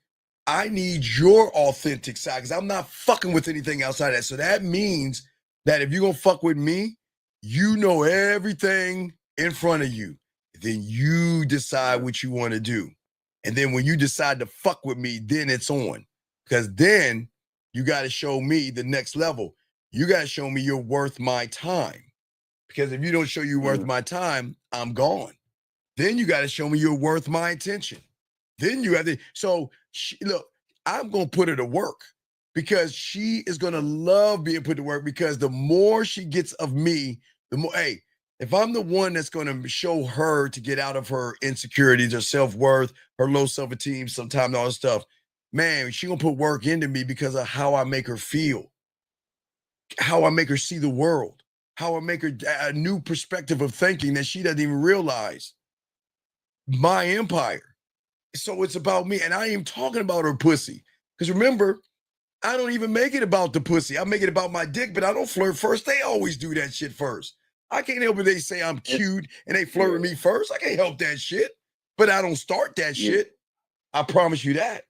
I need your authentic side because I'm not fucking with anything outside of that. So that means that if you're going to fuck with me, you know everything in front of you. Then you decide what you want to do. And then when you decide to fuck with me, then it's on. Because then you got to show me the next level. You got to show me you're worth my time. Because if you don't show you're worth my time, I'm gone. Then you got to show me you're worth my attention. Then you have to. So look, I'm going to put her to work because she is going to love being put to work because the more she gets of me, the more, hey, if I'm the one that's going to show her to get out of her insecurities, her self-worth, her low self-esteem, sometimes all this stuff, man, she going to put work into me because of how I make her feel, how I make her see the world, how I make her a new perspective of thinking that she doesn't even realize. My empire. So it's about me. And I ain't talking about her pussy. Because remember, I don't even make it about the pussy. I make it about my dick, but I don't flirt first. They always do that shit first. I can't help it. They say I'm cute and they flirt with me first. I can't help that shit. But I don't start that shit. I promise you that.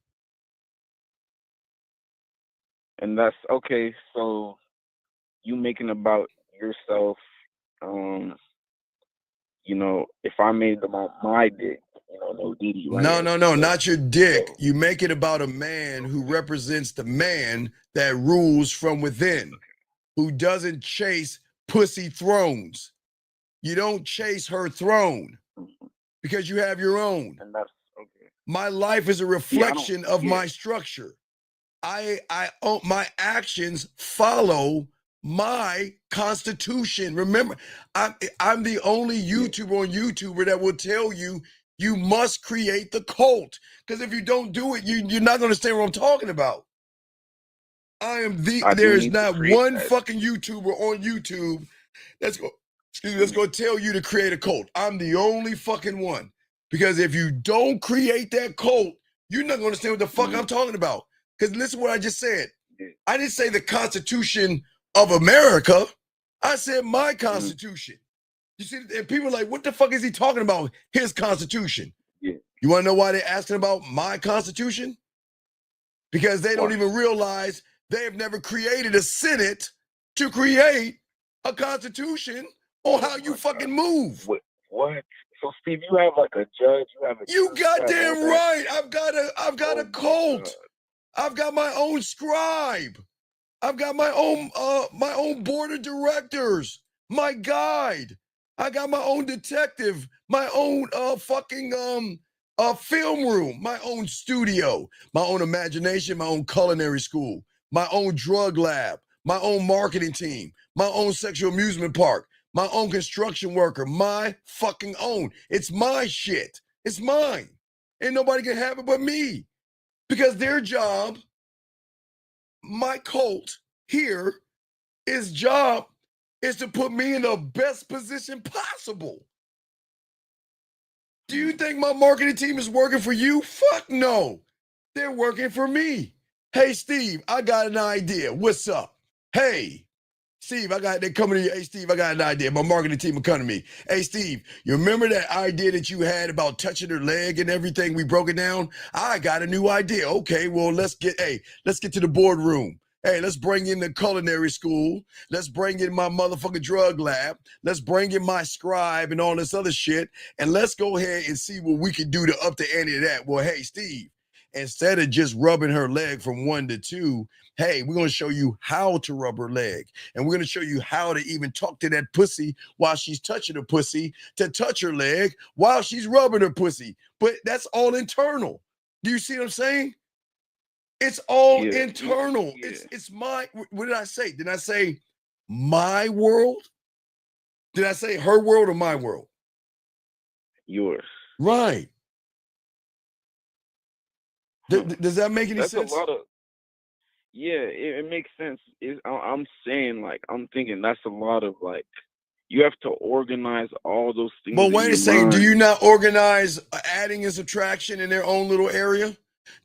And that's okay. So you making about yourself, you know, if I made them on my dick, you know, no Didi, right? No, not your dick. You make it about a man who represents the man that rules from within, who doesn't chase pussy thrones. You don't chase her throne because you have your own. And that's okay. My life is a reflection of my structure. My actions follow my constitution. Remember, I'm the only YouTuber on YouTube that will tell you you must create the cult. Because if you don't do it, you're not going to understand what I'm talking about. There's not one fucking YouTuber on YouTube that's going to tell you to create a cult. I'm the only fucking one. Because if you don't create that cult, you're not going to understand what the fuck I'm talking about. Because listen to what I just said. I didn't say the Constitution of America. I said my Constitution. You see, and people are like, what the fuck is he talking about? His Constitution. You want to know why they're asking about my Constitution? Because they don't even realize they have never created a Senate to create a Constitution on how you fucking move. What? So Steve, you have like a judge. You goddamn right. I've got a cult. I've got my own scribe. I've got my own board of directors, my guide. I got my own detective, my own film room, my own studio, my own imagination, my own culinary school, my own drug lab, my own marketing team, my own sexual amusement park, my own construction worker, my fucking own. It's my shit. It's mine. Ain't nobody can have it but me. Because their job, my cult here, job is to put me in the best position possible. Do you think my marketing team is working for you? Fuck no. They're working for me. Hey, Steve, I got an idea. What's up? Hey, Steve, they're coming to you. Hey, Steve, I got an idea. My marketing team will come to me. Hey, Steve, you remember that idea that you had about touching her leg and everything? We broke it down. I got a new idea. Okay, well, let's get to the boardroom. Hey, let's bring in the culinary school. Let's bring in my motherfucking drug lab. Let's bring in my scribe and all this other shit. And let's go ahead and see what we can do to up the ante of that. Well, hey, Steve, instead of just rubbing her leg from 1 to 2, hey, we're going to show you how to rub her leg. And we're going to show you how to even talk to that pussy while she's touching her pussy, to touch her leg while she's rubbing her pussy. But that's all internal. Do you see what I'm saying? It's all internal. It's my, what did I say? Did I say my world? Did I say her world or my world? Yours. Right. Does that make any sense? That's a lot of, it makes sense. I'm saying, like, I'm thinking that's a lot of, like, you have to organize all those things. But wait a second, do you not organize adding and subtraction in their own little area?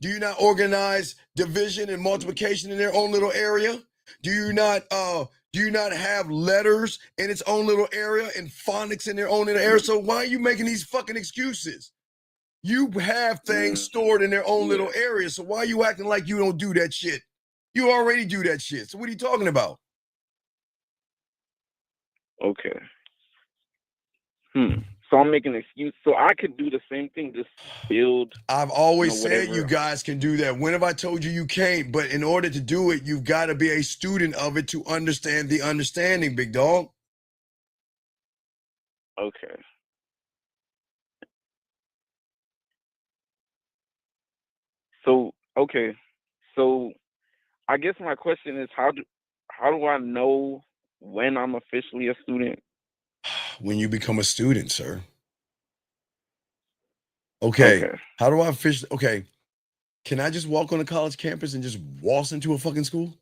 Do you not organize division and multiplication in their own little area? Do you not have letters in its own little area and phonics in their own little area? So why are you making these fucking excuses? You have things stored in their own little area. So why are you acting like you don't do that shit? You already do that shit. So what are you talking about? Okay. So I'm making an excuse. So I could do the same thing, just build. I've always said whatever. you guys can do that. When have I told you you can't? But in order to do it, you've got to be a student of it to understand the understanding, big dog. Okay. So okay. So I guess my question is how do I know when I'm officially a student? When you become a student, sir. Okay. How do I officially? Okay. Can I just walk on a college campus and just waltz into a fucking school?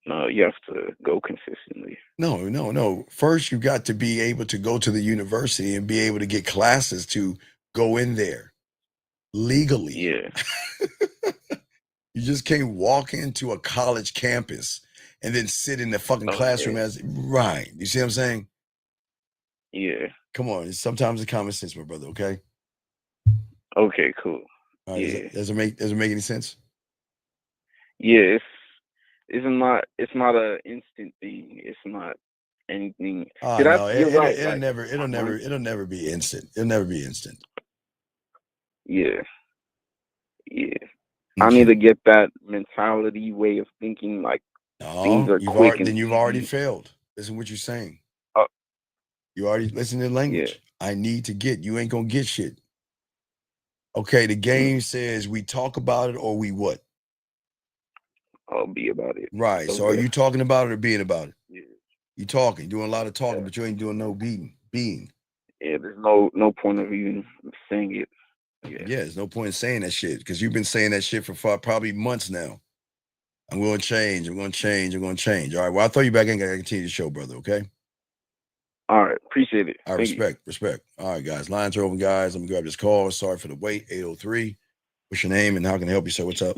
No, you have to go consistently. No. First, you got to be able to go to the university and be able to get classes to go in there legally. Yeah. You just can't walk into a college campus and then sit in the fucking classroom as right. You see what I'm saying? Yeah. Come on. Sometimes it's common sense, my brother. Okay. Okay. Cool. All right. Does it make any sense? Yeah. It's not a instant thing. It's not anything. Oh no, it'll never be instant. It'll never be instant. Yeah. Yeah. I need to get that mentality, way of thinking, like things are quick. Then you've already failed. Listen to what you're saying. You already listen to the language. I need to get. You ain't gonna get shit. Okay, the game says we talk about it or we what? I'll be about it. Right. Okay. So are you talking about it or being about it? Yeah. You talking, doing a lot of talking, but you ain't doing no being. Yeah, there's no point of even saying it. Yeah, there's no point in saying that shit because you've been saying that shit for probably months now. I'm going to change. I'm going to change. All right. Well, I'll throw you back in. I got to continue the show, brother. Okay. All right. Appreciate it. All right. Respect. All right, guys. Lines are open, guys. Let me grab this call. Sorry for the wait. 803. What's your name and how can I help you, sir? What's up?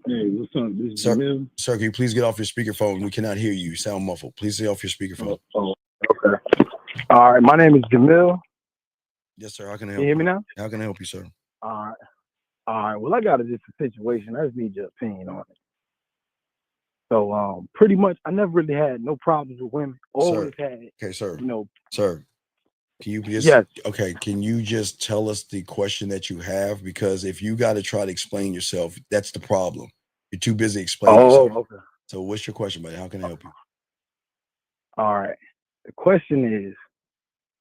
Hey, what's up? This is Jamil. Sir, can you please get off your speakerphone? We cannot hear you. You sound muffled. Please stay off your speakerphone. Oh, okay. All right. My name is Jamil. Yes, sir. How can I help you? Can you hear me now? How can I help you, sir? All right. Well, I got just a situation. I just need your opinion on it. So, pretty much, I never really had no problems with women. Always had. Okay, sir. Sir, can you just? Yes. Okay. Can you just tell us the question that you have? Because if you got to try to explain yourself, that's the problem. You're too busy explaining yourself. Okay. So, what's your question, buddy? How can I help you? All right. The question is,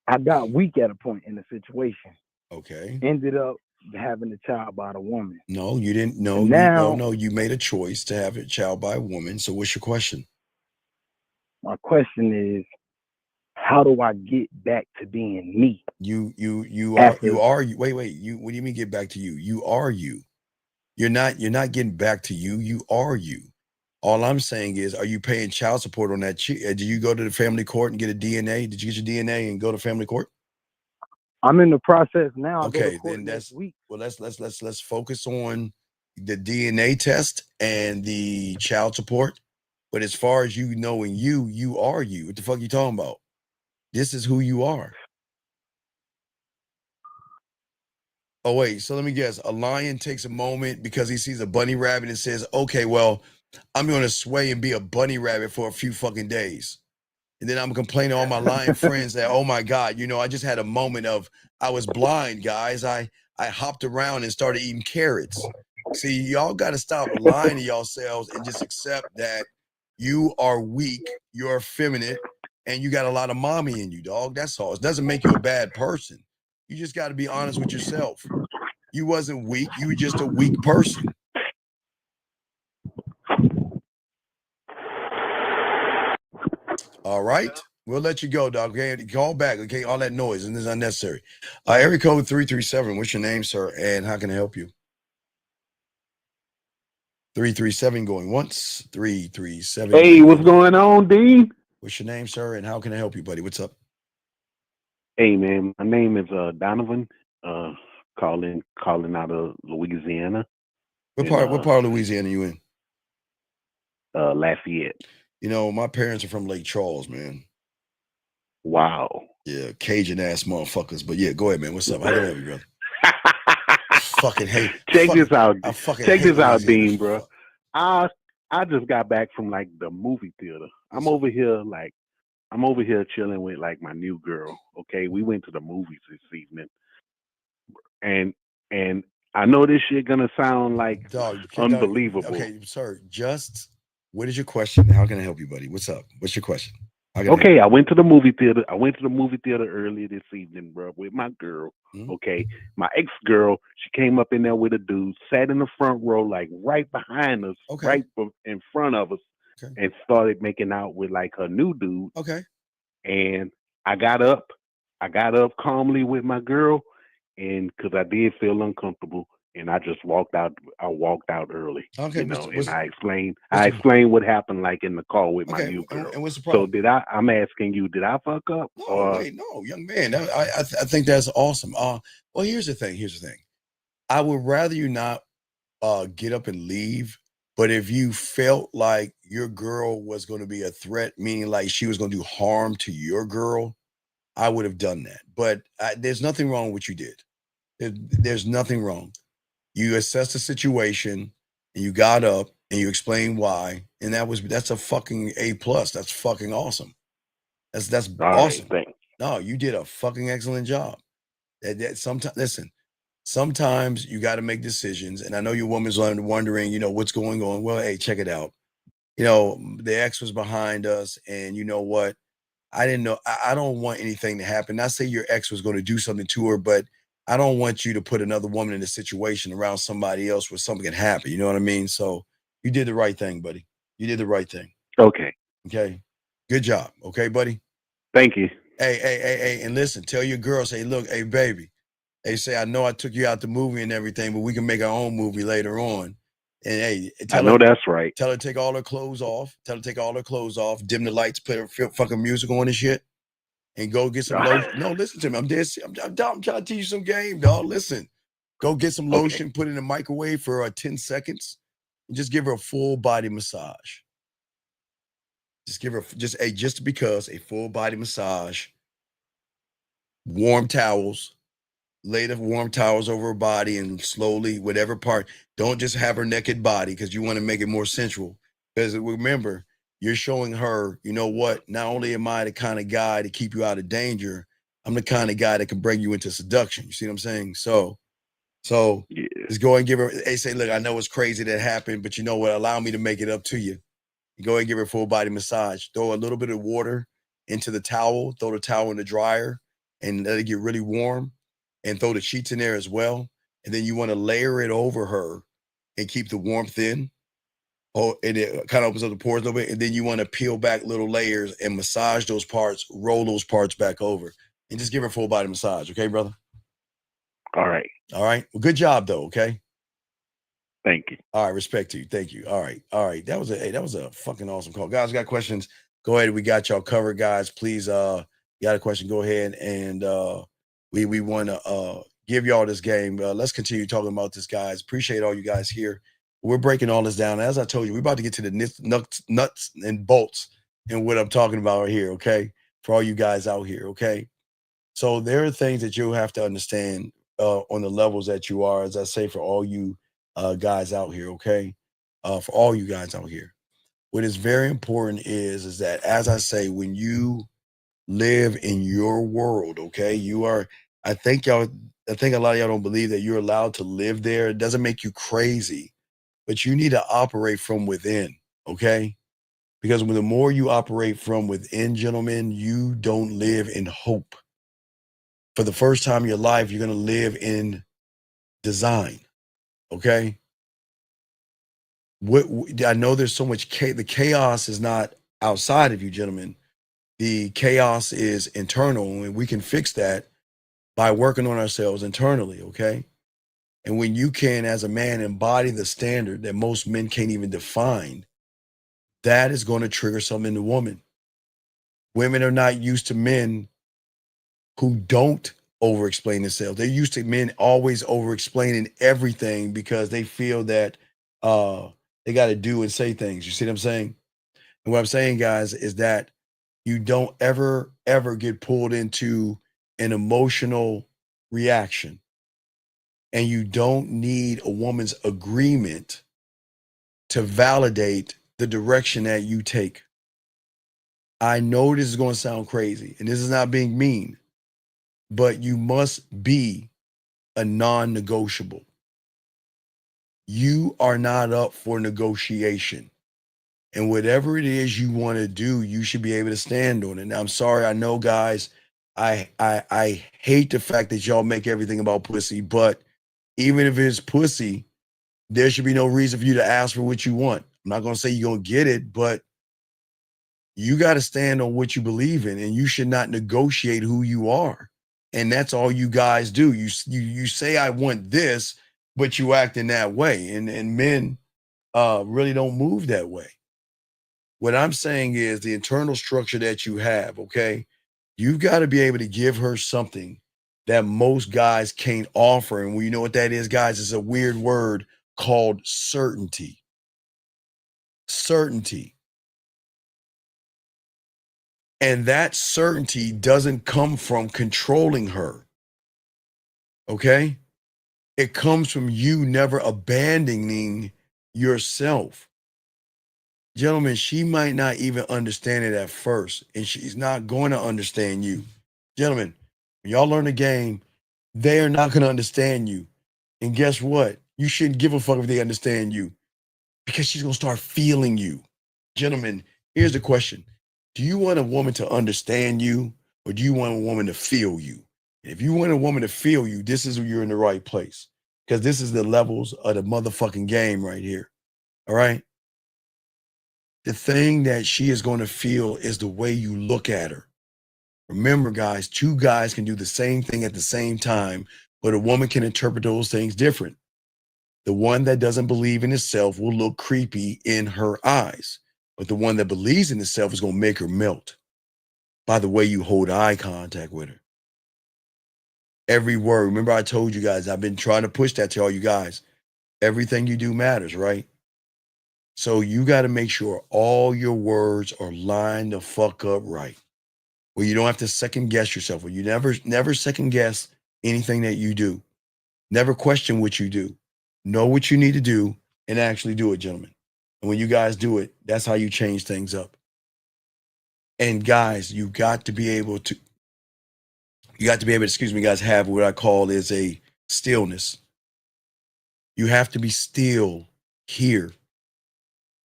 I got weak at a point in the situation. Okay. Ended up having a child by the woman. No, you didn't. No, Now, you made a choice to have a child by a woman. So, what's your question? My question is, how do I get back to being me? You are. Wait. What do you mean get back to you? You are you. You're not getting back to you. You are you. All I'm saying is, are you paying child support on that? Did you go to the family court and get a DNA? Did you get your DNA and go to family court? I'm in the process now. Okay, then that's week. Well, let's focus on the DNA test and the child support. But as far as you knowing you are you. What the fuck you talking about? This is who you are. Oh, wait. So let me guess. A lion takes a moment because he sees a bunny rabbit and says, okay, well, I'm going to sway and be a bunny rabbit for a few fucking days. And then I'm complaining to all my lion friends that, oh my God, I just had a moment of, I was blind, guys. I hopped around and started eating carrots. See, y'all got to stop lying to yourselves and just accept that you are weak, you're effeminate, and you got a lot of mommy in you, dog. That's all. It doesn't make you a bad person. You just got to be honest with yourself. You wasn't weak. You were just a weak person. All right. We'll let you go, dog. Okay, call back. Okay, all that noise and this is unnecessary. Area code 337. What's your name, sir? And how can I help you? 337 going once. 337. Hey, what's going on, Dean? What's your name, sir? And how can I help you, buddy? What's up? Hey, man. My name is Donovan. Calling out of Louisiana. What part of Louisiana are you in? Lafayette. My parents are from Lake Charles, man. Wow. Yeah, Cajun ass motherfuckers. But yeah, go ahead, man. What's up? How can I help you, brother? Fucking hate. Check this out. I fucking Check hate this out, Louisiana. Dean, bro. I just got back from like the movie theater. I'm over here chilling with like my new girl. Okay, we went to the movies this evening, and I know this shit gonna sound like unbelievable. Okay, sir. Just what is your question? How can I help you, buddy? What's up? What's your question? Okay, I went to the movie theater. I went to the movie theater earlier this evening, bro, with my girl. Okay, my ex girl. She came up in there with a dude, sat in the front row, like right behind us, right in front of us, and started making out with like her new dude. Okay. And I got up calmly with my girl, and because I did feel uncomfortable, and I just walked out. I walked out early. Okay, and I explained what happened, like in the car with my new girl. And what's the So problem? I'm asking you, did I fuck up? No, wait, no, young man. I think that's awesome. Well, here's the thing. I would rather you not get up and leave. But if you felt like your girl was going to be a threat, meaning like she was going to do harm to your girl, I would have done that. But there's nothing wrong with what you did. There's nothing wrong. You assessed the situation and you got up and you explained why, and that's a fucking A+. That's fucking awesome. That's awesome. No, you did a fucking excellent job. Sometimes you got to make decisions, and I know your woman's wondering, what's going on. Well, hey, check it out. The ex was behind us, and you know what? I didn't know. I don't want anything to happen. Not say your ex was going to do something to her, but I don't want you to put another woman in a situation around somebody else where something can happen. You know what I mean? So you did the right thing, buddy. You did the right thing. Okay. Okay. Good job. Okay, buddy. Thank you. Hey, and listen, tell your girl, say, look, hey, baby. Hey, say, I know I took you out the movie and everything, but we can make our own movie later on. And hey, I know that's right. Tell her to take all her clothes off. Dim the lights, put her fucking music on and shit. And go get some lotion. No, listen to me. I'm dead. I'm trying to teach you some game, dog. Listen. Go get some lotion, put it in the microwave for 10 seconds, and just give her a full body massage. Just give her just because a full body massage, warm towels, lay the warm towels over her body and slowly, whatever part, don't just have her naked body because you want to make it more sensual. Because remember, you're showing her, you know what, not only am I the kind of guy to keep you out of danger, I'm the kind of guy that can bring you into seduction. You see what I'm saying? So just go and give her, say, look, I know it's crazy that happened, but you know what, allow me to make it up to you. You go and give her a full body massage. Throw a little bit of water into the towel, throw the towel in the dryer and let it get really warm. And throw the sheets in there as well. And then you want to layer it over her and keep the warmth in. Oh, and it kind of opens up the pores a little bit. And then you want to peel back little layers and massage those parts, roll those parts back over. And just give her a full body massage. Okay, brother? All right. All right. Well, good job, though. Okay. Thank you. All right. Respect to you. Thank you. All right. That was a fucking awesome call. Guys, got questions? Go ahead. We got y'all covered, guys. Please, you got a question? Go ahead. And we want to give y'all this game. Let's continue talking about this, guys. Appreciate all you guys here. We're breaking all this down. As I told you, we're about to get to the nuts and bolts and what I'm talking about right here, okay? For all you guys out here, okay? So there are things that you'll have to understand on the levels that you are, as I say, for all you guys out here, okay? For all you guys out here. What is very important is that, as I say, when you live in your world, okay? I think a lot of y'all don't believe that you're allowed to live there. It doesn't make you crazy, but you need to operate from within, okay? Because the more you operate from within, gentlemen, you don't live in hope. For the first time in your life, you're going to live in design, okay? I know there's so much the chaos is not outside of you, gentlemen. The chaos is internal, and we can fix that by working on ourselves internally, okay? And when you can, as a man, embody the standard that most men can't even define, that is going to trigger something in the woman. Women are not used to men who don't over-explain themselves. They're used to men always over-explaining everything because they feel that they got to do and say things. You see what I'm saying? And what I'm saying, guys, is that You don't ever get pulled into an emotional reaction. And you don't need a woman's agreement to validate the direction that you take. I know this is going to sound crazy, and this is not being mean, but you must be a non-negotiable. You are not up for negotiation. And whatever it is you want to do, you should be able to stand on it. Now, I'm sorry, I know, guys, I hate the fact that y'all make everything about pussy, but even if it's pussy, there should be no reason for you to ask for what you want. I'm not going to say you're going to get it, but you got to stand on what you believe in, and you should not negotiate who you are. And that's all you guys do. You say, I want this, but you act in that way. And men really don't move that way. What I'm saying is the internal structure that you have, okay? You've got to be able to give her something that most guys can't offer. And you know what that is, guys? It's a weird word called certainty. Certainty. And that certainty doesn't come from controlling her. Okay? It comes from you never abandoning yourself. Gentlemen, she might not even understand it at first, and she's not going to understand you. Gentlemen, when y'all learn the game, they are not going to understand you. And guess what? You shouldn't give a fuck if they understand you, because she's going to start feeling you. Gentlemen, here's the question. Do you want a woman to understand you, or do you want a woman to feel you? And if you want a woman to feel you, this is where you're in the right place, because this is the levels of the motherfucking game right here. All right? The thing that she is going to feel is the way you look at her. Remember, guys, two guys can do the same thing at the same time, but a woman can interpret those things different. The one that doesn't believe in itself will look creepy in her eyes, but the one that believes in itself is going to make her melt by the way you hold eye contact with her. Every word. Remember, I told you guys, I've been trying to push that to all you guys. Everything you do matters, right? So you got to make sure all your words are lined the fuck up right, where you don't have to second guess yourself, where you never second guess anything that you do. Never question what you do. Know what you need to do and actually do it, gentlemen. And when you guys do it, that's how you change things up. And guys, you got to be able to, excuse me, guys, have what I call is a stillness. You have to be still here.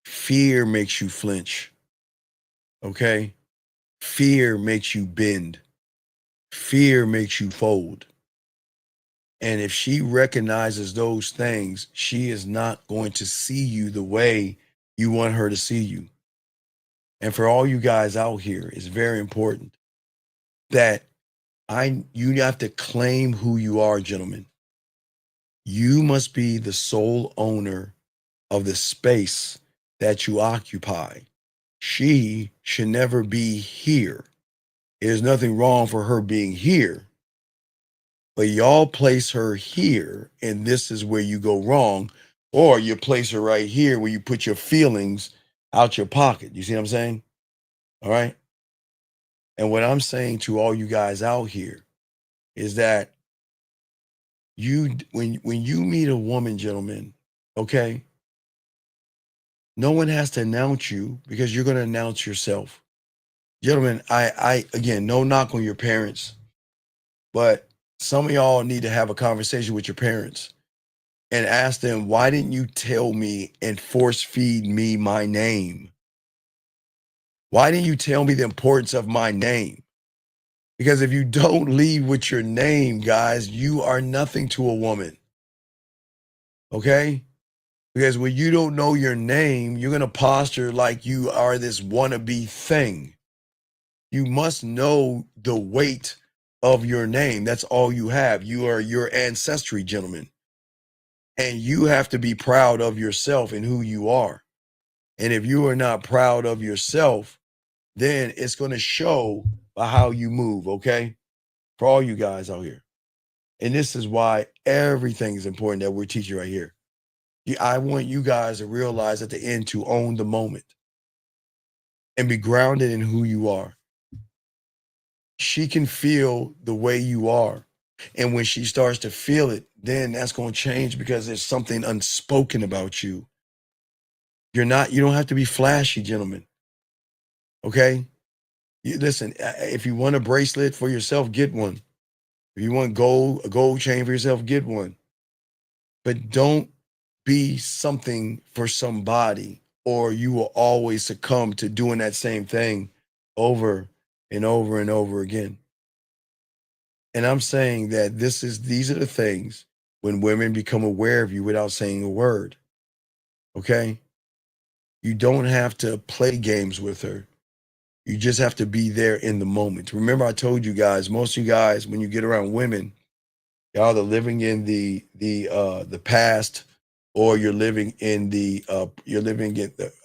Fear makes you flinch. Okay? Fear makes you bend. Fear makes you fold. And if she recognizes those things, she is not going to see you the way you want her to see you. And for all you guys out here, it's very important that you have to claim who you are, gentlemen. You must be the sole owner of the space that you occupy. She should never be here. There's nothing wrong for her being here. But y'all place her here, and this is where you go wrong. Or you place her right here where you put your feelings out your pocket. You see what I'm saying? All right? And what I'm saying to all you guys out here is that when you meet a woman, gentlemen, okay, no one has to announce you, because you're going to announce yourself. Gentlemen, I again, no knock on your parents, but some of y'all need to have a conversation with your parents and ask them, why didn't you tell me and force feed me my name? Why didn't you tell me the importance of my name? Because if you don't lead with your name, guys, you are nothing to a woman. Okay? Because when you don't know your name, you're going to posture like you are this wannabe thing. You must know the weight of your name. That's all you have. You are your ancestry, gentlemen. And you have to be proud of yourself and who you are. And if you are not proud of yourself, then it's going to show by how you move, okay? For all you guys out here. And this is why everything is important that we're teaching right here. I want you guys to realize at the end to own the moment and be grounded in who you are. she can feel the way you are. And when she starts to feel it, then that's going to change because there's something unspoken about you. You don't have to be flashy, gentlemen. Okay? Listen, if you want a bracelet for yourself, get one. If you want a gold chain for yourself, get one. But don't be something for somebody, or you will always succumb to doing that same thing over and over and over again. And I'm saying that these are the things when women become aware of you without saying a word. Okay? You don't have to play games with her. You just have to be there in the moment. Remember, I told you guys, most of you guys, when you get around women, y'all are living in the past, or you're living in the oh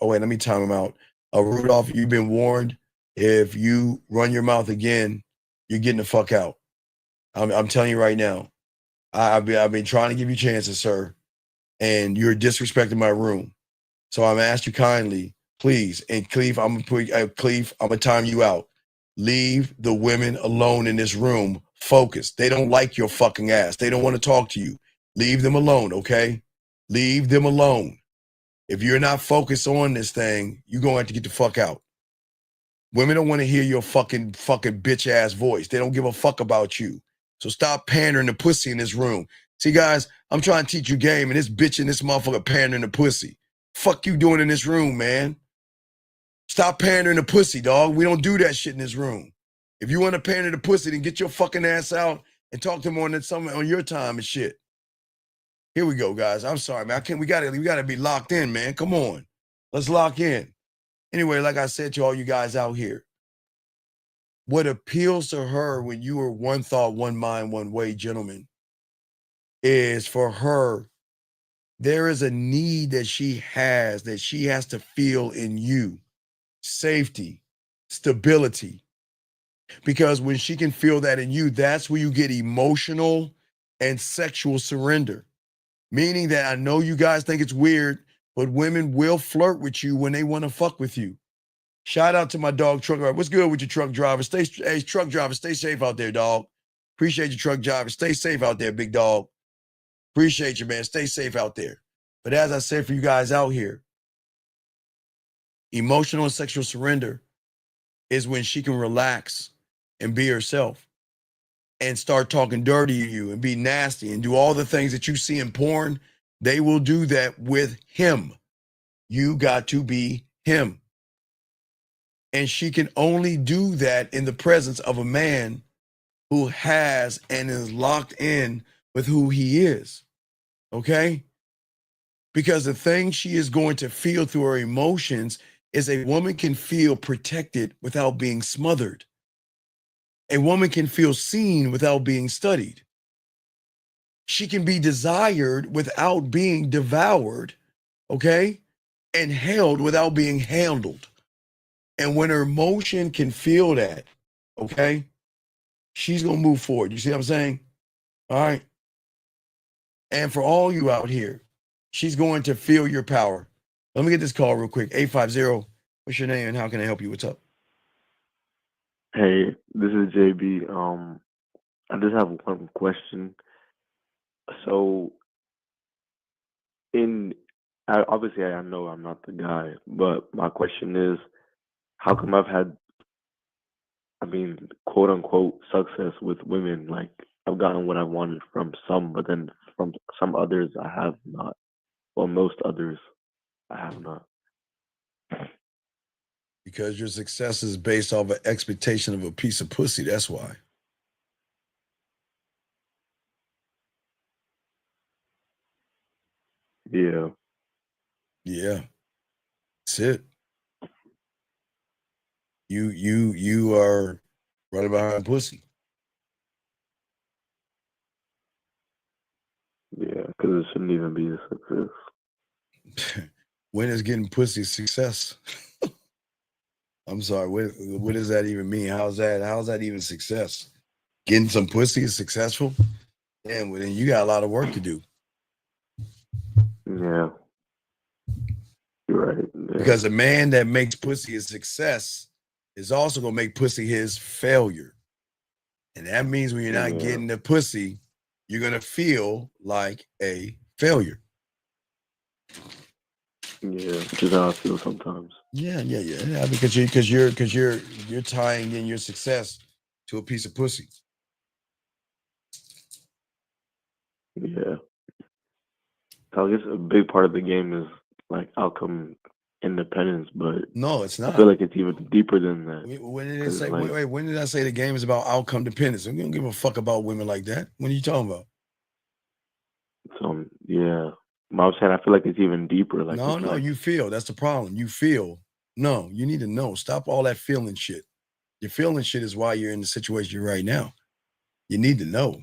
wait, let me time them out. Rudolph, you've been warned. If you run your mouth again, you're getting the fuck out. I'm telling you right now. I've been trying to give you chances, sir, and you're disrespecting my room. So I'm asking you kindly, please. And Cleve, I'm gonna time you out. Leave the women alone in this room. Focus. They don't like your fucking ass. They don't want to talk to you. Leave them alone, okay? Leave them alone. If you're not focused on this thing, you're going to have to get the fuck out. Women don't want to hear your fucking bitch ass voice. They don't give a fuck about you. So stop pandering the pussy in this room. See, guys, I'm trying to teach you game, and this bitch and this motherfucker pandering the pussy. Fuck you doing in this room, man? Stop pandering the pussy, dog. We don't do that shit in this room. If you want to pander the pussy, then get your fucking ass out and talk to them on your time and shit. Here we go, guys. I'm sorry, man. We gotta be locked in, man. Come on. Let's lock in. Anyway, like I said to all you guys out here, what appeals to her when you are one thought, one mind, one way, gentlemen, is for her, there is a need that she has to feel in you. Safety, stability. Because when she can feel that in you, that's where you get emotional and sexual surrender. Meaning that I know you guys think it's weird, but women will flirt with you when they want to fuck with you. Shout out to my dog, truck driver. What's good with your truck driver? Hey, truck driver, stay safe out there, dog. Appreciate you, truck driver. Stay safe out there, big dog. Appreciate you, man. Stay safe out there. But as I said for you guys out here, emotional and sexual surrender is when she can relax and be herself and start talking dirty to you and be nasty and do all the things that you see in porn. They will do that with him. You got to be him. And she can only do that in the presence of a man who has and is locked in with who he is. Okay? Because the thing she is going to feel through her emotions is a woman can feel protected without being smothered. A woman can feel seen without being studied. She can be desired without being devoured, okay? And held without being handled. And when her emotion can feel that, okay, she's going to move forward. You see what I'm saying? All right. And for all you out here, she's going to feel your power. Let me get this call real quick. 850, what's your name and how can I help you? What's up? Hey, this is JB. I just have one question. So, obviously, I know I'm not the guy, but my question is, how come I've had, quote unquote, success with women? Like, I've gotten what I wanted from some, but then from some others, I have not. Well, most others, I have not. Because your success is based off an expectation of a piece of pussy. That's why. Yeah. Yeah. That's it. You are running behind pussy. Yeah, because it shouldn't even be a success. When is getting pussy a success? I'm sorry. What does that even mean? How's that even success? Getting some pussy is successful? Damn, well, then you got a lot of work to do. Yeah. You're right. Yeah. Because a man that makes pussy a success is also going to make pussy his failure. And that means when you're not getting the pussy, you're gonna feel like a failure. Yeah, which is how I feel sometimes. Yeah, because you're tying in your success to a piece of pussy. Yeah. So I guess a big part of the game is like outcome independence, but No, it's I feel not. like it's even deeper than that. When did it 'Cause, say? like, Wait, when did I say the game is about outcome dependence? We don't give a fuck about women like that. What are you talking about? yeah. I was saying I feel like it's even deeper. Like No, it's no, like you feel. That's the problem. You feel. No, you need to know. Stop all that feeling shit. Your feeling shit is why you're in the situation you're right now. You need to know.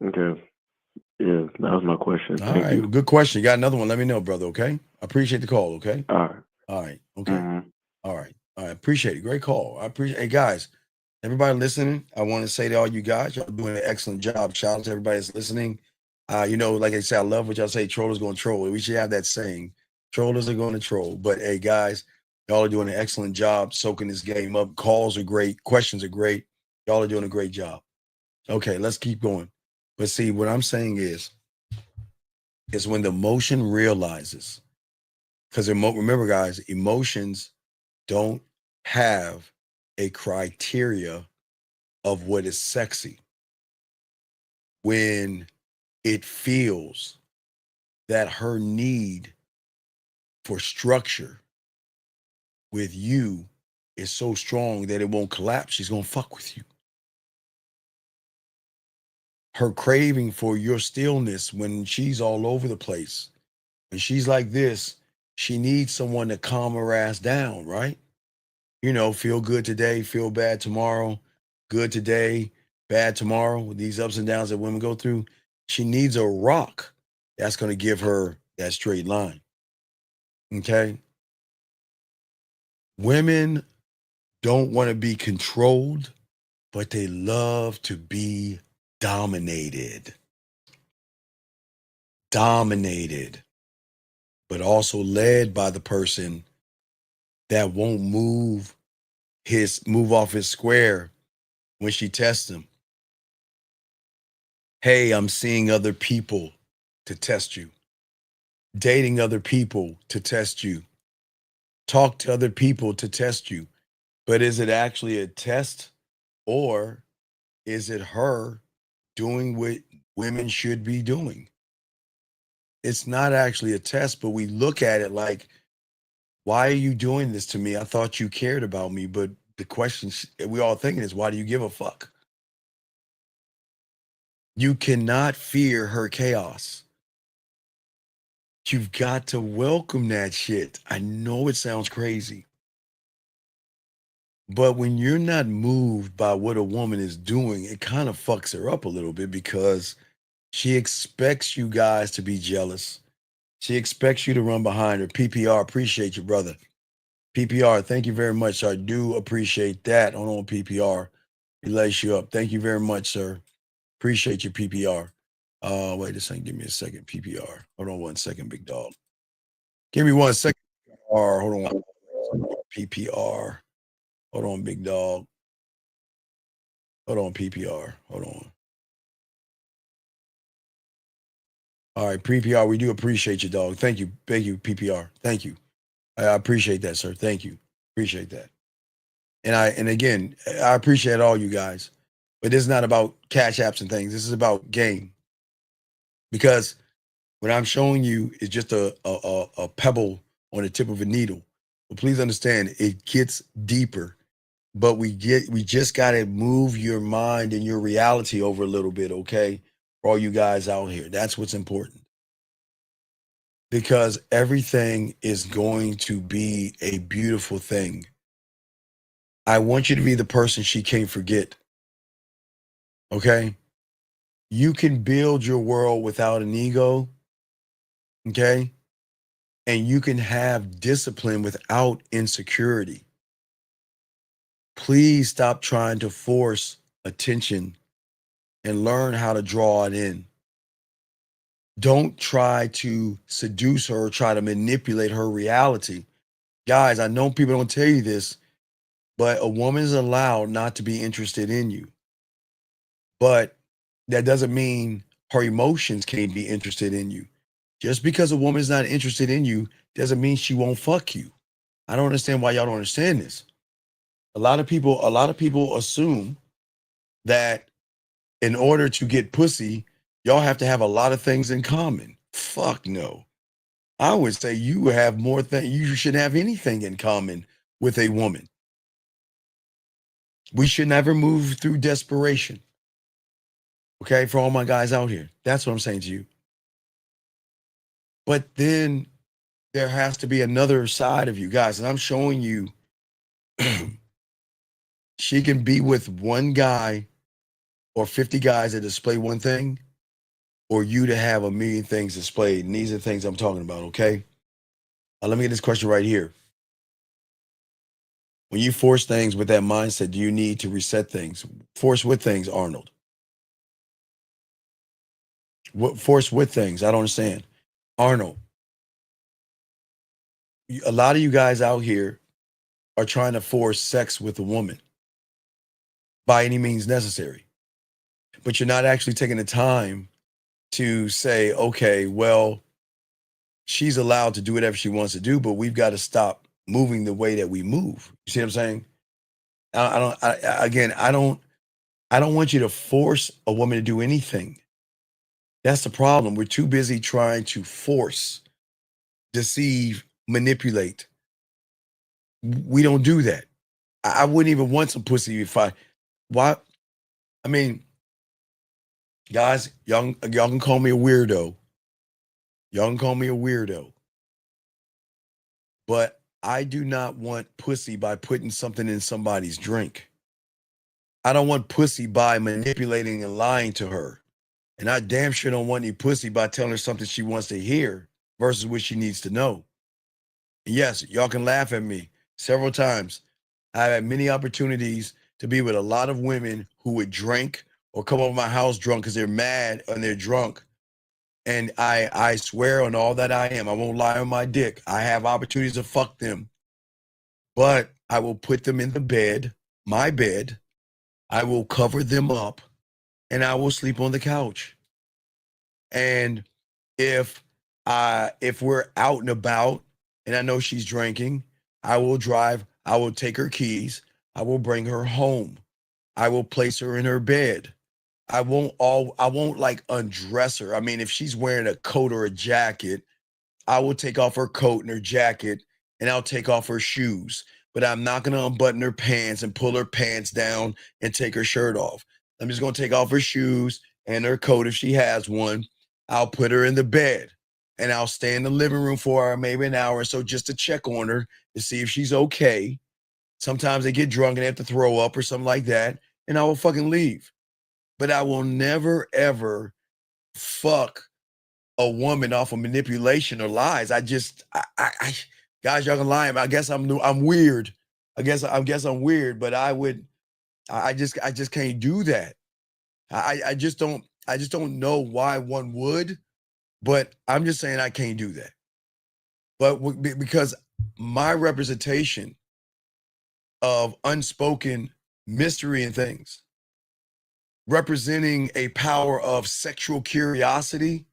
okay. Yeah, that was my question. All Thank right, you. good question. You got another one? Let me know, brother. Okay, I appreciate the call. Okay. All right. All right. Okay. Mhm. All right. All right. Appreciate it. Great call. I appreciate. Hey guys, everybody listening, I want to say to all you guys, y'all doing an excellent job. Shout out to everybody that's listening. Like I said, I love what y'all say. Trollers going to troll. We should have that saying. Trollers are going to troll. But hey, guys, y'all are doing an excellent job soaking this game up. Calls are great. Questions are great. Y'all are doing a great job. Okay, let's keep going. But see, what I'm saying is when the emotion realizes, because remember, guys, emotions don't have a criteria of what is sexy. When it feels that her need for structure with you is so strong that it won't collapse, she's gonna fuck with you. Her craving for your stillness when she's all over the place, when she's like this, she needs someone to calm her ass down, right? Feel good today, feel bad tomorrow, good today, bad tomorrow, with these ups and downs that women go through. She needs a rock that's going to give her that straight line. Okay? Women don't want to be controlled, but they love to be dominated. Dominated, but also led by the person that won't move off his square when she tests him. Hey, I'm seeing other people to test you. Dating other people to test you. Talk to other people to test you. But is it actually a test, or is it her doing what women should be doing? It's not actually a test, but we look at it like, why are you doing this to me? I thought you cared about me. But the question we all thinking is, why do you give a fuck? You cannot fear her chaos. You've got to welcome that shit. I know it sounds crazy. But when you're not moved by what a woman is doing, it kind of fucks her up a little bit because she expects you guys to be jealous. She expects you to run behind her. PPR, appreciate you, brother. PPR, thank you very much. I do appreciate that. Hold on, PPR. He lays you up. Thank you very much, sir. Appreciate your PPR. Wait a second. Give me a second. PPR. Hold on 1 second, big dog. Give me 1 second. Hold on. PPR. Hold on, big dog. Hold on, PPR. Hold on. All right, PPR, we do appreciate you, dog. Thank you, PPR. Thank you. I appreciate that, sir. Thank you. Appreciate that. And again, I appreciate all you guys. But this is not about cash apps and things. This is about game. Because what I'm showing you is just a pebble on the tip of a needle. But please understand, it gets deeper. But we just gotta move your mind and your reality over a little bit, okay? For all you guys out here. That's what's important. Because everything is going to be a beautiful thing. I want you to be the person she can't forget. Okay? You can build your world without an ego. Okay? And you can have discipline without insecurity. Please stop trying to force attention and learn how to draw it in. Don't try to seduce her or try to manipulate her reality. Guys, I know people don't tell you this. But a woman is allowed not to be interested in you. But that doesn't mean her emotions can't be interested in you. Just because a woman is not interested in you doesn't mean she won't fuck you. I don't understand why y'all don't understand this. A lot of people assume that in order to get pussy, y'all have to have a lot of things in common. Fuck no. I would say you have more things. You should have anything in common with a woman. We should never move through desperation. Okay, for all my guys out here, that's what I'm saying to you. But then there has to be another side of you guys, and I'm showing you. She can be with one guy or 50 guys that display one thing, or you to have a million things displayed. And these are the things I'm talking about, okay? Let me get this question right here. When you force things with that mindset, do you need to reset things? Force with things, Arnold. What force with things? I don't understand. Arnold, a lot of you guys out here are trying to force sex with a woman by any means necessary. But you're not actually taking the time to say, okay, well, she's allowed to do whatever she wants to do, but we've got to stop moving the way that we move. You see what I'm saying? I don't want you to force a woman to do anything. That's the problem. We're too busy trying to force, deceive, manipulate. We don't do that. I wouldn't even want some pussy if why? I mean, guys, y'all can call me a weirdo. Y'all can call me a weirdo. But I do not want pussy by putting something in somebody's drink. I don't want pussy by manipulating and lying to her. And I damn sure don't want any pussy by telling her something she wants to hear versus what she needs to know. And yes, y'all can laugh at me several times. I've had many opportunities to be with a lot of women who would drink or come over my house drunk because they're mad and they're drunk. And I swear on all that I am, I won't lie on my dick. I have opportunities to fuck them. But I will put them in the bed, my bed. I will cover them up and I will sleep on the couch. And if we're out and about and I know she's drinking, I will drive, I will take her keys, I will bring her home. I will place her in her bed. I won't like undress her. I mean, if she's wearing a coat or a jacket, I will take off her coat and her jacket and I'll take off her shoes. But I'm not going to unbutton her pants and pull her pants down and take her shirt off. I'm just going to take off her shoes and her coat if she has one. I'll put her in the bed and I'll stay in the living room for her maybe an hour or so just to check on her to see if she's okay. Sometimes they get drunk and they have to throw up or something like that, and I will fucking leave. But I will never, ever fuck a woman off of manipulation or lies. I guys, y'all can lie. I guess I'm weird. I guess I'm weird, but I just can't do that. I just don't know why one would, but I'm just saying I can't do that. But because my representation of unspoken mystery and things, representing a power of sexual curiosity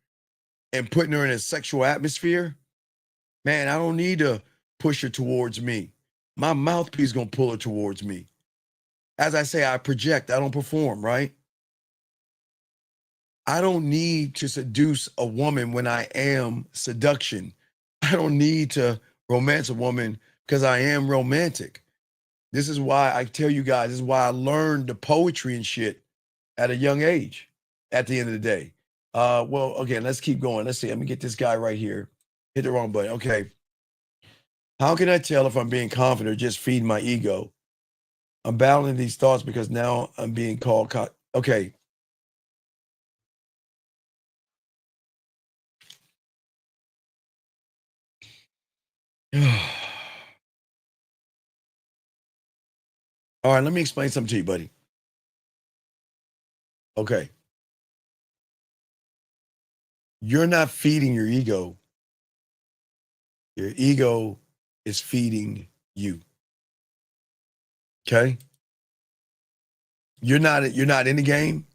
and putting her in a sexual atmosphere, man, I don't need to push her towards me. My mouthpiece is going to pull her towards me. As I say, I project, I don't perform, right? I don't need to seduce a woman when I am seduction. I don't need to romance a woman because I am romantic. This is why I tell you guys, this is why I learned the poetry and shit at a young age at the end of the day. Well, okay, let's keep going. Let's see. Let me get this guy right here. Hit the wrong button. Okay. How can I tell if I'm being confident or just feeding my ego? I'm battling these thoughts because now I'm being called. Okay. All right, let me explain something to you, buddy. Okay. You're not feeding your ego. Your ego is feeding you. Okay? You're not in the game.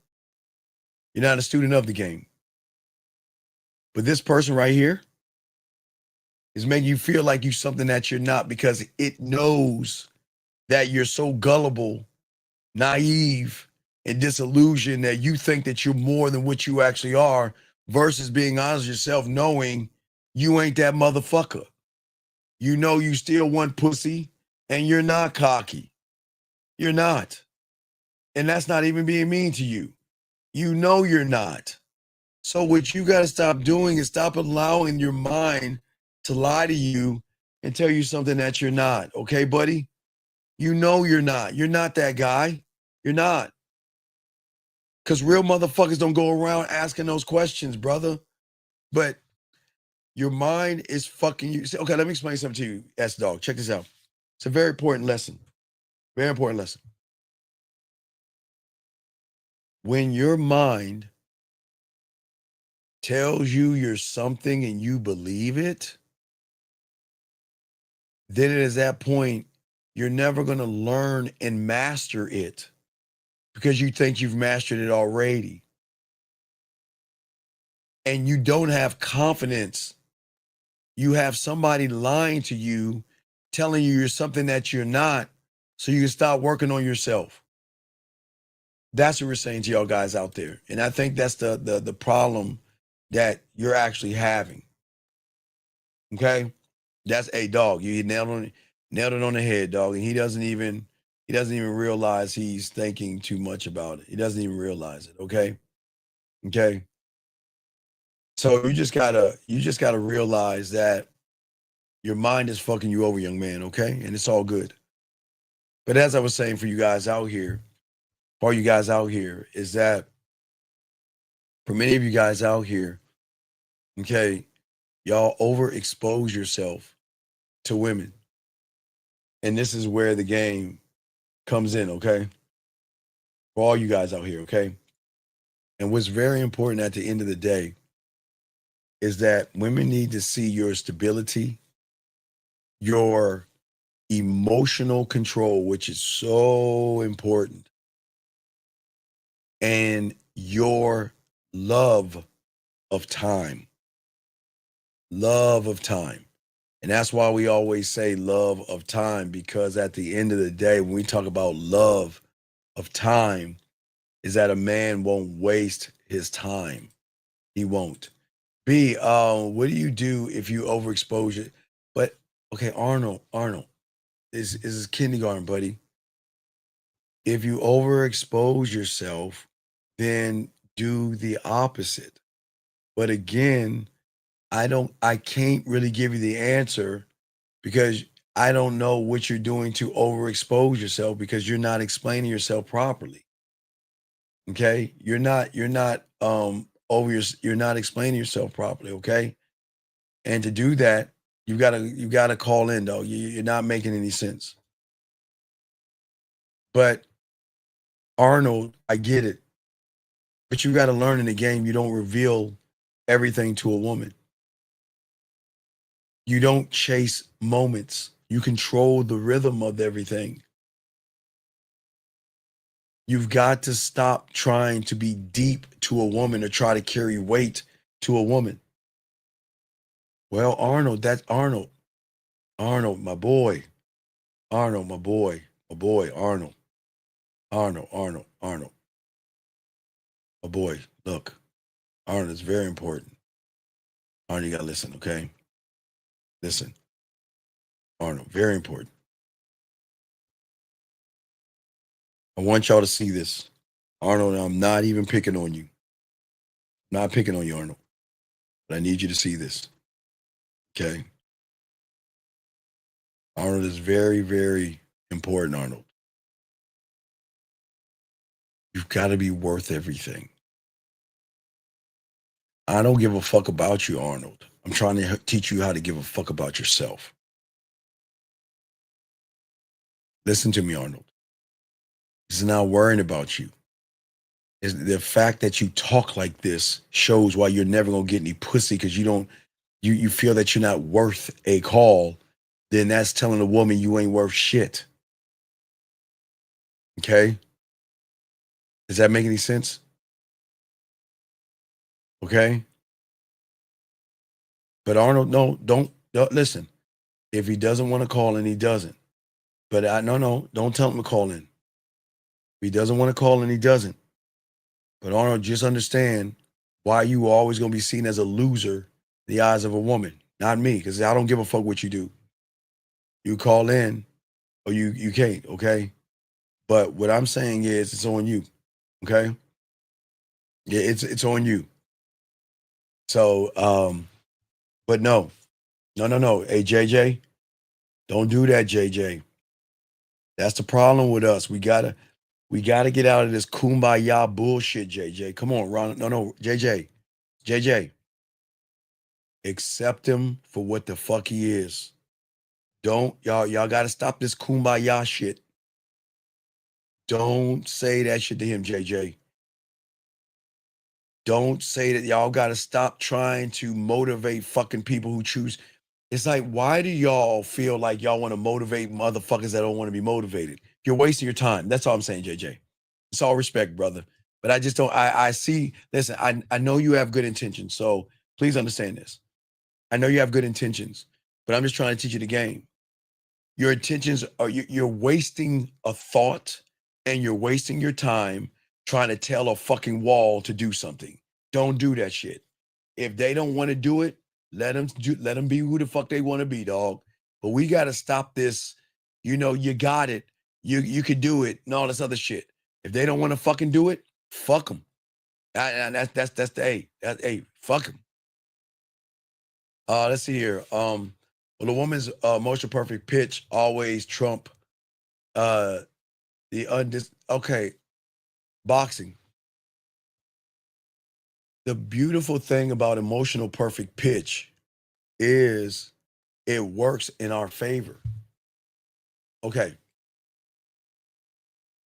You're not a student of the game. But this person right here is making you feel like you're something that you're not because it knows that you're so gullible, naive, and disillusioned that you think that you're more than what you actually are versus being honest with yourself, knowing you ain't that motherfucker. You know you still want pussy and you're not cocky. You're not. And that's not even being mean to you. You know you're not. So what you got to stop doing is stop allowing your mind to lie to you and tell you something that you're not. Okay, buddy? You know you're not. You're not that guy. You're not. Because real motherfuckers don't go around asking those questions, brother. But your mind is fucking you. Okay, let me explain something to you, S-Dog. Check this out. It's a very important lesson. Very important lesson. When your mind tells you you're something and you believe it, then it is that point you're never going to learn and master it because you think you've mastered it already. And you don't have confidence. You have somebody lying to you, telling you you're something that you're not, so you can stop working on yourself. That's what we're saying to y'all guys out there. And I think that's the problem that you're actually having. Okay? That's a dog. You nailed it on the head, dog. And he doesn't even realize he's thinking too much about it. He doesn't even realize it. Okay? Okay. So you just gotta realize that your mind is fucking you over, young man, okay? And it's all good. But as I was saying for you guys out here, for you guys out here, is that for many of you guys out here, okay, y'all overexpose yourself to women. And this is where the game comes in, okay? For all you guys out here, okay? And what's very important at the end of the day is that women need to see your stability, your emotional control, which is so important, and your love of time. Love of time. And that's why we always say love of time, because at the end of the day, when we talk about love of time, is that a man won't waste his time. He won't. B, what do you do if you overexpose it? But okay, Arnold, this is kindergarten, buddy. If you overexpose yourself, then do the opposite. But again, I can't really give you the answer because I don't know what you're doing to overexpose yourself because you're not explaining yourself properly. Okay? You're not explaining yourself properly, okay? And to do that, you gotta call in, though. You're not making any sense. But Arnold, I get it. But you got to learn in the game, you don't reveal everything to a woman. You don't chase moments. You control the rhythm of everything. You've got to stop trying to be deep to a woman or try to carry weight to a woman. Well, Arnold, that's Arnold. Arnold, my boy. Arnold, my boy. My boy, Arnold. Arnold. My boy, look. Arnold is very important. Arnold, you got to listen, okay? Listen. Arnold, very important. I want y'all to see this. Arnold, I'm not even picking on you. I'm not picking on you, Arnold. But I need you to see this. Okay? Arnold is very, very important, Arnold. You've got to be worth everything. I don't give a fuck about you, Arnold. I'm trying to teach you how to give a fuck about yourself. Listen to me, Arnold. This is not worrying about you. It's the fact that you talk like this shows why you're never gonna get any pussy because you feel that you're not worth a call. Then that's telling a woman you ain't worth shit. Okay? Does that make any sense? Okay? But Arnold, no, don't listen. If he doesn't want to call in, he doesn't. But don't tell him to call in. If he doesn't want to call in, he doesn't. But Arnold, just understand why you are always going to be seen as a loser in the eyes of a woman. Not me, because I don't give a fuck what you do. You call in or you can't, okay? But what I'm saying is it's on you. Okay? Yeah, it's on you. So but no. Hey JJ, don't do that, JJ. That's the problem with us. We gotta get out of this kumbaya bullshit, JJ. Come on, Ron. No, JJ. Accept him for what the fuck he is. Don't y'all gotta stop this kumbaya shit. Don't say that shit to him, JJ. Don't say that. Y'all gotta stop trying to motivate fucking people who choose. It's like, why do y'all feel like y'all want to motivate motherfuckers that don't want to be motivated? You're wasting your time. That's all I'm saying, JJ. It's all respect, brother. But I just don't, I see, listen, I know you have good intentions. So please understand this. I know you have good intentions, but I'm just trying to teach you the game. Your intentions are, you're wasting a thought and you're wasting your time trying to tell a fucking wall to do something. Don't do that shit. If they don't want to do it, let them be who the fuck they want to be, dog. But we got to stop this. You got it. You could do it and all this other shit. If they don't want to fucking do it, fuck them. And that's the fuck them. Let's see here. Well, the woman's motion perfect pitch always trump okay, boxing. The beautiful thing about emotional perfect pitch is it works in our favor. Okay.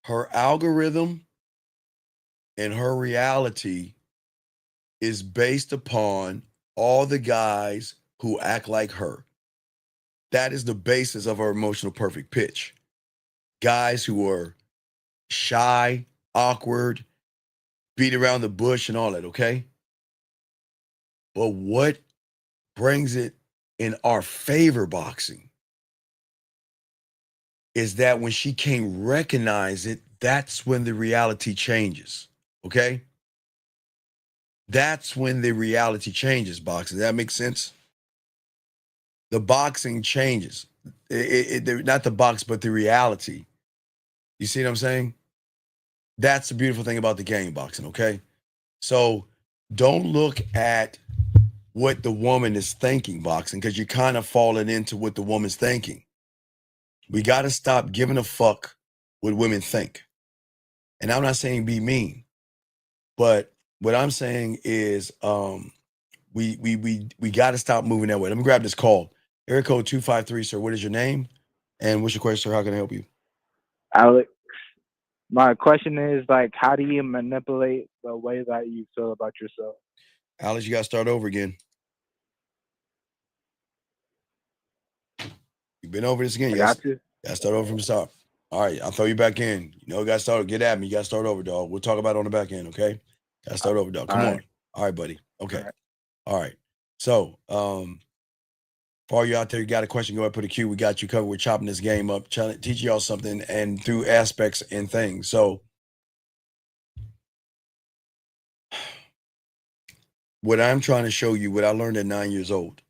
Her algorithm and her reality is based upon all the guys who act like her. That is the basis of her emotional perfect pitch. Guys who are shy, awkward, beat around the bush and all that, okay? But what brings it in our favor, boxing, is that when she can't recognize it, that's when the reality changes, okay? That's when the reality changes, boxing. Does that make sense? The boxing changes. Not the box, but the reality. You see what I'm saying? That's the beautiful thing about the game, boxing, okay? So don't look at what the woman is thinking, boxing, because you're kind of falling into what the woman's thinking. We got to stop giving a fuck what women think. And I'm not saying be mean, but what I'm saying is we got to stop moving that way. Let me grab this call. Area code 253, sir. What is your name? And what's your question, sir? How can I help you? Alex, my question is how do you manipulate the way that you feel about yourself? Alex, you got to start over again. You've been over this again. You got to start over from the top. All right, I'll throw you back in. Got to start. Get at me. You got to start over, dog. We'll talk about it on the back end, okay? Got to start over, dog. Come on. All right, buddy. Okay. All right. So, for all you out there, you got a question, go ahead and put a Q. We got you covered. We're chopping this game up, teach y'all something, and through aspects and things. So, what I'm trying to show you, what I learned at 9 years old,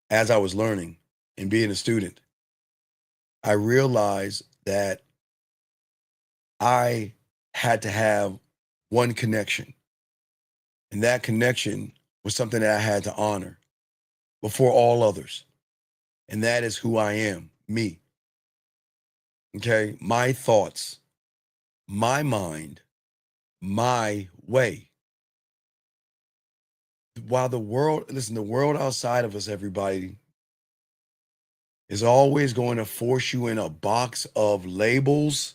as I was learning and being a student, I realized that I had to have one connection. And that connection was something that I had to honor before all others. And that is who I am, me. Okay? My thoughts, my mind, my way. While the world outside of us, everybody, is always going to force you in a box of labels,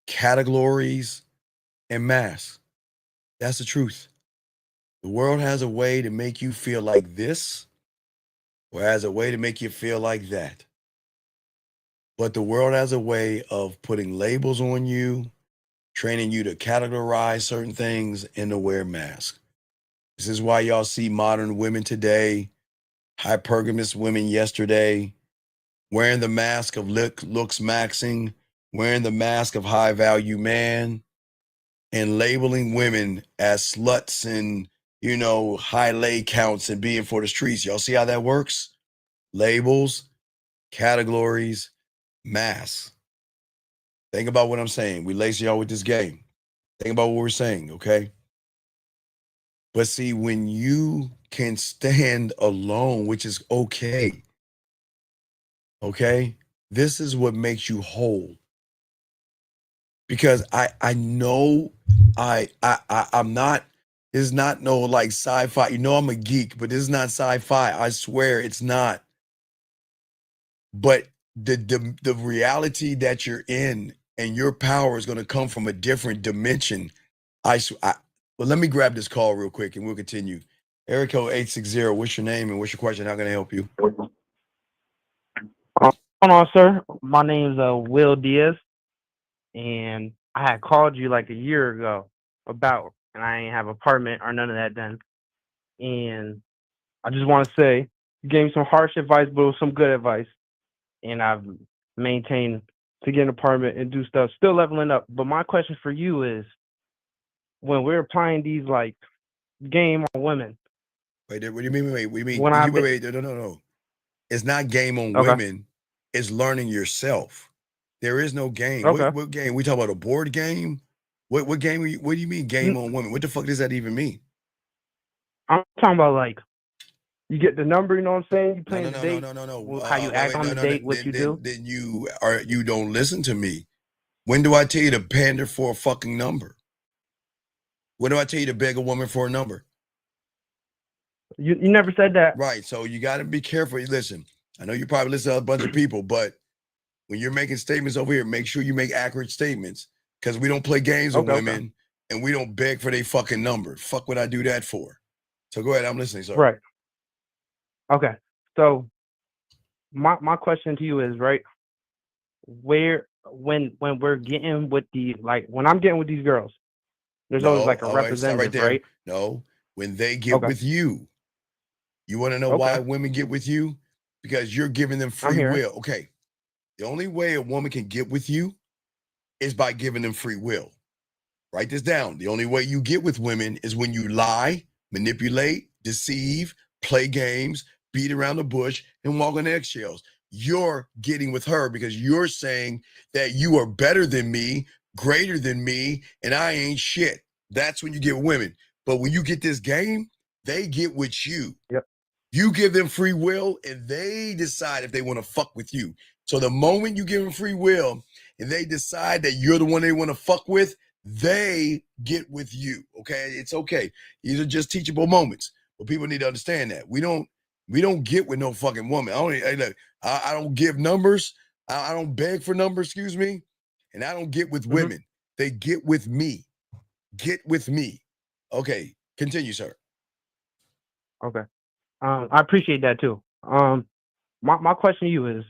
categories, and masks. That's the truth. The world has a way to make you feel like this, or has a way to make you feel like that. But the world has a way of putting labels on you, training you to categorize certain things and to wear masks. This is why y'all see modern women today, hypergamous women yesterday, wearing the mask of looks maxing, wearing the mask of high value man, and labeling women as sluts and, high lay counts and being for the streets. Y'all see how that works? Labels, categories, masks. Think about what I'm saying. We lace y'all with this game. Think about what we're saying, okay? But see, when you can stand alone, which is okay, this is what makes you whole. Because I know I'm not, it's not no like sci-fi. I'm a geek, but this is not sci-fi. I swear it's not. But the reality that you're in and your power is going to come from a different dimension. Well, let me grab this call real quick and we'll continue. Area code 860, what's your name and what's your question? How can I help you? Hold on, sir. My name's Will Diaz, and I had called you like a year ago and I ain't have apartment or none of that then. And I just want to say, you gave me some harsh advice, but it was some good advice. And I've maintained to get an apartment and do stuff, still leveling up. But my question for you is, when we're applying these like game on women. Wait, what do you mean? Wait, no. It's not game on Okay. women. It's learning yourself. There is no game. Okay. What game? We talk about a board game? What game? What do you mean game on women? What the fuck does that even mean? I'm talking about like, you get the number, you know what I'm saying? You play No. how you act on the date, what you do. Then you don't listen to me. When do I tell you to pander for a fucking number? When do I tell you to beg a woman for a number? You never said that. Right. So you got to be careful. Listen, I know you probably listen to a bunch of people, but when you're making statements over here, make sure you make accurate statements because we don't play games with women and we don't beg for their fucking number. Fuck would I do that for? So go ahead. I'm listening, sir. Right. Okay. So my question to you is, right, when we're getting with when I'm getting with these girls, there's always like a representative, right? No, when they get with you. You want to know why women get with you? Because you're giving them free will. Okay. The only way a woman can get with you is by giving them free will. Write this down. The only way you get with women is when you lie, manipulate, deceive, play games, beat around the bush, and walk on eggshells. You're getting with her because you're saying that you are better than me, greater than me, and I ain't shit. That's when you get with women. But when you get this game, they get with you. Yep. You give them free will and they decide if they want to fuck with you. So the moment you give them free will and they decide that you're the one they want to fuck with, they get with you. Okay. It's okay. These are just teachable moments. But people need to understand that. We don't get with no fucking woman. I don't give numbers. I don't beg for numbers, excuse me. And I don't get with women. They get with me. Get with me. Okay. Continue, sir. Okay. I appreciate that too. My question to you is,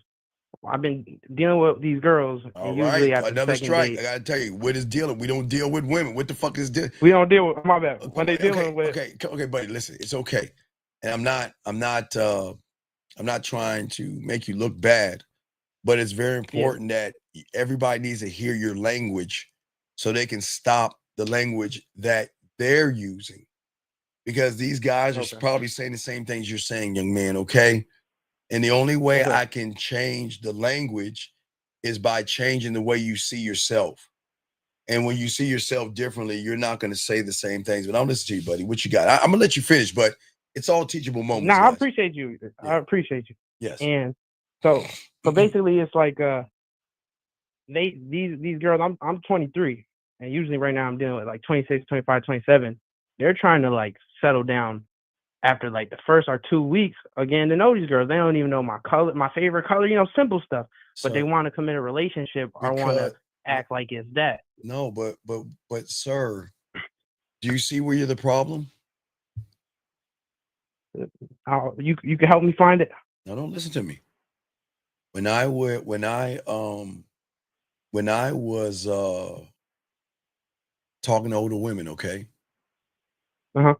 I've been dealing with these girls, and usually after Another second strike. date, I gotta tell you, what is dealing? We don't deal with women. What the fuck is this? we don't deal with. My bad. When they dealing with. Okay, buddy. Listen, it's okay, and I'm not trying to make you look bad, but it's very important that everybody needs to hear your language, so they can stop the language that they're using, because these guys are probably saying the same things you're saying, young man. Okay. And the only way I can change the language is by changing the way you see yourself. And when you see yourself differently, you're not going to say the same things. But I'm listening to you, buddy. What you got? I'm going to let you finish, but it's all teachable moments. No, I appreciate you. I appreciate you. Yes. And so basically, it's like these girls. I'm 23, and usually right now I'm dealing with like 26, 25, 27. They're trying to like settle down after like the first or 2 weeks again to know these girls. They don't even know my color, my favorite color, simple stuff. But they want to commit a relationship or want to act like it's that. No, but sir, do you see where you're the problem? You can help me find it. No, don't listen to me. when I was talking to older women, okay? Uh-huh.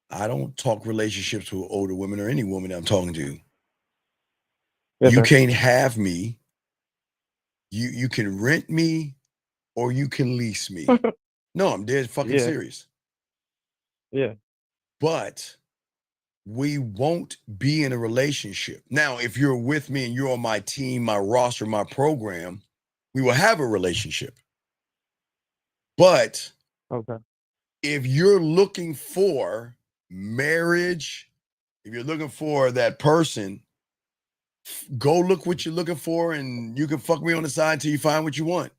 I don't talk relationships with older women or any woman that I'm talking to. Yes, You sir. can't have me. You can rent me or you can lease me. No, I'm dead fucking Yeah. serious. Yeah. But we won't be in a relationship. Now, if you're with me and you're on my team, my roster, my program, we will have a relationship. But Okay. if you're looking for marriage, if you're looking for that person, go look what you're looking for and you can fuck me on the side until you find what you want.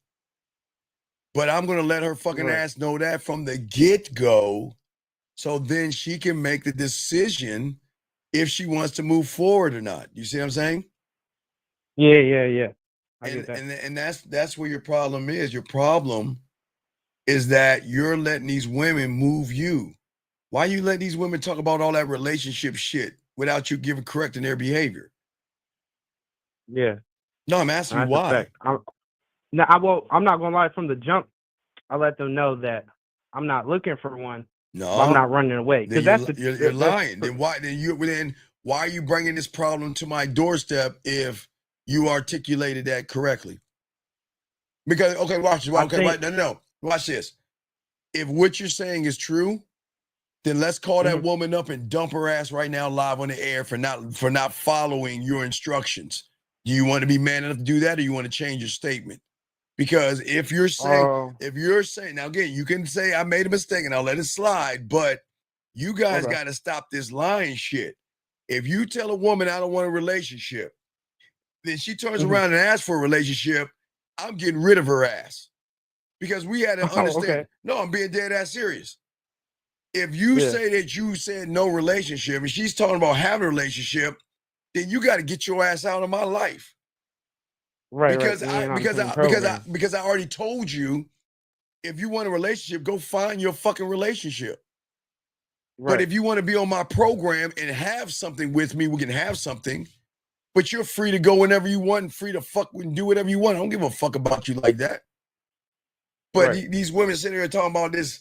But I'm going to let her fucking Right. ass know that from the get-go, so then she can make the decision if she wants to move forward or not. You see what I'm saying? Yeah. I get that. And that's where your problem is. Your problem is that you're letting these women move you. Why you let these women talk about all that relationship shit without you correcting their behavior? Yeah. No, I'm asking you That's a why. fact. I'm not gonna lie. From the jump, I let them know that I'm not looking for one. No, but I'm not running away then because you're lying. Then why are you bringing this problem to my doorstep if you articulated that correctly? Because okay, watch this. Okay, right, no. Watch this. If what you're saying is true, then let's call that woman up and dump her ass right now live on the air for not following your instructions. Do you want to be man enough to do that, or you want to change your statement? Because if you're saying now again, you can say I made a mistake and I'll let it slide, but you guys got to stop this lying shit. If you tell a woman I don't want a relationship, then she turns around and asks for a relationship, I'm getting rid of her ass. Because we had to understand. No, I'm being dead ass serious. If you say that you said no relationship and she's talking about having a relationship, then you got to get your ass out of my life. Right. Because Right. because I already told you, if you want a relationship, go find your fucking relationship. Right. But if you want to be on my program and have something with me, we can have something. But you're free to go whenever you want, and free to fuck and do whatever you want. I don't give a fuck about you like that. But these women sitting here talking about this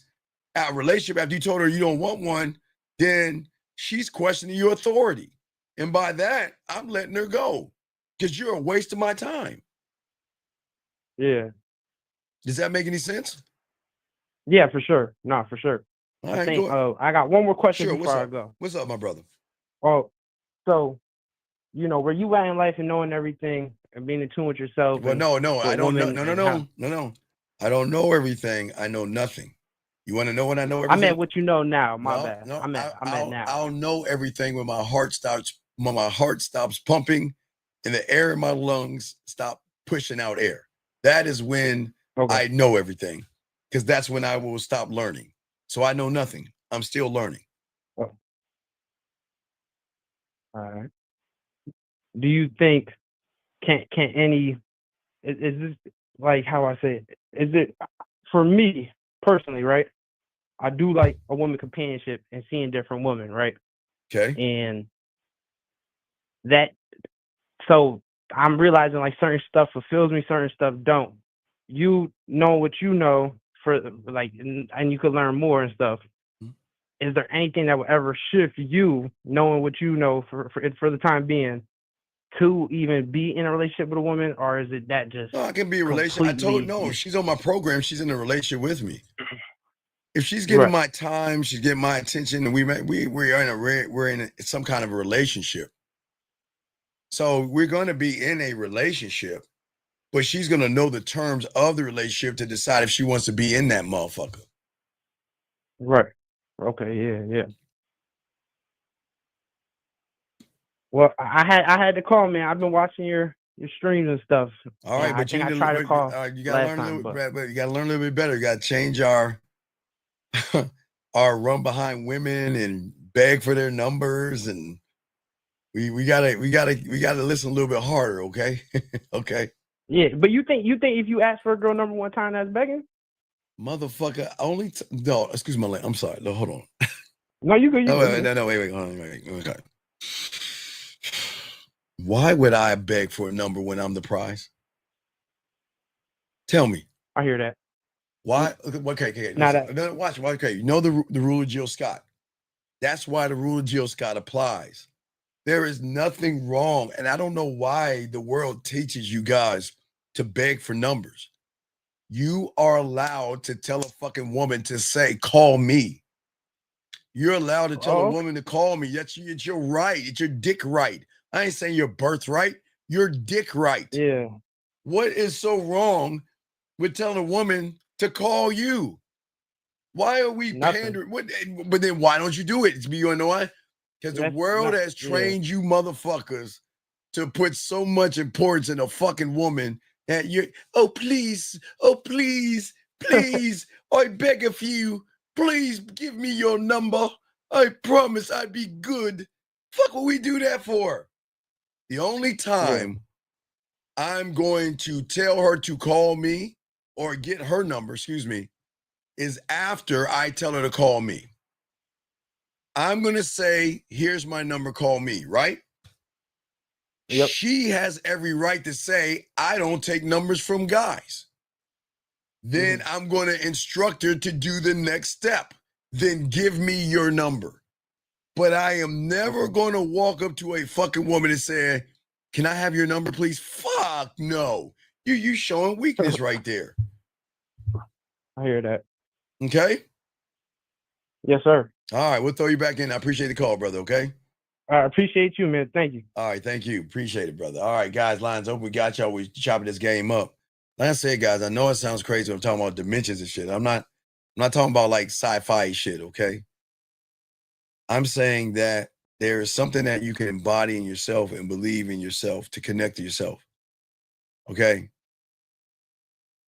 relationship after you told her you don't want one, then she's questioning your authority. And by that, I'm letting her go because you're a waste of my time. Yeah. Does that make any sense? Yeah, for sure. No, for sure. All I right, think go I got one more question Sure, before I go. What's up, my brother? Oh, so where you at in life and knowing everything and being in tune with yourself. Well, no, I don't know. No. I don't know everything. I know nothing. You want to know when I know everything? I meant what you know now. My bad. No, I meant now. I'll know everything when my heart stops pumping and the air in my lungs stop pushing out air. That is when I know everything, because that's when I will stop learning. So I know nothing. I'm still learning. Oh. All right. Do you think can any is this like how I say it? Is it for me personally, right? I do like a woman companionship and seeing different women, right? Okay. And that, so I'm realizing like certain stuff fulfills me, certain stuff don't. You know what you know for like, and you could learn more and stuff. Is there anything that will ever shift you knowing what you know for the time being to even be in a relationship with a woman, or is it that just? No, I can be a relationship. I told no, if she's on my program, she's in a relationship with me. If she's getting my time, she's getting my attention, and we're in some kind of a relationship. So we're going to be in a relationship, but she's going to know the terms of the relationship to decide if she wants to be in that motherfucker. Right. Okay. Yeah. Well, I had to call, man. I've been watching your streams and stuff. All right, but I tried to call you gotta last learn a time, little bit. You gotta learn a little bit better. You gotta change our our run behind women and beg for their numbers, and we gotta listen a little bit harder. Okay. Okay. Yeah, but you think if you ask for a girl number one time, that's begging? Motherfucker, no, excuse my language. I'm sorry. No, hold on. No, you good. No, wait, hold on, wait. Okay. Why would I beg for a number when I'm the prize? Tell me. I hear that. Why? Okay. Now Listen, watch. Okay, you know the rule of Jill Scott. That's why the rule of Jill Scott applies. There is nothing wrong, and I don't know why the world teaches you guys to beg for numbers. You are allowed to tell a fucking woman to say, "Call me." You're allowed to tell a woman to call me. It's your right. It's your dick right. I ain't saying your birthright. Your dick right. Yeah. What is so wrong with telling a woman to call you? Why are we pandering? But then why don't you do it? You know why? Because the world has trained you motherfuckers to put so much importance in a fucking woman that you're, oh, please, I beg of you, please give me your number. I promise I'd be good. Fuck what we do that for? The only time I'm going to tell her to call me or get her number, is after I tell her to call me. I'm going to say, here's my number, call me, right? Yep. She has every right to say, I don't take numbers from guys. Then I'm going to instruct her to do the next step. Then give me your number. But I am never going to walk up to a fucking woman and say, can I have your number, please? Fuck no. You showing weakness right there. I hear that. Okay? Yes, sir. All right, we'll throw you back in. I appreciate the call, brother, okay? I appreciate you, man. Thank you. All right, thank you. Appreciate it, brother. All right, guys, lines open. We got y'all. We chopping this game up. Like I said, guys, I know it sounds crazy when I'm talking about dimensions and shit. I'm not talking about like sci-fi shit, okay? I'm saying that there is something that you can embody in yourself and believe in yourself to connect to yourself, okay?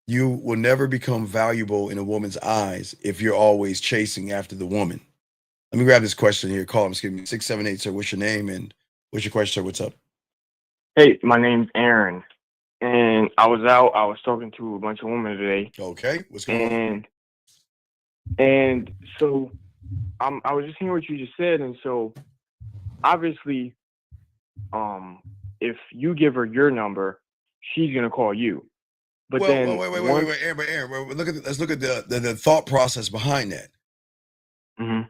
You will never become valuable in a woman's eyes if you're always chasing after the woman. Let me grab this question here. Call him. Excuse me. 678, sir. What's your name and what's your question, sir? What's up? Hey, my name's Aaron. And I was talking to a bunch of women today. Okay. What's going on? And so I was just hearing what you just said. And so obviously, if you give her your number, she's going to call you. But wait, Aaron, let's look at the thought process behind that. Mm-hmm.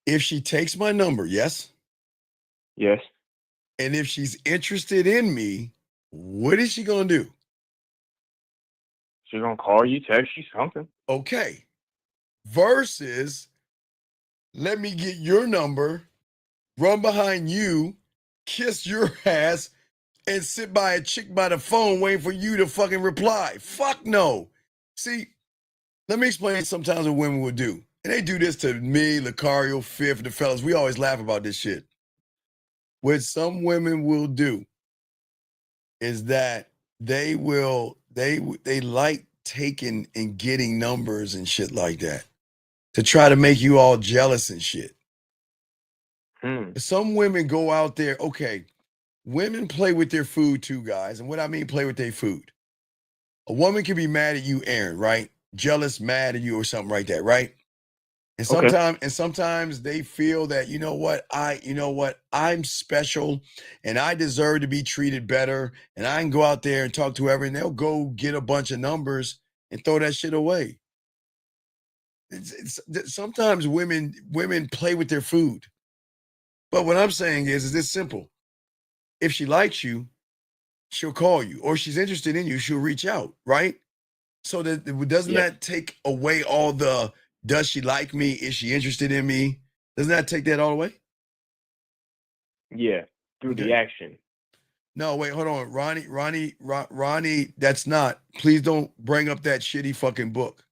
If she takes my number, yes? Yes. And if she's interested in me, what is she going to do? She's going to call you, text you, something. Okay. Versus, let me get your number, run behind you, kiss your ass, and sit by a chick by the phone waiting for you to fucking reply. Fuck no. See, let me explain sometimes what women will do. And they do this to me, Lucario, Fifth, the fellas. We always laugh about this shit. What some women will do is that they like taking and getting numbers and shit like that to try to make you all jealous and shit. Some women go out there, okay, women play with their food too, guys. And what I mean play with their food. A woman can be mad at you, Aaron, right? Jealous, mad at you or something like that, right? And sometimes they feel that, you know what, I'm special and I deserve to be treated better. And I can go out there and talk to whoever and they'll go get a bunch of numbers and throw that shit away. Sometimes women play with their food. But what I'm saying is this simple. If she likes you, she'll call you, or she's interested in you, she'll reach out, right? So doesn't that take away all the, does she like me? Is she interested in me? Doesn't that take that all away? Yeah, through the action. No, wait, hold on. Ronnie, that's not. Please don't bring up that shitty fucking book.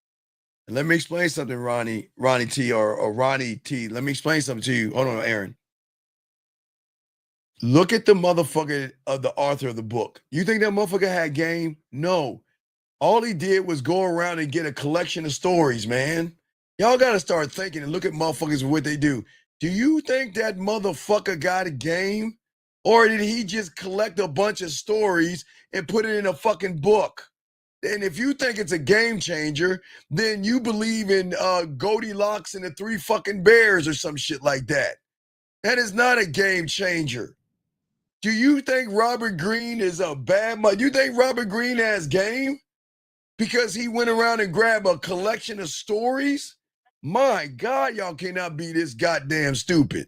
And let me explain something, Ronnie T or Ronnie T. Let me explain something to you. Hold on, Aaron. Look at the motherfucker of the author of the book. You think that motherfucker had game? No. All he did was go around and get a collection of stories, man. Y'all got to start thinking and look at motherfuckers and what they do. Do you think that motherfucker got a game? Or did he just collect a bunch of stories and put it in a fucking book? And if you think it's a game changer, then you believe in Goldilocks and the Three fucking Bears or some shit like that. That is not a game changer. Do you think Robert Greene is a bad mother? You think Robert Greene has game because he went around and grabbed a collection of stories? My God, y'all cannot be this goddamn stupid.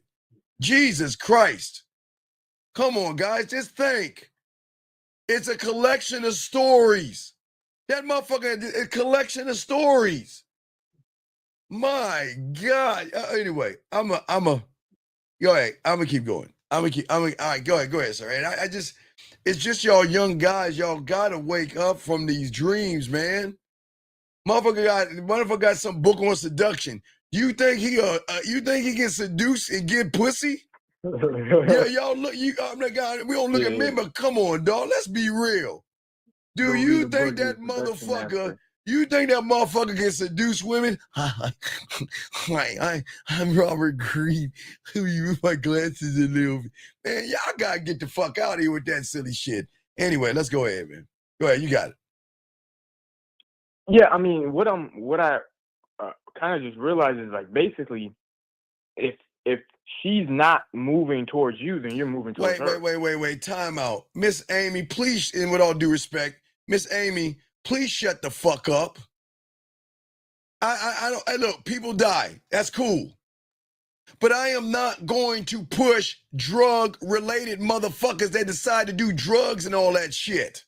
Jesus Christ. Come on, guys, just think. It's a collection of stories. That motherfucker, a collection of stories. My God. Anyway, go ahead. I'm gonna keep going. All right, go ahead, sir. And it's just y'all young guys. Y'all gotta wake up from these dreams, man. Motherfucker got some book on seduction. You think he can seduce and get pussy? Yeah, y'all look. I'm the guy. We don't look at men, but come on, dog. Let's be real. Do you think that motherfucker? You think that motherfucker can seduce women? I'm Robert Greene. Who you with my glasses a little bit. Man, y'all gotta get the fuck out of here with that silly shit. Anyway, let's go ahead, man. Go ahead, you got it. Yeah, I mean, what I kind of just realized is like basically, if she's not moving towards you, then you're moving towards her. Wait. Time out. Miss Amy, please, and with all due respect, Miss Amy, please shut the fuck up. I look, people die. That's cool. But I am not going to push drug-related motherfuckers that decide to do drugs and all that shit.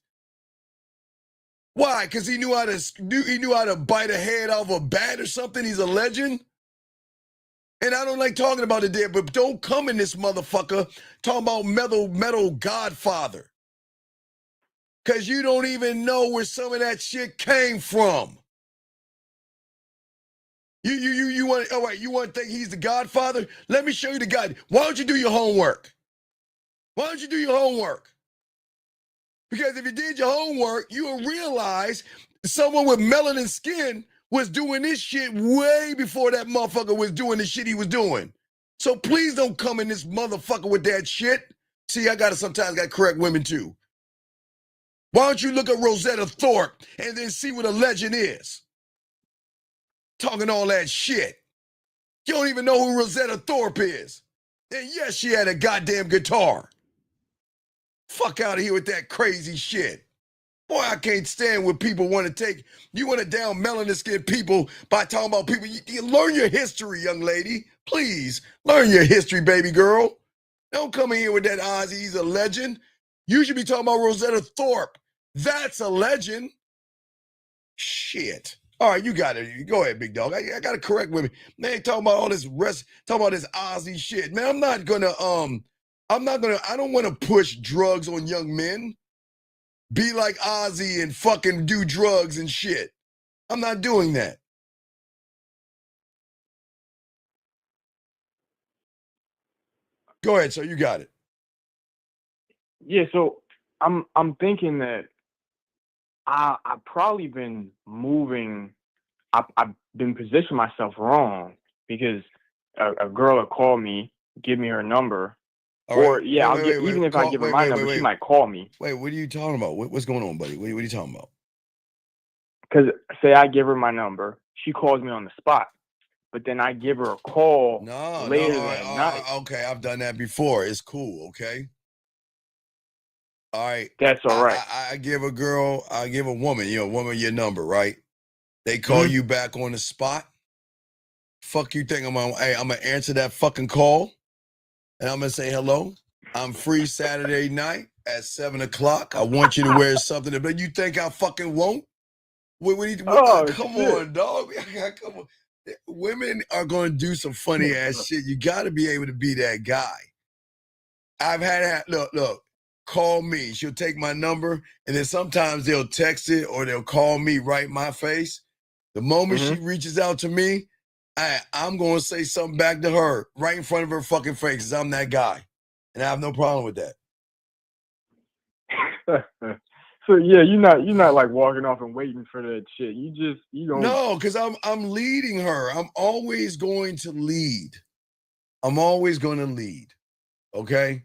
Why? Because he knew how to bite a head off a bat or something? He's a legend? And I don't like talking about it there, but don't come in this motherfucker talking about metal Godfather. Because you don't even know where some of that shit came from. You want, all right, you want to think he's the Godfather? Let me show you the God. Why don't you do your homework? Why don't you do your homework? Because if you did your homework, you'll realize someone with melanin skin was doing this shit way before that motherfucker was doing the shit he was doing. So please don't come in this motherfucker with that shit. See, sometimes gotta correct women too. Why don't you look at Rosetta Thorpe and then see what a legend is? Talking all that shit. You don't even know who Rosetta Thorpe is. And yes, she had a goddamn guitar. Fuck out of here with that crazy shit. Boy, I can't stand when people want to down melanin skin people by talking about people. You learn your history, young lady. Please, learn your history, baby girl. Don't come in here with that Ozzy, he's a legend. You should be talking about Rosetta Thorpe. That's a legend. Shit. All right, you got it. Go ahead, big dog. I got to correct women. Man, talking about all this talking about this Ozzy shit. Man, I don't want to push drugs on young men. Be like Ozzy and fucking do drugs and shit. I'm not doing that. Go ahead, sir. You got it. Yeah, so I'm thinking that I've probably been moving. I've been positioning myself wrong because a girl will call me, give me her number, or even if I give her my number, she might call me. Wait, what are you talking about? What's going on, buddy? What are you talking about? Because say I give her my number, she calls me on the spot, but then I give her a call later that night. Okay, I've done that before. It's cool, okay? All right. That's all right. I give a woman your number, right? They call you back on the spot. Fuck you think I'm gonna answer that fucking call? And I'm gonna say, hello, I'm free Saturday night at 7:00. I want you to wear something. But you think I fucking won't? Come on, dog. Come on. Women are going to do some funny ass shit. You got to be able to be that guy. I've had, look, call me. She'll take my number, and then sometimes they'll text it or they'll call me right in my face. The moment she reaches out to me, I'm going to say something back to her right in front of her fucking face because I'm that guy. And I have no problem with that. So yeah, you're not like walking off and waiting for that shit. You don't. No, because I'm leading her. I'm always going to lead. I'm always going to lead. Okay?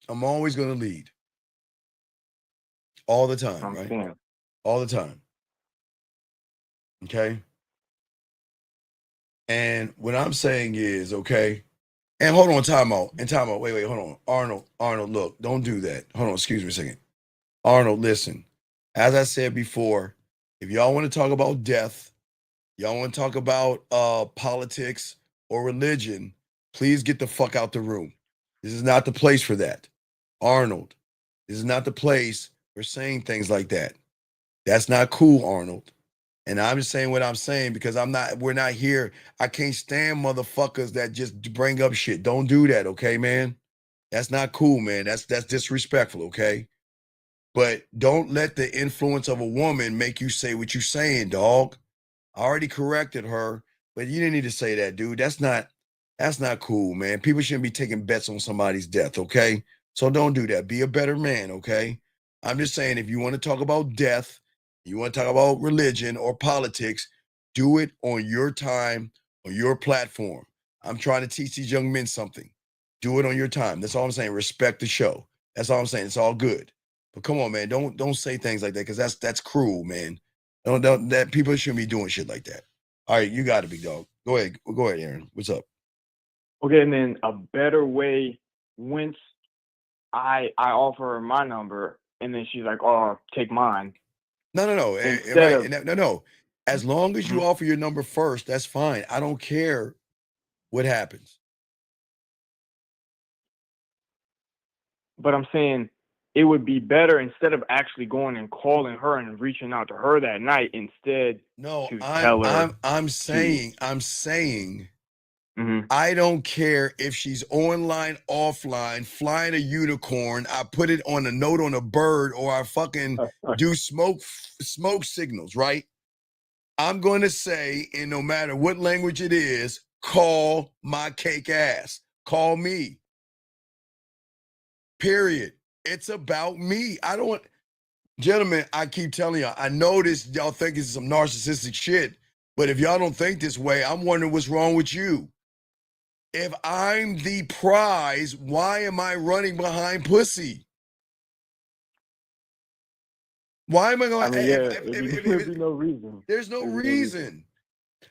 I'm always going to lead. All the time, right? Saying. All the time. Okay? And what I'm saying is, okay, And hold on, time out. Wait, hold on. Arnold, look, don't do that. Hold on, excuse me a second. Arnold, listen. As I said before, if y'all want to talk about death, y'all want to talk about politics or religion, please get the fuck out the room. This is not the place for that. Arnold, this is not the place for saying things like that. That's not cool, Arnold. And I'm just saying what I'm saying because we're not here. I can't stand motherfuckers that just bring up shit. Don't do that, okay, man? That's not cool, man. That's disrespectful, okay? But don't let the influence of a woman make you say what you're saying, dog. I already corrected her, but you didn't need to say that, dude. That's not cool, man. People shouldn't be taking bets on somebody's death, okay? So don't do that. Be a better man, okay? I'm just saying if you want to talk about death, you want to talk about religion or politics, do it on your time, on your platform. I'm trying to teach these young men something. Do it on your time. That's all I'm saying. Respect the show. That's all I'm saying. It's all good. But come on, man. Don't say things like that because that's cruel, man. Don't that people shouldn't be doing shit like that. All right, you got it, big dog. Go ahead, Aaron. What's up? Okay, and then a better way once I offer her my number, and then she's like, "Oh, take mine." No. No. As long as you offer your number first, that's fine. I don't care what happens. But I'm saying it would be better instead of actually going and calling her and reaching out to her that night. Instead, I'm saying, I don't care if she's online, offline, flying a unicorn. I put it on a note on a bird, or I fucking do smoke signals, right? I'm going to say, and no matter what language it is, call my cake ass. Call me. Period. It's about me. Gentlemen, I keep telling y'all, I know this, y'all think it's some narcissistic shit, but if y'all don't think this way, I'm wondering what's wrong with you. If I'm the prize, why am I running behind pussy? Why am I going? There'd be no reason. There's no reason.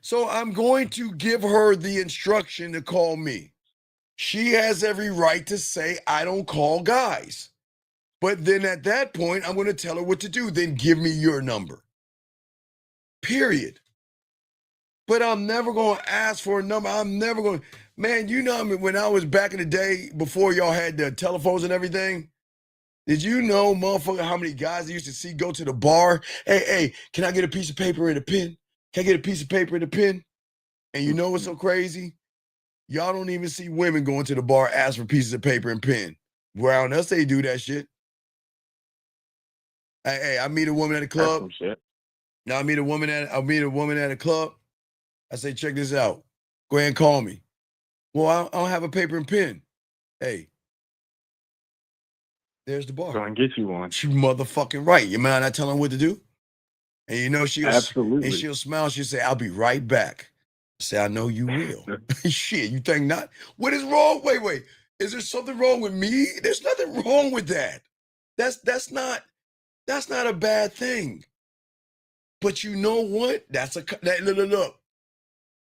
So I'm going to give her the instruction to call me. She has every right to say, I don't call guys. But then at that point, I'm going to tell her what to do. Then give me your number. Period. But I'm never going to ask for a number. I'm never going to. Man, you know, when I was back in the day, before y'all had the telephones and everything, did you know, motherfucker, how many guys I used to see go to the bar? Hey, can I get a piece of paper and a pen? Can I get a piece of paper and a pen? And you know what's so crazy? Y'all don't even see women going to the bar ask for pieces of paper and pen. Around us, they do that shit. Hey, I meet a woman at a club. Now I meet a woman at a club. I say, check this out. Go ahead and call me. Well, I don't have a paper and pen. Hey, there's the bar. Go and get you one. She motherfucking right. You mind not telling her what to do? And you know Absolutely. And she'll smile. She'll say, "I'll be right back." I say, "I know you will." Shit, you think not? What is wrong? Wait. Is there something wrong with me? There's nothing wrong with that. That's not a bad thing. But you know what? Look.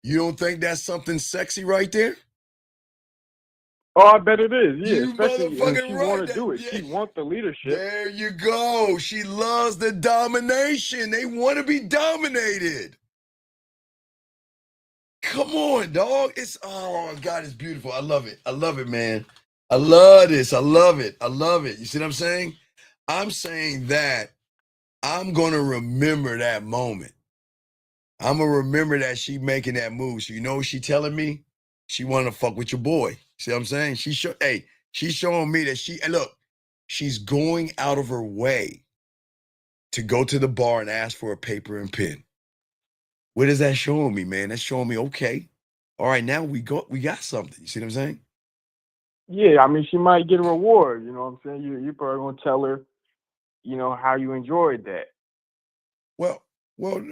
You don't think that's something sexy right there? Oh, I bet it is. Yeah, You especially if motherfucking she right. want to do it. She wants the leadership. There you go. She loves the domination. They want to be dominated. Come on, dog. Oh God, it's beautiful. I love it. I love it, man. I love this. I love it. You see what I'm saying? I'm saying that I'm gonna remember that moment. I'm gonna remember that she making that move. So you know what she telling me? She wanna fuck with your boy. See what I'm saying? She's showing me that she's going out of her way to go to the bar and ask for a paper and pen. What is that showing me, man? That's showing me, okay, all right, now we got something. You see what I'm saying? Yeah, I mean, she might get a reward. You know what I'm saying? You're probably gonna tell her, how you enjoyed that. Well,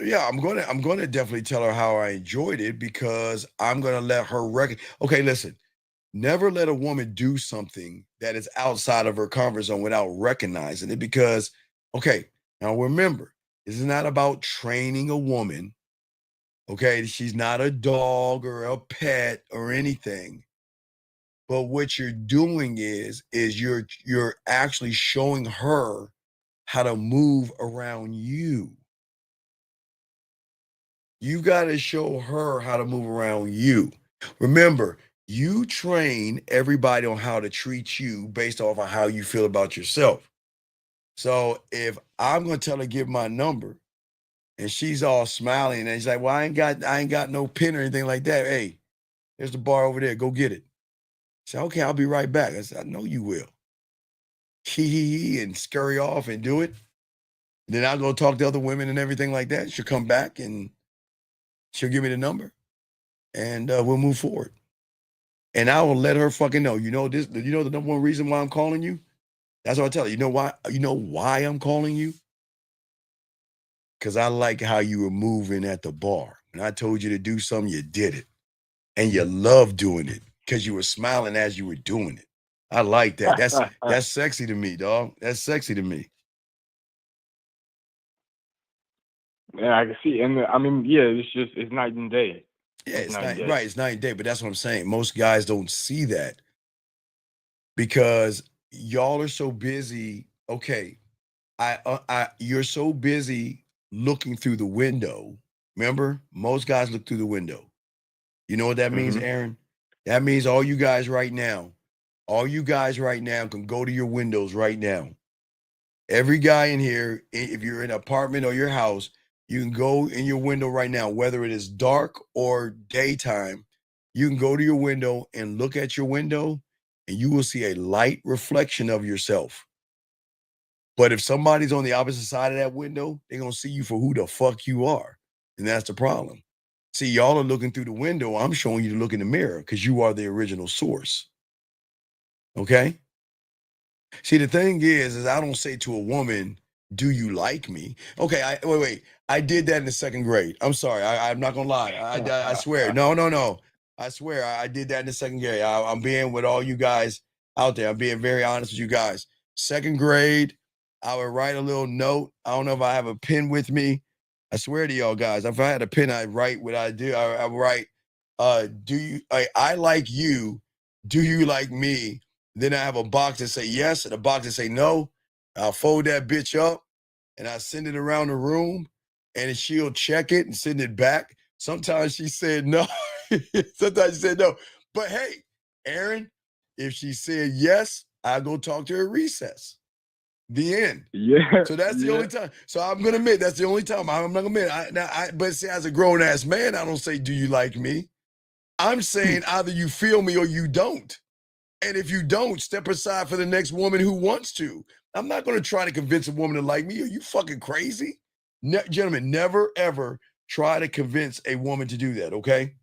yeah, I'm gonna definitely tell her how I enjoyed it because I'm gonna let her Okay, listen, never let a woman do something that is outside of her comfort zone without recognizing it. Because, okay, now remember, this is not about training a woman. Okay, she's not a dog or a pet or anything. But what you're doing is you're actually showing her how to move around you. You got to show her how to move around you. Remember, you train everybody on how to treat you based off of how you feel about yourself. So if I'm gonna tell her to give my number, and she's all smiling, and she's like, "Well, I ain't got no pen or anything like that." Hey, there's the bar over there. Go get it. Say, okay, I'll be right back. I said, I know you will. He, and scurry off and do it. Then I'll go talk to other women and everything like that. She'll come back and she'll give me the number, and we'll move forward. And I will let her fucking know. You know this. You know the number one reason why I'm calling you. That's what I tell her. You know why? You know why I'm calling you? Because I like how you were moving at the bar. When I told you to do something, you did it, and you love doing it because you were smiling as you were doing it. I like that. That's sexy to me, dog. That's sexy to me. Yeah, I can see. And I mean, yeah, it's night and day. Yeah, it's night, right. It's night and day, but that's what I'm saying. Most guys don't see that because y'all are so busy. Okay, you're so busy looking through the window. Remember, most guys look through the window. You know what that means, Aaron? That means all you guys right now can go to your windows right now. Every guy in here, if you're in an apartment or your house, you can go in your window right now, whether it is dark or daytime. You can go to your window and look at your window, and you will see a light reflection of yourself. But if somebody's on the opposite side of that window, they're going to see you for who the fuck you are. And that's the problem. See, y'all are looking through the window. I'm showing you to look in the mirror because you are the original source. Okay? See, the thing is I don't say to a woman, do you like me? Okay, wait. I did that in the second grade. I'm sorry. I'm not going to lie. I swear. No. I swear I did that in the second grade. I'm being with all you guys out there. I'm being very honest with you guys. Second grade, I would write a little note. I don't know if I have a pen with me. I swear to y'all guys, if I had a pen, I'd write what I do. I write, I like you. Do you like me? Then I have a box that say yes and a box that say no. I'll fold that bitch up and I send it around the room and she'll check it and send it back. Sometimes she said no. Sometimes she said no. But hey, Aaron, if she said yes, I'll go talk to her at recess. The end. Yeah. So that's the only time. So I'm gonna admit that's the only time. I'm not gonna admit. But see, as a grown ass man, I don't say, "Do you like me?" I'm saying either you feel me or you don't. And if you don't, step aside for the next woman who wants to. I'm not going to try to convince a woman to like me. Are you fucking crazy? Gentlemen, never, ever try to convince a woman to do that, okay?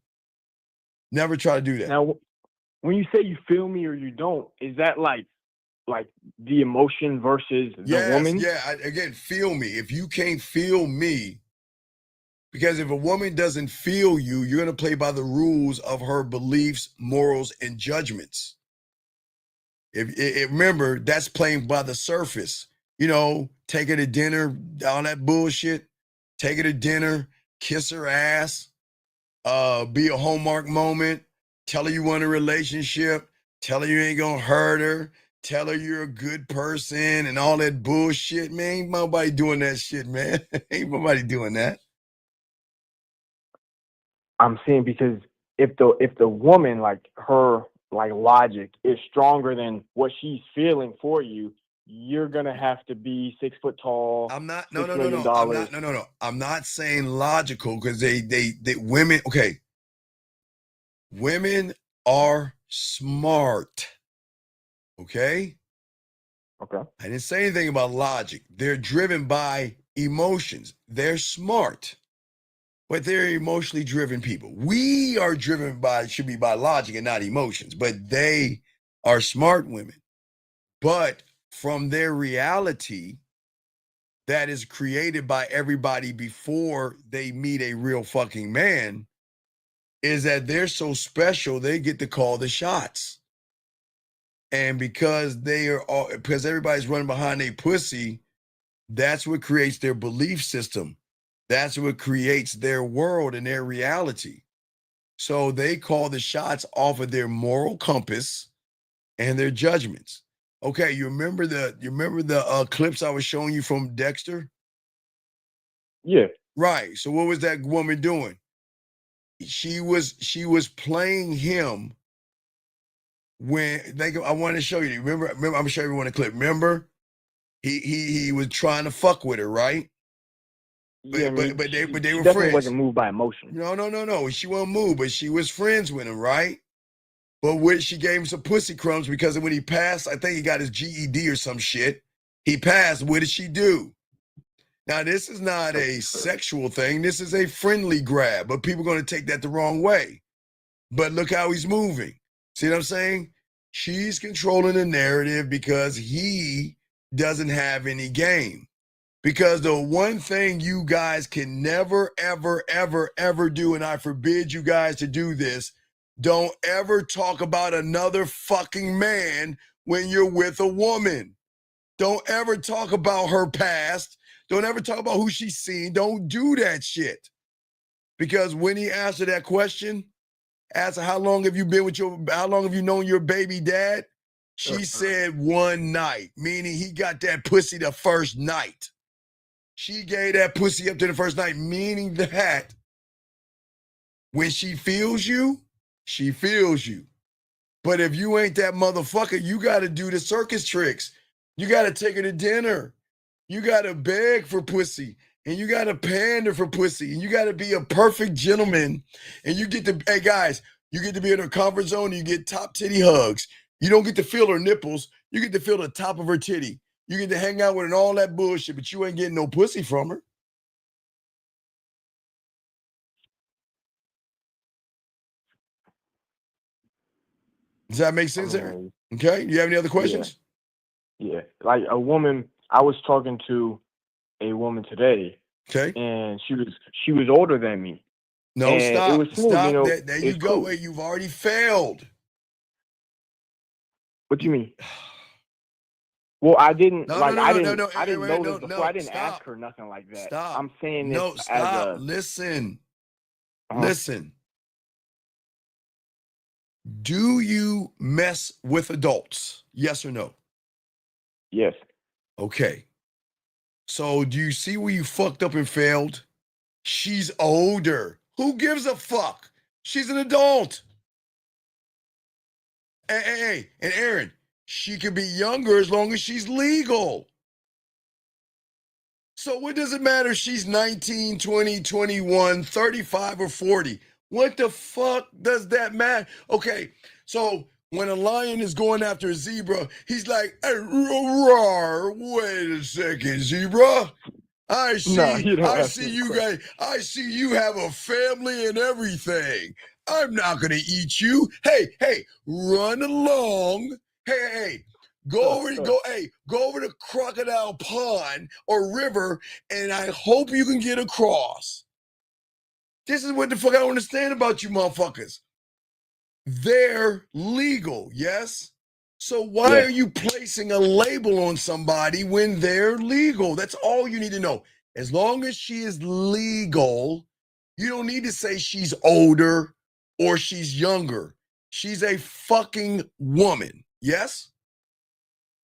Never try to do that. Now, when you say you feel me or you don't, is that like the emotion versus the woman? Yeah, again, feel me. If you can't feel me, because if a woman doesn't feel you, you're going to play by the rules of her beliefs, morals, and judgments. If remember, that's playing by the surface. You know, take her to dinner, all that bullshit. Take her to dinner, kiss her ass, be a Hallmark moment, tell her you want a relationship, tell her you ain't gonna hurt her, tell her you're a good person and all that bullshit, man. Ain't nobody doing that shit, man. Ain't nobody doing that. I'm saying because if the woman, like her logic is stronger than what she's feeling for you, you're gonna have to be 6 foot tall. I'm not. No. I'm not saying logical because they women. Okay, women are smart. Okay. Okay. I didn't say anything about logic. They're driven by emotions. They're smart, but they're emotionally driven people. We are driven should be by logic and not emotions, but they are smart women. But from their reality that is created by everybody before they meet a real fucking man is that they're so special, they get to call the shots. And because because everybody's running behind their pussy, that's what creates their belief system. That's what creates their world and their reality. So they call the shots off of their moral compass and their judgments. Okay, you remember the clips I was showing you from Dexter? Yeah. Right. So what was that woman doing? She was playing him when I want to show you. Remember, I'm gonna show everyone a clip. Remember, he was trying to fuck with her, right? Yeah, But they she were definitely friends. wasn't moved by emotion. No. She wasn't moved, but she was friends with him, right? But she gave him some pussy crumbs because when he passed, I think he got his GED or some shit. He passed. What did she do? Now, this is not a sexual thing. This is a friendly grab, but people are going to take that the wrong way. But look how he's moving. See what I'm saying? She's controlling the narrative because he doesn't have any game. Because the one thing you guys can never, ever, ever, ever do, and I forbid you guys to do this, don't ever talk about another fucking man when you're with a woman. Don't ever talk about her past. Don't ever talk about who she's seen. Don't do that shit. Because when he asked her that question, asked her how long have you known your baby dad? She said 1 night, meaning he got that pussy the first night. She gave that pussy up to the first night, meaning that when she feels you, she feels you. But if you ain't that motherfucker, you got to do the circus tricks. You got to take her to dinner. You got to beg for pussy. And you got to pander for pussy. And you got to be a perfect gentleman. And you get to, hey guys, you get to be in her comfort zone and you get top titty hugs. You don't get to feel her nipples. You get to feel the top of her titty. You get to hang out with her and all that bullshit, but you ain't getting no pussy from her. Does that make sense, Aaron? Okay. You have any other questions? Yeah. Like a woman, I was talking to a woman today. Okay. And she was older than me. No, and stop. It was smooth, stop. you know, There you go. cool. Where you've already failed. What do you mean? Well, I didn't No, like. no, I no, didn't. no, I didn't know this before. I didn't stop. ask her nothing like that. Stop. I'm saying this No, as stop. a. Listen. Uh-huh. Listen. Do you mess with adults? Yes or no? Yes. Okay. So do you see where you fucked up and failed? She's older. Who gives a fuck? She's an adult. Hey, and Aaron, she could be younger as long as she's legal. So what does it matter if she's 19, 20, 21, 35, or 40? What the fuck does that matter? Okay, so when a lion is going after a zebra, he's like, hey, roar, wait a second, zebra. I see you guys. I see you have a family and everything. I'm not gonna eat you. Hey, run along. Hey, go over to Crocodile Pond or River, and I hope you can get across. This is what the fuck I don't understand about you motherfuckers. They're legal, yes? So why are you placing a label on somebody when they're legal? That's all you need to know. As long as she is legal, you don't need to say she's older or she's younger. She's a fucking woman. Yes?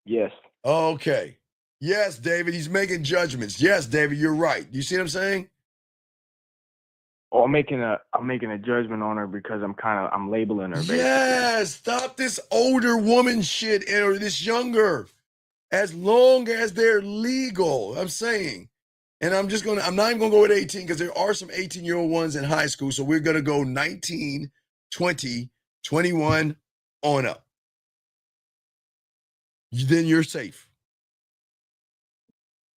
Yes. Okay. Yes, David, he's making judgments. Yes, David, you're right. You see what I'm saying? Oh, I'm making a judgment on her because I'm labeling her. Basically. Yes, stop this older woman shit or this younger. As long as they're legal, I'm saying. And I'm not even gonna go with 18 because there are some 18-year-old ones in high school. So we're gonna go 19, 20, 21 on up. Then you're safe.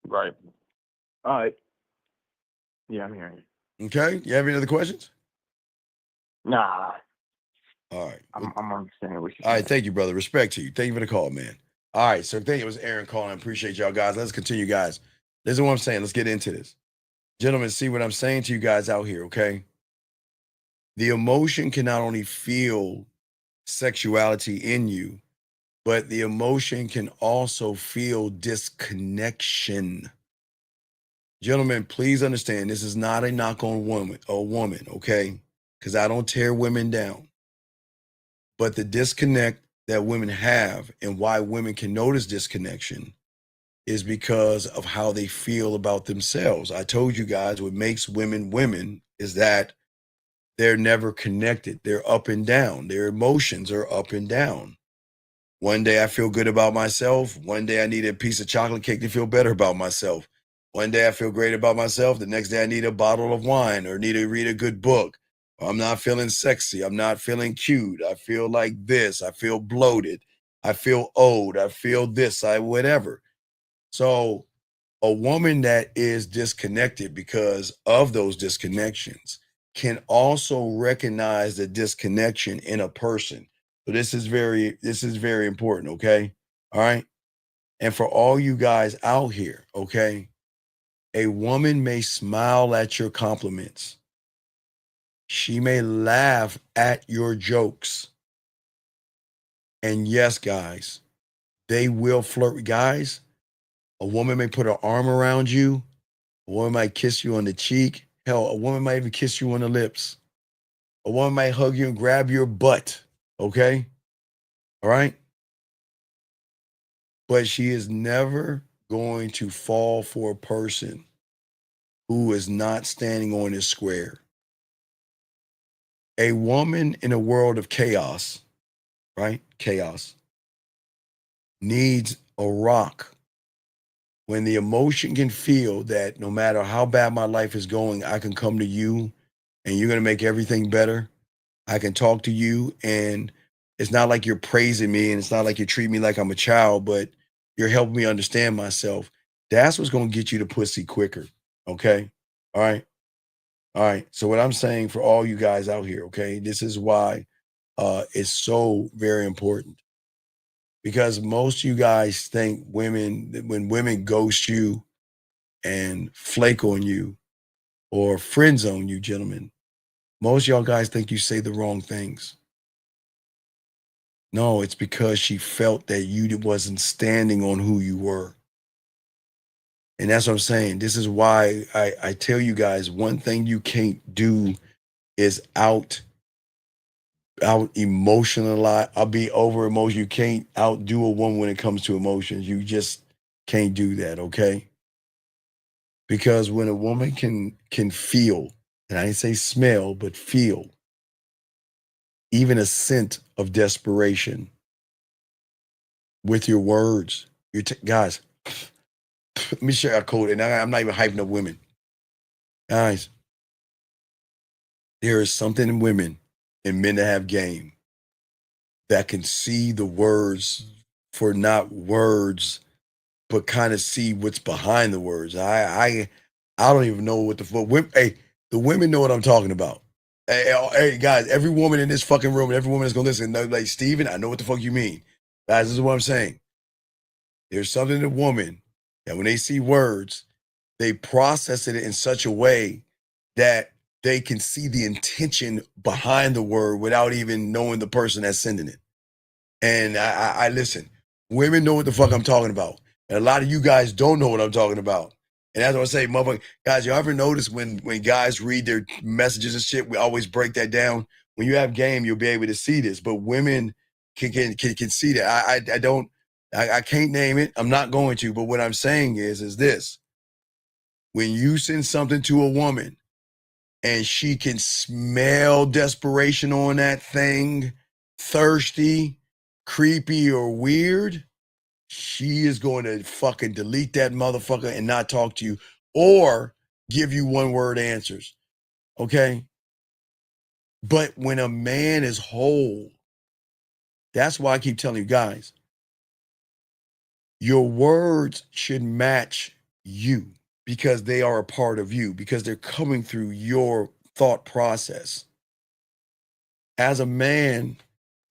Right. All right. Yeah, I'm hearing you. Okay. You have any other questions? Nah. All right. I'm understanding what you're saying. All right. Thank you, brother. Respect to you. Thank you for the call, man. All right. So I think it was Aaron calling. I appreciate y'all guys. Let's continue, guys. This is what I'm saying. Let's get into this. Gentlemen, see what I'm saying to you guys out here, okay? The emotion can not only feel sexuality in you, but the emotion can also feel disconnection. Gentlemen, please understand this is not a knock on a woman, okay? Because I don't tear women down. But the disconnect that women have and why women can notice disconnection is because of how they feel about themselves. I told you guys what makes women women is that they're never connected. They're up and down. Their emotions are up and down. One day I feel good about myself. One day I need a piece of chocolate cake to feel better about myself. One day I feel great about myself. The next day I need a bottle of wine or need to read a good book. I'm not feeling sexy. I'm not feeling cute. I feel like this. I feel bloated. I feel old. I feel this. Whatever. So a woman that is disconnected because of those disconnections can also recognize the disconnection in a person. So this is very important, okay? All right? And for all you guys out here, okay? A woman may smile at your compliments. She may laugh at your jokes. And yes, guys, they will flirt. Guys, a woman may put her arm around you. A woman might kiss you on the cheek. Hell, a woman might even kiss you on the lips. A woman might hug you and grab your butt. Okay? All right? But she is never going to fall for a person who is not standing on his square. A woman in a world of chaos, right? Chaos, needs a rock. When the emotion can feel that no matter how bad my life is going, I can come to you and you're going to make everything better. I can talk to you and it's not like you're praising me and it's not like you treat me like I'm a child, but you're helping me understand myself. That's what's going to get you to pussy quicker. Okay. All right. All right. So what I'm saying for all you guys out here, okay, this is why it's so very important. Because most of you guys think when women ghost you and flake on you or friend zone you, gentlemen, most of y'all guys think you say the wrong things. No, it's because she felt that you wasn't standing on who you were. And that's what I'm saying. This is why I tell you guys, one thing you can't do is out emotionalize. I'll be over emotion. You can't outdo a woman when it comes to emotions. You just can't do that, okay? Because when a woman can feel, and I didn't say smell, but feel, even a scent of desperation with your words, guys, let me share a code, and I'm not even hyping up women. Guys, there is something in women and men that have game that can see the words for not words, but kind of see what's behind the words. I don't even know what the fuck. Hey, the women know what I'm talking about. Hey, guys, every woman in this fucking room, every woman that's gonna listen, like Steven, I know what the fuck you mean. Guys, this is what I'm saying. There's something in a woman that when they see words, they process it in such a way that they can see the intention behind the word without even knowing the person that's sending it. And I listen, women know what the fuck I'm talking about. And a lot of you guys don't know what I'm talking about. And that's what I say, motherfucker, guys, you ever notice when guys read their messages and shit, we always break that down. When you have game, you'll be able to see this. But women can see that. I can't name it. I'm not going to. But what I'm saying is this. When you send something to a woman and she can smell desperation on that thing, thirsty, creepy, or weird, she is going to fucking delete that motherfucker and not talk to you or give you one word answers. Okay? But when a man is whole, that's why I keep telling you guys, your words should match you because they are a part of you, because they're coming through your thought process. As a man,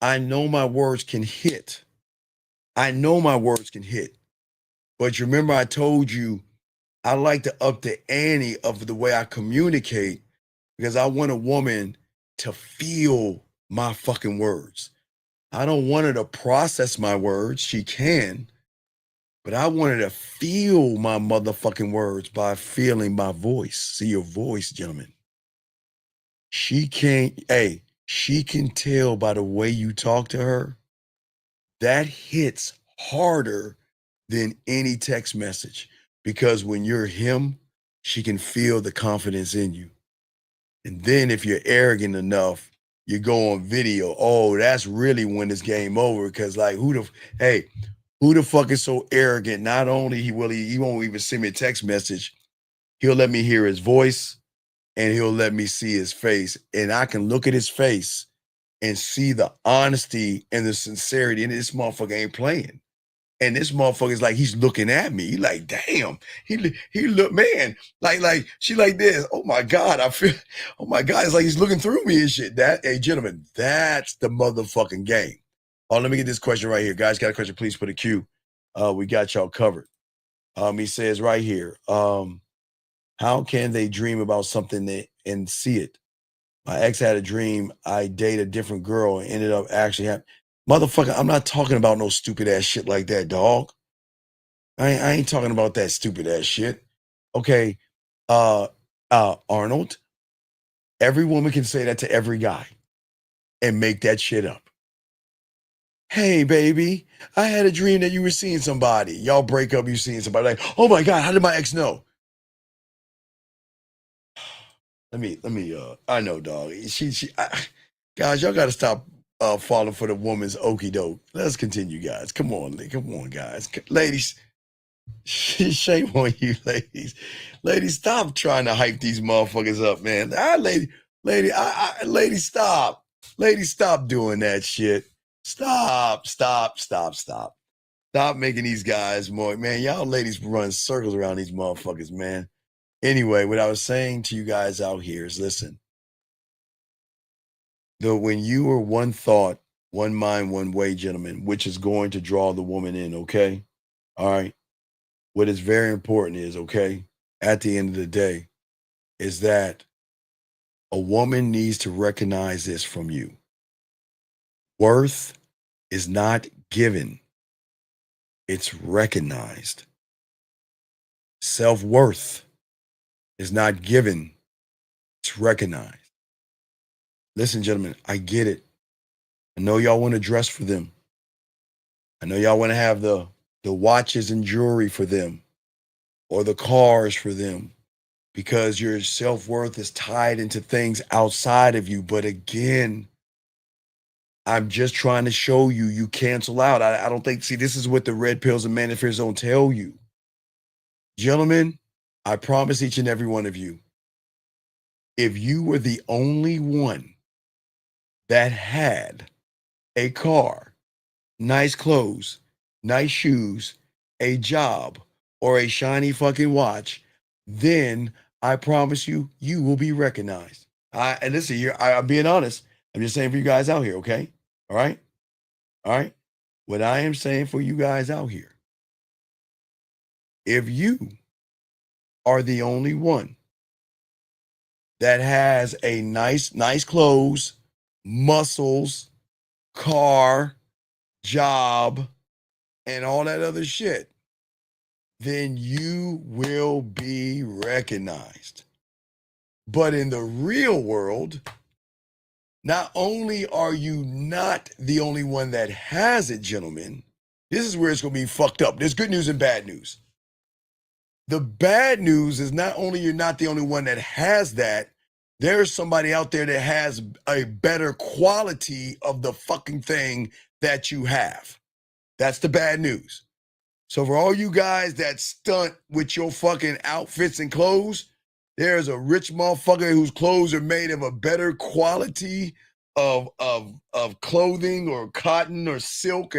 I know my words can hit. I know my words can hit. But you remember I told you I like to up the ante of the way I communicate because I want a woman to feel my fucking words. I don't want her to process my words. She can. But I want her to feel my motherfucking words by feeling my voice. See your voice, gentlemen. She can tell by the way you talk to her that hits harder than any text message, because when you're him, she can feel the confidence in you. And then if you're arrogant enough, you go on video. Oh, that's really when it's game over. Because like, who the fuck is so arrogant? Not only he won't even send me a text message, he'll let me hear his voice and he'll let me see his face. And I can look at his face and see the honesty and the sincerity. And this motherfucker ain't playing. And this motherfucker is like, he's looking at me. He like, damn. He look, man, like she like this. Oh my God, I feel, oh my God, it's like he's looking through me and shit. Hey, gentlemen, that's the motherfucking game. Oh, let me get this question right here. Guys, got a question, please put a Q. We got y'all covered. He says right here, how can they dream about something and see it? My ex had a dream I date a different girl and ended up actually having. Motherfucker, I'm not talking about no stupid ass shit like that, dog. I ain't talking about that stupid ass shit. Okay, Arnold, every woman can say that to every guy and make that shit up. Hey, baby, I had a dream that you were seeing somebody. Y'all break up, you seeing somebody. Like, oh my God, how did my ex know? Let me, I know, dog. Guys, y'all got to stop falling for the woman's okie doke. Let's continue, guys. Come on, guys. Ladies, shame on you, ladies. Ladies, stop trying to hype these motherfuckers up, man. Ladies, stop. Ladies, stop doing that shit. Stop. Stop making these guys more, man. Y'all ladies run circles around these motherfuckers, man. Anyway, what I was saying to you guys out here is, listen, when you are one thought, one mind, one way, gentlemen, which is going to draw the woman in, okay? All right. What is very important is, okay, at the end of the day, is that a woman needs to recognize this from you. Worth is not given, it's recognized. Self-worth is not given, it's recognized. Listen, gentlemen, I get it. I know y'all want to dress for them. I know y'all want to have the watches and jewelry for them or the cars for them because your self-worth is tied into things outside of you. But again, I'm just trying to show you, you cancel out. I don't think, see, this is what the red pills and manifestors don't tell you. Gentlemen, I promise each and every one of you, if you were the only one that had a car, nice clothes, nice shoes, a job, or a shiny fucking watch, then I promise you, you will be recognized. And listen, here, I'm being honest. I'm just saying for you guys out here, okay? All right? All right? What I am saying for you guys out here, if you are the only one that has a nice clothes, muscles, car, job, and all that other shit, then you will be recognized. But in the real world, not only are you not the only one that has it, gentlemen, this is where it's going to be fucked up. There's good news and bad news. The bad news is not only you're not the only one that has that, there's somebody out there that has a better quality of the fucking thing that you have. That's the bad news. So for all you guys that stunt with your fucking outfits and clothes, there's a rich motherfucker whose clothes are made of a better quality of clothing or cotton or silk,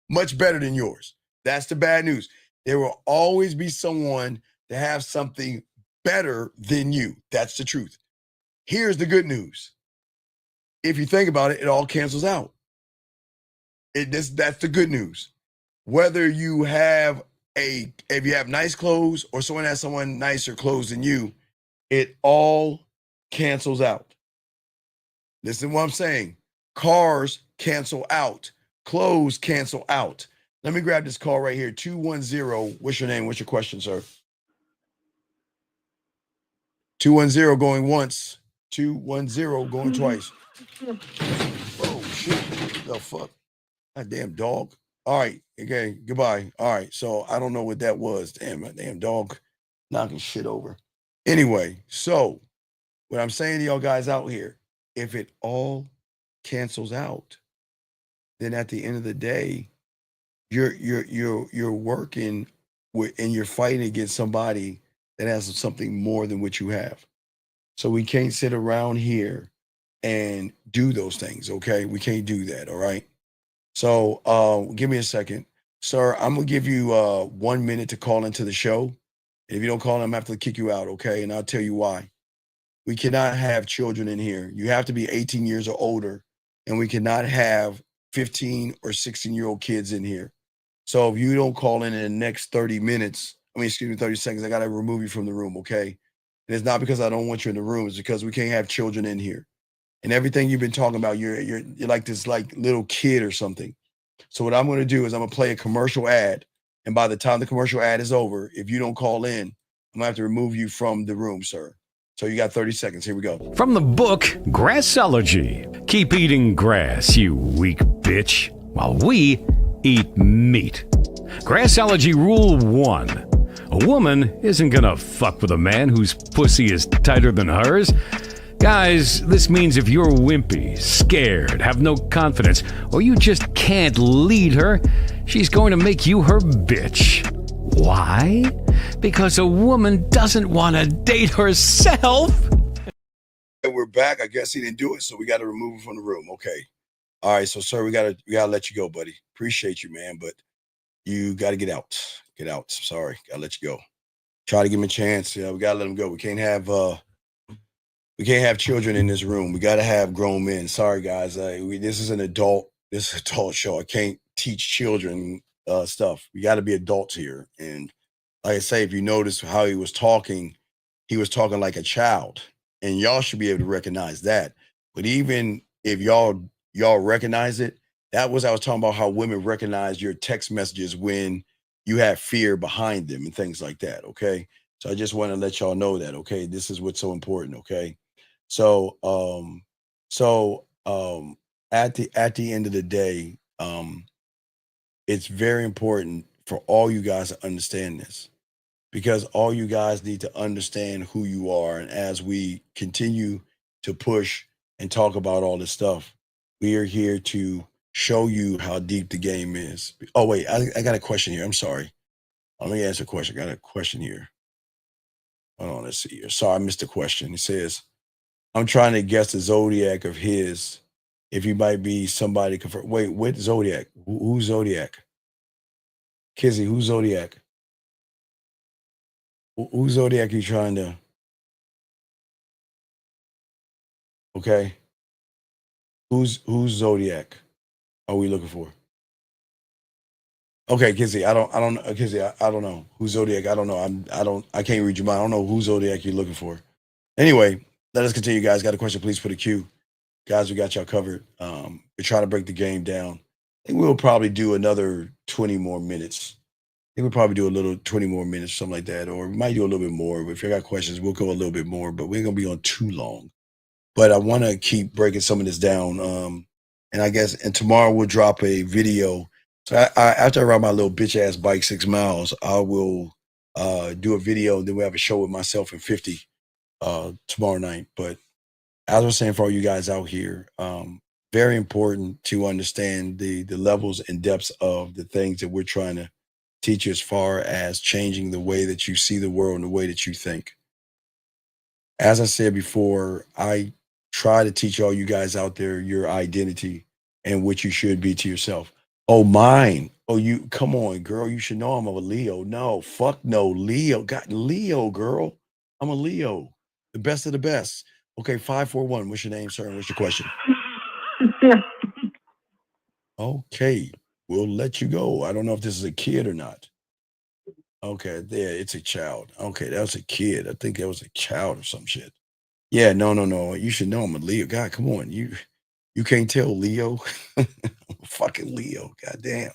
much better than yours. That's the bad news. There will always be someone to have something better than you. That's the truth. Here's the good news. If you think about it, it all cancels out. That's the good news. Whether you have if you have nice clothes or someone has someone nicer clothes than you, it all cancels out. Listen to what I'm saying. Cars cancel out. Clothes cancel out. Let me grab this call right here. 210. What's your name? What's your question, sir? 210 going once. 210 going twice. Oh, shit. The fuck? God damn dog. All right. Okay. Goodbye. All right. So I don't know what that was. Damn, my damn dog knocking shit over. Anyway, so what I'm saying to y'all guys out here, if it all cancels out, then at the end of the day, you're working with and you're fighting against somebody that has something more than what you have. So we can't sit around here and do those things. Okay. We can't do that. All right. So give me a second. Sir, I'm gonna give you 1 minute to call into the show. And if you don't call, I'm gonna have to kick you out, okay? And I'll tell you why. We cannot have children in here. You have to be 18 years or older, and we cannot have 15 or 16-year-old kids in here. So if you don't call in the next 30 minutes, 30 seconds, I gotta remove you from the room, okay? And it's not because I don't want you in the room, it's because we can't have children in here. And everything you've been talking about, you're like this like little kid or something. So what I'm going to do is I'm going to play a commercial ad. And by the time the commercial ad is over, if you don't call in, I'm going to have to remove you from the room, sir. So you got 30 seconds. Here we go. From the book Grassology. Keep eating grass, you weak bitch, while we eat meat. Grassology Rule 1. A woman isn't gonna fuck with a man whose pussy is tighter than hers. Guys, this means if you're wimpy, scared, have no confidence, or you just can't lead her, she's going to make you her bitch. Why? Because a woman doesn't want to date herself. And we're back. I guess he didn't do it, so we got to remove him from the room. Okay. All right, so sir, we gotta let you go, buddy. Appreciate you, man, but you got to get out. Get out. Sorry, gotta let you go. Try to give him a chance. We gotta let him go. We can't have children in this room. We got to have grown men. Sorry, guys. This is an adult show. I can't teach children stuff. We got to be adults here. And like I say, if you notice how he was talking like a child. And y'all should be able to recognize that. But even if y'all recognize it, I was talking about how women recognize your text messages when you have fear behind them and things like that. Okay. So I just want to let y'all know that. Okay. This is what's so important. Okay. So, at the end of the day, it's very important for all you guys to understand this, because all you guys need to understand who you are. And as we continue to push and talk about all this stuff, we are here to show you how deep the game is. Oh, wait, I got a question here. I'm sorry. Let me answer a question. I got a question here. Hold on, let's see here. Sorry, I missed the question. It says, I'm trying to guess the zodiac of his, if he might be somebody. Wait, what zodiac? Who's zodiac? Kizzy, who's zodiac? Who's zodiac you trying to? Okay. Who's zodiac are we looking for? Okay, Kizzy, I don't Kizzy, I don't know. Who's zodiac? I don't know. I can't read your mind. I don't know who's zodiac you're looking for. Anyway, let us continue, guys. Got a question, please put a Q. Guys, we got y'all covered. We're trying to break the game down. I think we'll probably do another 20 more minutes. I think we'll probably do a little 20 more minutes, something like that. Or we might do a little bit more. But if you got questions, we'll go a little bit more. But we ain't going to be on too long. But I want to keep breaking some of this down. And I guess, and tomorrow we'll drop a video. So after I ride my little bitch ass bike 6 miles, I will do a video. And then we'll have a show with myself and 50 tomorrow night. But as I was saying, for all you guys out here, very important to understand the levels and depths of the things that we're trying to teach you as far as changing the way that you see the world and the way that you think. As I said before, I try to teach all you guys out there your identity and what you should be to yourself. Oh, mine. Oh, you, come on, girl. You should know I'm a Leo. No, fuck no, Leo. Got Leo, girl. I'm a Leo. The best of the best. Okay, 541. What's your name, sir? And what's your question? Okay, we'll let you go. I don't know if this is a kid or not. Okay, there, it's a child. Okay, that was a kid. I think that was a child or some shit. Yeah, no. You should know I'm a Leo. God, come on. You can't tell Leo. I'm a fucking Leo. Goddamn.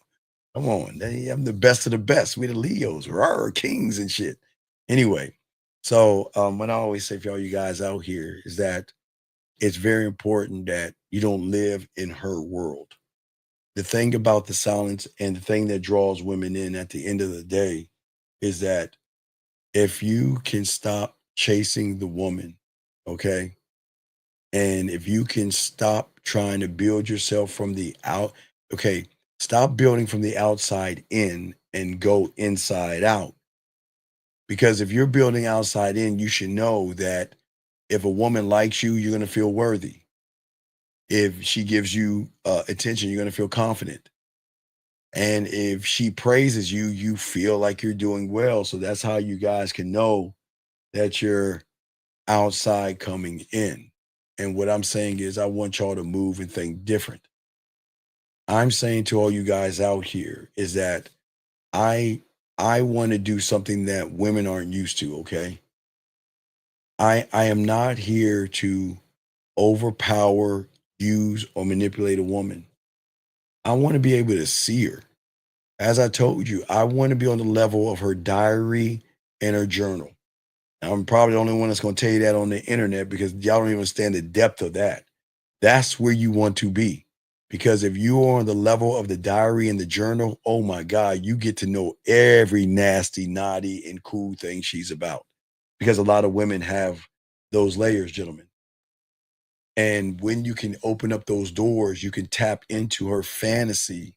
Come on. I'm the best of the best. We're the Leos. We're kings and shit. Anyway, so what I always say for all you guys out here is that it's very important that you don't live in her world. the thing about the silence and the thing that draws women in at the end of the day is that if you can stop chasing the woman, okay, and if you can stop trying to build yourself from the okay, stop building from the outside in and go inside out. Because if you're building outside in, you should know that if a woman likes you, you're going to feel worthy. If she gives you attention, you're going to feel confident. And if she praises you, you feel like you're doing well. So that's how you guys can know that you're outside coming in. And what I'm saying is, I want y'all to move and think different. I'm saying to all you guys out here is that I want to do something that women aren't used to, okay? I am not here to overpower, use, or manipulate a woman. I want to be able to see her. As I told you, I want to be on the level of her diary and her journal. I'm probably the only one that's going to tell you that on the internet because y'all don't even understand the depth of that. That's where you want to be. Because if you are on the level of the diary and the journal, oh my God, you get to know every nasty, naughty, and cool thing she's about. Because a lot of women have those layers, gentlemen. And when you can open up those doors, you can tap into her fantasy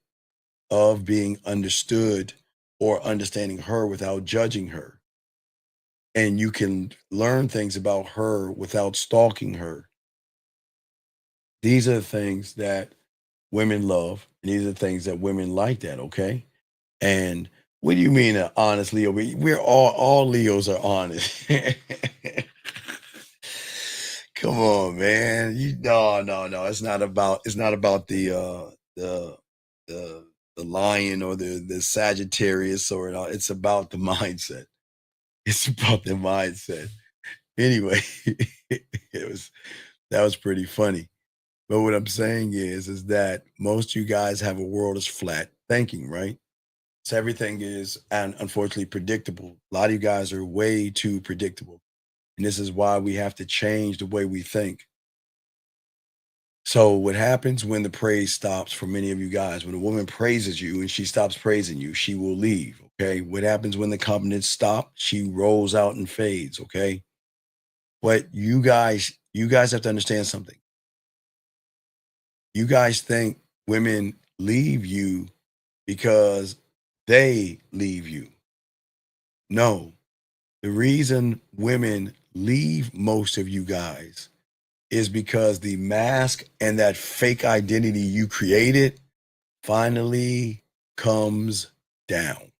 of being understood or understanding her without judging her. And you can learn things about her without stalking her. These are the things that women love. And these are the things that women like that, okay? And what do you mean an honest Leo? We're all Leos are honest. Come on, man. No. It's not about the lion or the Sagittarius or it's about the mindset. It's about the mindset. Anyway, that was pretty funny. But what I'm saying is that most of you guys have a world is flat thinking, right? So everything is and unfortunately predictable. A lot of you guys are way too predictable. And this is why we have to change the way we think. So what happens when the praise stops for many of you guys? When a woman praises you and she stops praising you, she will leave. Okay. What happens when the compliments stop? She rolls out and fades. Okay. But you guys have to understand something. You guys think women leave you because they leave you. No. The reason women leave most of you guys is because the mask and that fake identity you created finally comes down.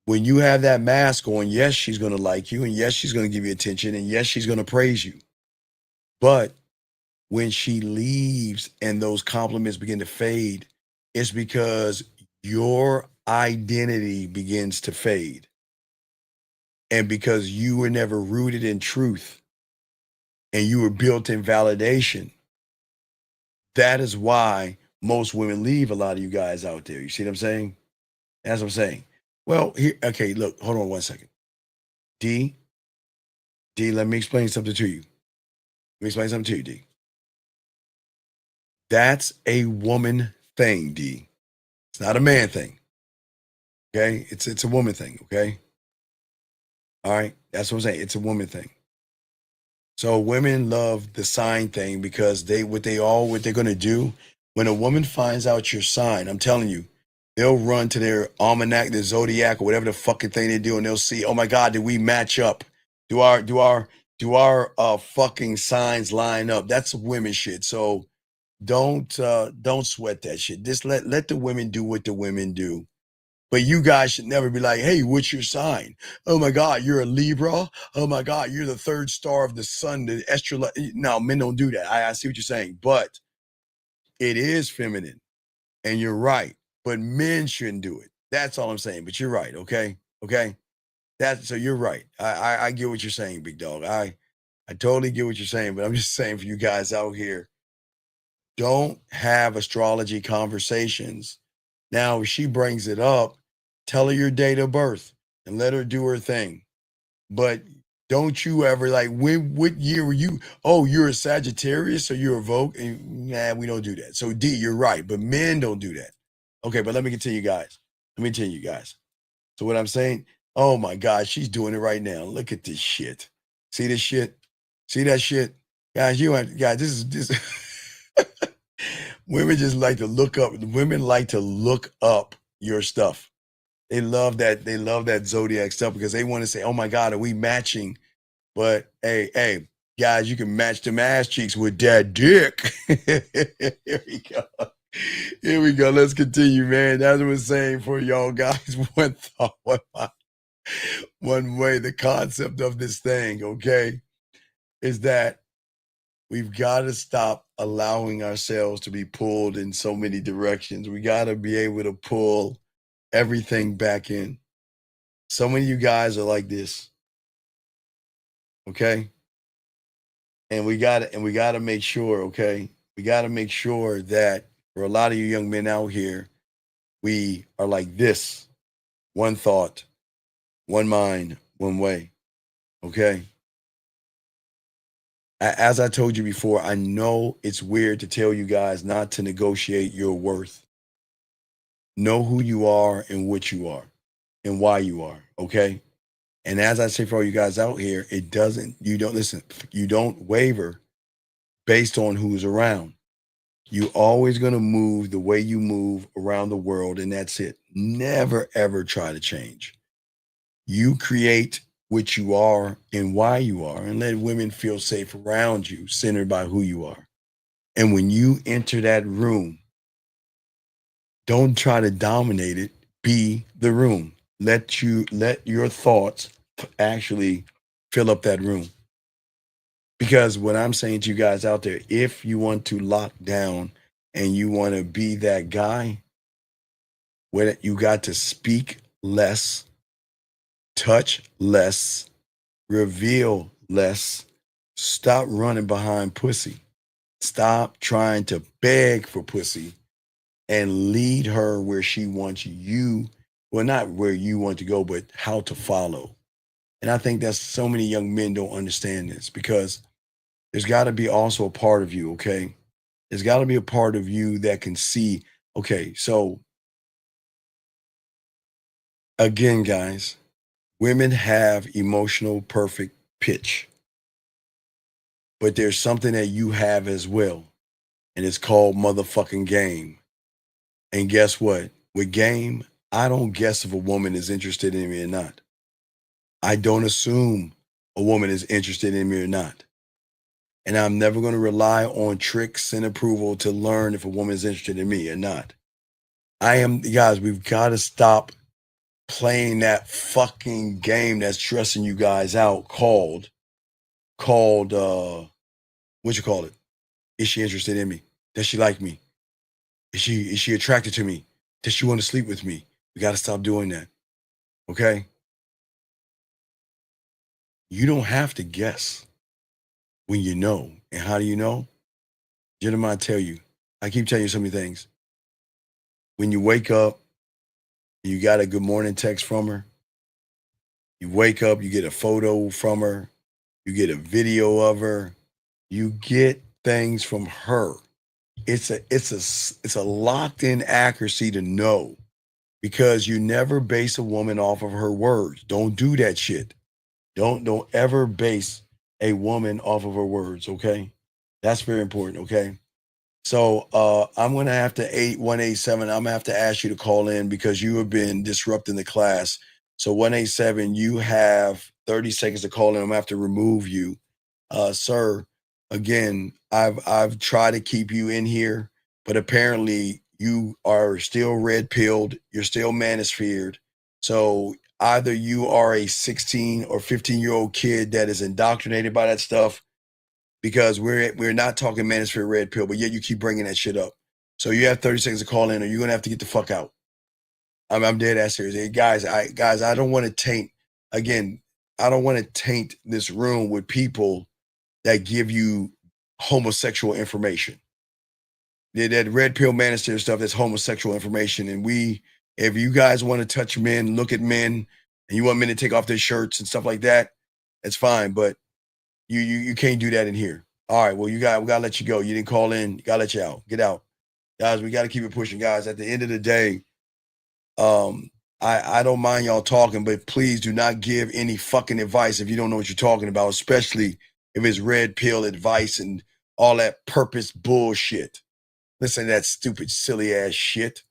When you have that mask on, yes, she's going to like you, and yes, she's going to give you attention, and yes, she's going to praise you. But when she leaves and those compliments begin to fade, it's because your identity begins to fade. And because you were never rooted in truth and you were built in validation, that is why most women leave a lot of you guys out there. You see what I'm saying? That's what I'm saying. Well, here, okay, look, hold on 1 second. D, let me explain something to you. Let me explain something to you, D. That's a woman thing, D. It's not a man thing. Okay? It's a woman thing, okay? All right? That's what I'm saying. It's a woman thing. So women love the sign thing because what they're gonna do when a woman finds out your sign, I'm telling you, they'll run to their almanac, their zodiac, or whatever the fucking thing they do, and they'll see, oh my God, did we match up? Do our fucking signs line up? That's women shit. So don't sweat that shit. Just let the women do what the women do. But you guys should never be like, hey, what's your sign? Oh my God, you're a Libra. Oh my God, you're the third star of the sun. The no, men don't do that. I see what you're saying, but it is feminine, and you're right. But men shouldn't do it. That's all I'm saying. But you're right. Okay, okay. So you're right. I get what you're saying, big dog. I totally get what you're saying. But I'm just saying for you guys out here, don't have astrology conversations. Now, if she brings it up, tell her your date of birth and let her do her thing. But Don't you ever like what year were you? Oh, you're a Sagittarius or you're a Vogue? And, nah, we don't do that. So D, you're right, but men don't do that. Okay, but let me continue, guys. So what I'm saying, oh my God, she's doing it right now. Look at this shit. See this shit? See that shit? Guys, this is women just like to look up. Women like to look up your stuff. They love that zodiac stuff because they want to say, oh my God, are we matching? But hey, guys, you can match them ass cheeks with that dick. Here we go. Here we go. Let's continue, man. That's what I'm saying for y'all guys. One thought, one way, the concept of this thing, okay, is that we've got to stop allowing ourselves to be pulled in so many directions. We got to be able to pull everything back in. So many of you guys are like this, okay? And we got to make sure, okay? We got to make sure that for a lot of you young men out here, we are like this. One thought, one mind, one way, okay? As I told you before, I know it's weird to tell you guys not to negotiate your worth. Know who you are and what you are and why you are, okay? And as I say for all you guys out here, you don't waver based on who's around. You're always going to move the way you move around the world, and that's it. Never, ever try to change. You create what you are and why you are, and let women feel safe around you, centered by who you are. And when you enter that room, don't try to dominate it. Be the room. Let your thoughts actually fill up that room. Because what I'm saying to you guys out there, if you want to lock down and you want to be that guy, where you got to speak less, touch less, reveal less, stop running behind pussy. Stop trying to beg for pussy and lead her where she wants you. Well, not where you want to go, but how to follow. And I think that so many young men don't understand this because there's got to be also a part of you, okay? There's got to be a part of you that can see, okay, so again, guys, women have emotional perfect pitch. But there's something that you have as well, and it's called motherfucking game. And guess what? With game, I don't guess if a woman is interested in me or not. I don't assume a woman is interested in me or not. And I'm never going to rely on tricks and approval to learn if a woman is interested in me or not. Guys, we've got to stop playing that fucking game that's stressing you guys out called, what you call it? Is she interested in me? Does she like me? Is she attracted to me? Does she want to sleep with me? We got to stop doing that. Okay? You don't have to guess when you know. And how do you know? Gentlemen, I tell you, I keep telling you so many things. When you wake up, you got a good morning text from her. You wake up, you get a photo from her. You get a video of her. You get things from her. It's a locked in accuracy to know, because you never base a woman off of her words. Don't do that shit. Don't ever base a woman off of her words, okay? That's very important, okay? So I'm gonna have to 8187. I'm gonna have to ask you to call in because you have been disrupting the class. So 187, you have 30 seconds to call in. I'm gonna have to remove you. Sir, again, I've tried to keep you in here, but apparently you are still red-pilled, you're still manosphered. So either you are a 16 or 15-year-old kid that is indoctrinated by that stuff, because we're not talking manosphere red pill, but yet you keep bringing that shit up. So you have 30 seconds to call in, or you're gonna have to get the fuck out. I'm dead ass serious. Hey, guys, I don't want to taint, again, I don't want to taint this room with people that give you homosexual information. That red pill manosphere stuff, that's homosexual information. And if you guys want to touch men, look at men, and you want men to take off their shirts and stuff like that, It's fine, but you can't do that in here. All right, well, we gotta let you go. You didn't call in. Gotta let you out. Get out. Guys, we gotta keep it pushing, guys. At the end of the day, I don't mind y'all talking, but please do not give any fucking advice if you don't know what you're talking about, especially if it's red pill advice and all that purpose bullshit. Listen to that stupid, silly ass shit.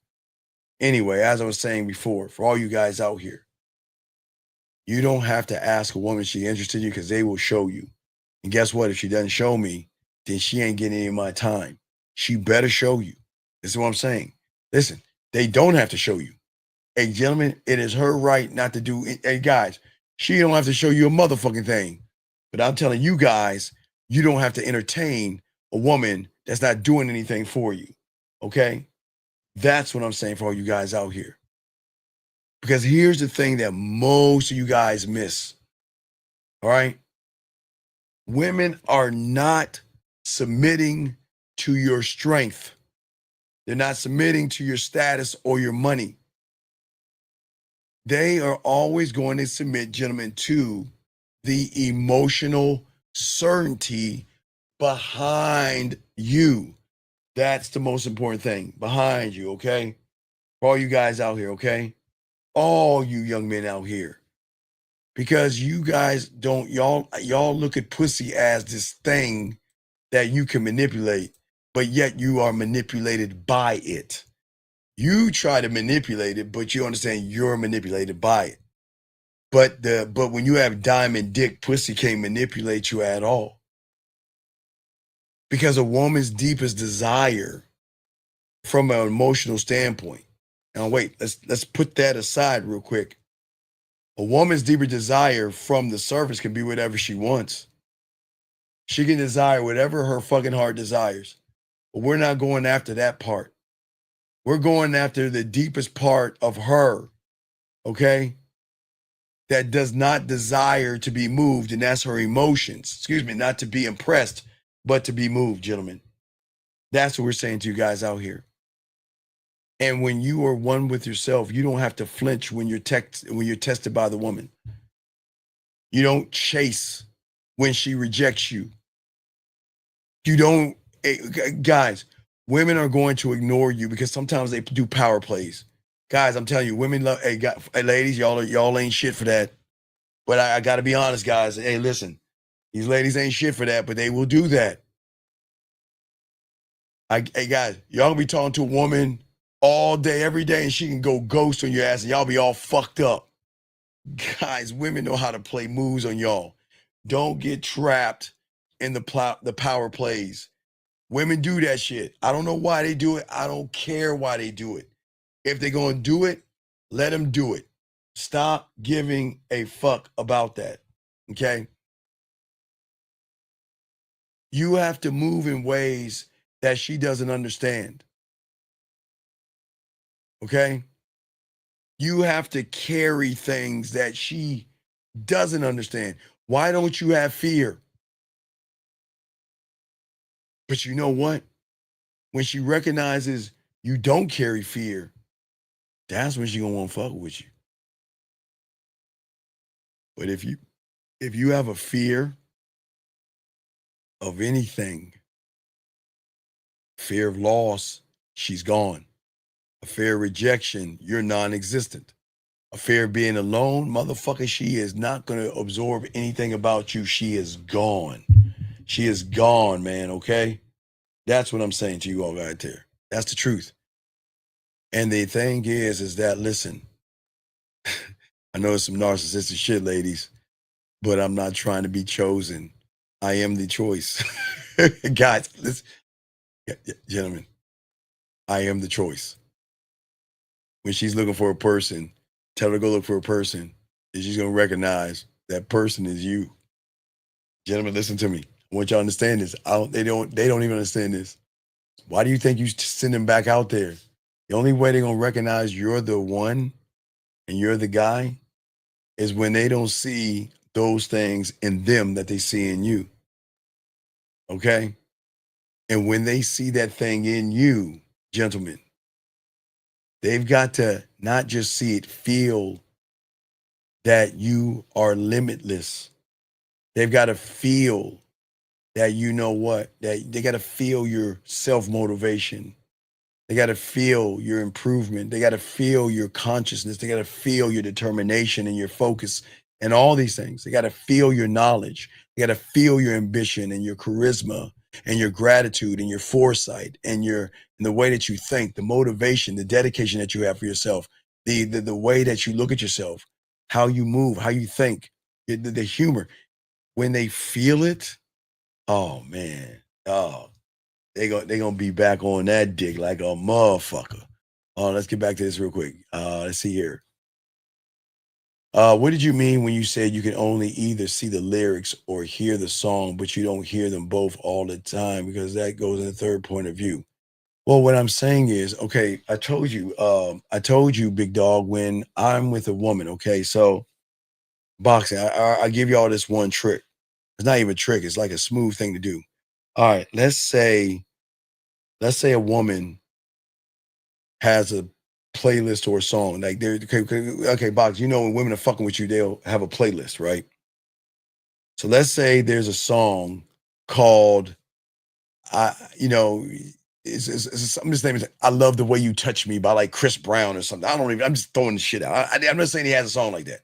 Anyway, as I was saying before, for all you guys out here, you don't have to ask a woman if she's interested in you because they will show you. And guess what? If she doesn't show me, then she ain't getting any of my time. She better show you. This is what I'm saying. Listen, they don't have to show you. Hey, gentlemen, it is her right not to do it. Hey, guys, she don't have to show you a motherfucking thing. But I'm telling you guys, you don't have to entertain a woman that's not doing anything for you. Okay? That's what I'm saying for all you guys out here. Because here's the thing that most of you guys miss. All right? Women are not submitting to your strength. They're not submitting to your status or your money. They are always going to submit, gentlemen, to the emotional certainty behind you. That's the most important thing, behind you, okay? For all you guys out here, okay? All you young men out here. Because you guys don't, y'all look at pussy as this thing that you can manipulate, but yet you are manipulated by it. You try to manipulate it, but you understand you're manipulated by it. But when you have diamond dick, pussy can't manipulate you at all. Because a woman's deepest desire from an emotional standpoint. Now wait, let's put that aside real quick. A woman's deeper desire from the surface can be whatever she wants. She can desire whatever her fucking heart desires. But we're not going after that part. We're going after the deepest part of her, okay? That does not desire to be moved, and that's her emotions. Excuse me, not to be impressed, but to be moved, gentlemen. That's what we're saying to you guys out here. And when you are one with yourself, you don't have to flinch when you're tested by the woman. You don't chase when she rejects you. You don't, guys, women are going to ignore you because sometimes they do power plays. Guys, I'm telling you, women love, hey, ladies, y'all ain't shit for that. But I got to be honest, guys. Hey, listen, these ladies ain't shit for that, but they will do that. Hey, guys, y'all gonna be talking to a woman all day, every day, and she can go ghost on your ass, and y'all be all fucked up. Guys, women know how to play moves on y'all. Don't get trapped in the power plays. Women do that shit. I don't know why they do it. I don't care why they do it. If they're gonna do it, let them do it. Stop giving a fuck about that. Okay? You have to move in ways that she doesn't understand. Okay? You have to carry things that she doesn't understand. Why don't you have fear? But you know what? When she recognizes you don't carry fear, that's when she gonna want to fuck with you. But if you have a fear of anything, fear of loss, she's gone. A fear of rejection, you're non-existent. A fear of being alone, motherfucker, she is not going to absorb anything about you. She is gone. She is gone, man, okay? That's what I'm saying to you all right there. That's the truth. And the thing is that, listen, I know it's some narcissistic shit, ladies, but I'm not trying to be chosen. I am the choice. Guys, listen, gentlemen, I am the choice. When she's looking for a person, tell her to go look for a person, and she's going to recognize that person is you. Gentlemen, listen to me. I want y'all to understand this. They don't even understand this. Why do you think you send them back out there? The only way they're going to recognize you're the one and you're the guy is when they don't see those things in them that they see in you. Okay? And when they see that thing in you, gentlemen, they've got to not just see it, feel that you are limitless. They've got to feel that, you know what, that they got to feel your self-motivation. They got to feel your improvement. They got to feel your consciousness. They got to feel your determination and your focus and all these things. They got to feel your knowledge. They got to feel your ambition and your charisma and your gratitude and your foresight and the way that you think, the motivation, the dedication that you have for yourself, the way that you look at yourself, how you move, how you think, the humor. When they feel it, oh man, oh, they gonna be back on that dick like a motherfucker. Let's get back to this real quick. Let's see here. What did you mean when you said you can only either see the lyrics or hear the song, but you don't hear them both all the time because that goes in the third point of view? Well, what I'm saying is, okay, I told you, big dog, when I'm with a woman, okay, so boxing, I give y'all this one trick. It's not even a trick, it's like a smooth thing to do. All right, let's say a woman has a playlist or a song. Like they're okay, Box, you know when women are fucking with you, they'll have a playlist, right? So let's say there's a song called I'm just naming it, I Love the Way You Touch Me by like Chris Brown or something. I'm just throwing the shit out. I'm not saying he has a song like that.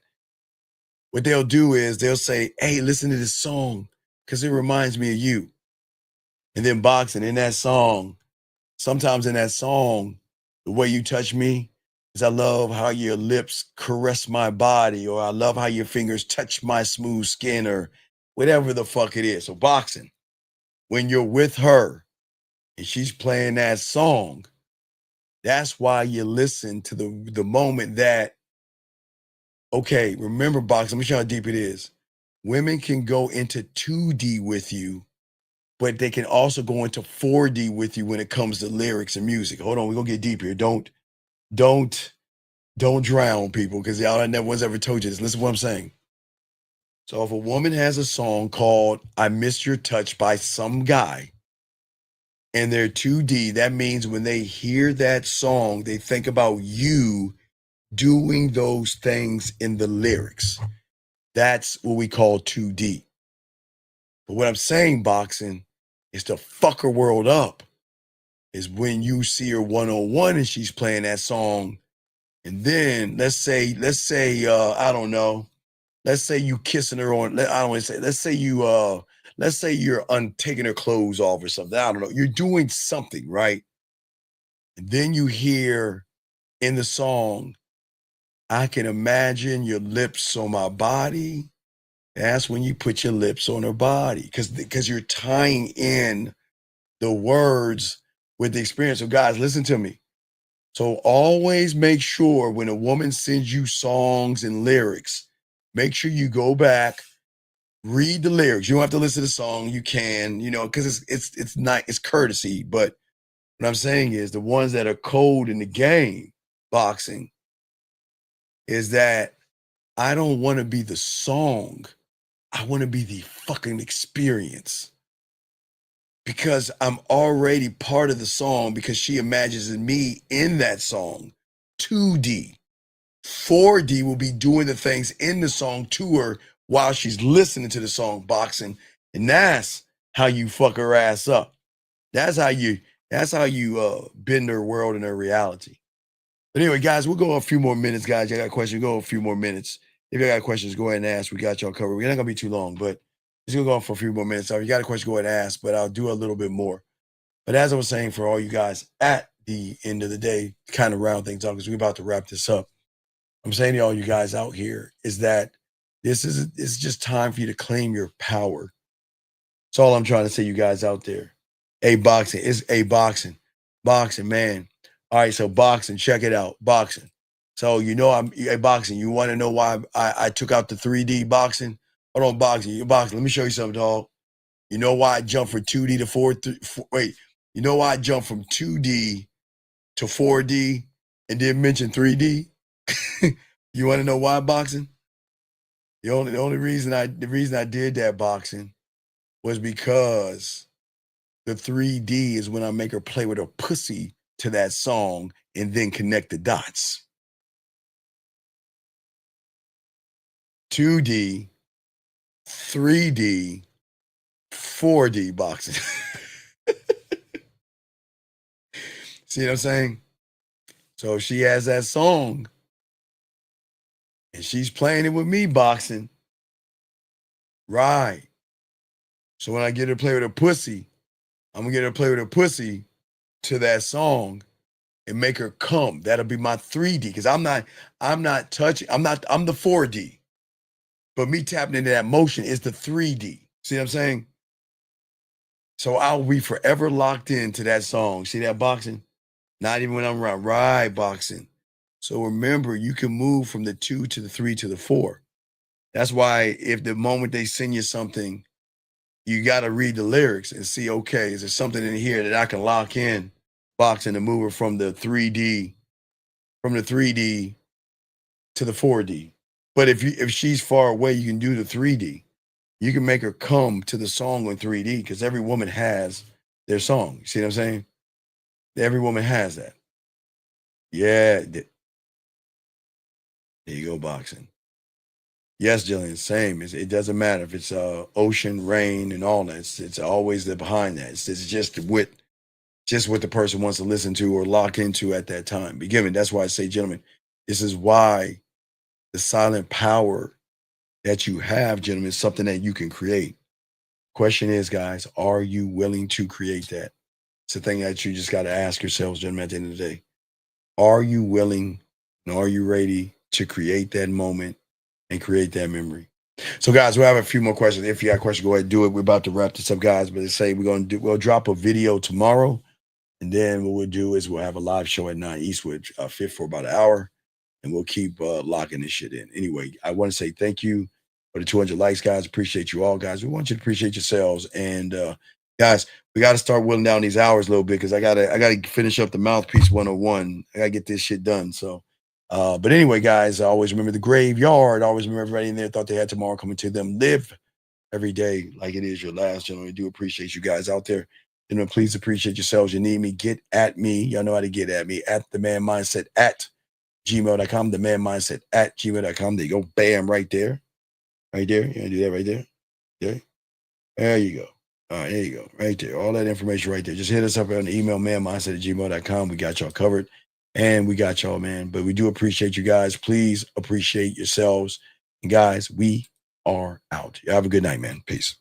What they'll do is they'll say, hey, listen to this song because it reminds me of you. And then boxing in that song, sometimes in that song, the way you touch me is I love how your lips caress my body, or I love how your fingers touch my smooth skin, or whatever the fuck it is. So boxing, when you're with her and she's playing that song, that's why you listen to the moment that, okay, remember boxing, let me show you how deep it is. Women can go into 2D with you, but they can also go into 4D with you when it comes to lyrics and music. Hold on, we're gonna get deep here. Don't drown, people, because y'all never one's ever told you this. Listen to what I'm saying. So if a woman has a song called I Miss Your Touch by some guy, and they're 2D, that means when they hear that song, they think about you doing those things in the lyrics. That's what we call 2D. But what I'm saying, boxing, is to fuck her world up is when you see her one-on-one and she's playing that song. And then let's say, I don't know, let's say you kissing her on, I don't want to say, let's say you're taking her clothes off or something. I don't know. You're doing something, right? And then you hear in the song, I can imagine your lips on my body. That's when you put your lips on her body because you're tying in the words with the experience. So guys, listen to me. So always make sure when a woman sends you songs and lyrics, make sure you go back, read the lyrics. You don't have to listen to the song. You can, because it's not, it's courtesy. But what I'm saying is the ones that are cold in the game, boxing, is that I don't want to be the song. I want to be the fucking experience. Because I'm already part of the song because she imagines me in that song. 2D. 4D will be doing the things in the song to her while she's listening to the song boxing. And that's how you fuck her ass up. That's how you bend her world and her reality. But anyway, guys, we'll go a few more minutes, guys. You got questions, go a few more minutes. If you got questions, go ahead and ask. We got y'all covered. We're not gonna be too long, but it's gonna go on for a few more minutes. So if you got a question, go ahead and ask, but I'll do a little bit more. But as I was saying, for all you guys at the end of the day, kind of round things up because we're about to wrap this up. I'm saying to all you guys out here is that it's just time for you to claim your power. That's all I'm trying to say, you guys out there. Boxing, man. All right, so boxing, check it out, boxing. So boxing. You want to know why I took out the 3D boxing? Hold on, boxing. Let me show you something, dog. You know why I jumped from 2D to 4D? Wait, you know why I jumped from 2D to 4D and didn't mention 3D? You want to know why, boxing? The only reason I did that, boxing, was because the 3D is when I make her play with her pussy to that song and then connect the dots. 2D, 3D, 4D boxing. See what I'm saying? So she has that song and she's playing it with me boxing. Right. So when I get her to play with her pussy, I'm gonna get her to play with her pussy to that song and make her come. That'll be my 3D because I'm not touching, I'm the 4D. But me tapping into that motion is the 3D. See what I'm saying? So I'll be forever locked into that song. See that boxing? Not even when I'm around. Right, boxing. So remember, you can move from the 2 to the 3 to the 4. That's why if the moment they sing you something, you got to read the lyrics and see, okay, is there something in here that I can lock in boxing and move her from the 3D to the 4D. But if she's far away, you can do the 3D. You can make her come to the song in 3D because every woman has their song. You see what I'm saying? Every woman has that. Yeah. There you go, boxing. Yes, Jillian, same. It doesn't matter if it's ocean, rain, and all that. It's always the behind that. It's just what the person wants to listen to or lock into at that time. But that's why I say, gentlemen, this is why the silent power that you have, gentlemen, is something that you can create. Question is, guys, are you willing to create that? It's the thing that you just got to ask yourselves, gentlemen, at the end of the day. Are you willing and are you ready to create that moment and create that memory? So, guys, we'll have a few more questions. If you got questions, go ahead and do it. We're about to wrap this up, guys. But they say we'll drop a video tomorrow. And then what we'll do is we'll have a live show at 9 Eastwood, fit for about an hour. And we'll keep locking this shit in. Anyway, I want to say thank you for the 200 likes, guys. Appreciate you all, guys. We want you to appreciate yourselves. And guys, we got to start whittling down these hours a little bit because I gotta finish up the Mouthpiece 101. I gotta get this shit done. So, but anyway, guys, always remember the graveyard. Always remember everybody in there thought they had tomorrow coming to them. Live every day like it is your last. Gentlemen, I do appreciate you guys out there. Please appreciate yourselves. You need me, get at me. Y'all know how to get at me at the Man Mindset at gmail.com, the Man Mindset at gmail.com. There you go. Bam, right there. Right there. You gonna do that right there? Okay. There you go. All right, there you go. Right there. All that information right there. Just hit us up on the email, manmindset at gmail.com. We got y'all covered. And we got y'all, man. But we do appreciate you guys. Please appreciate yourselves. And guys, we are out. You have a good night, man. Peace.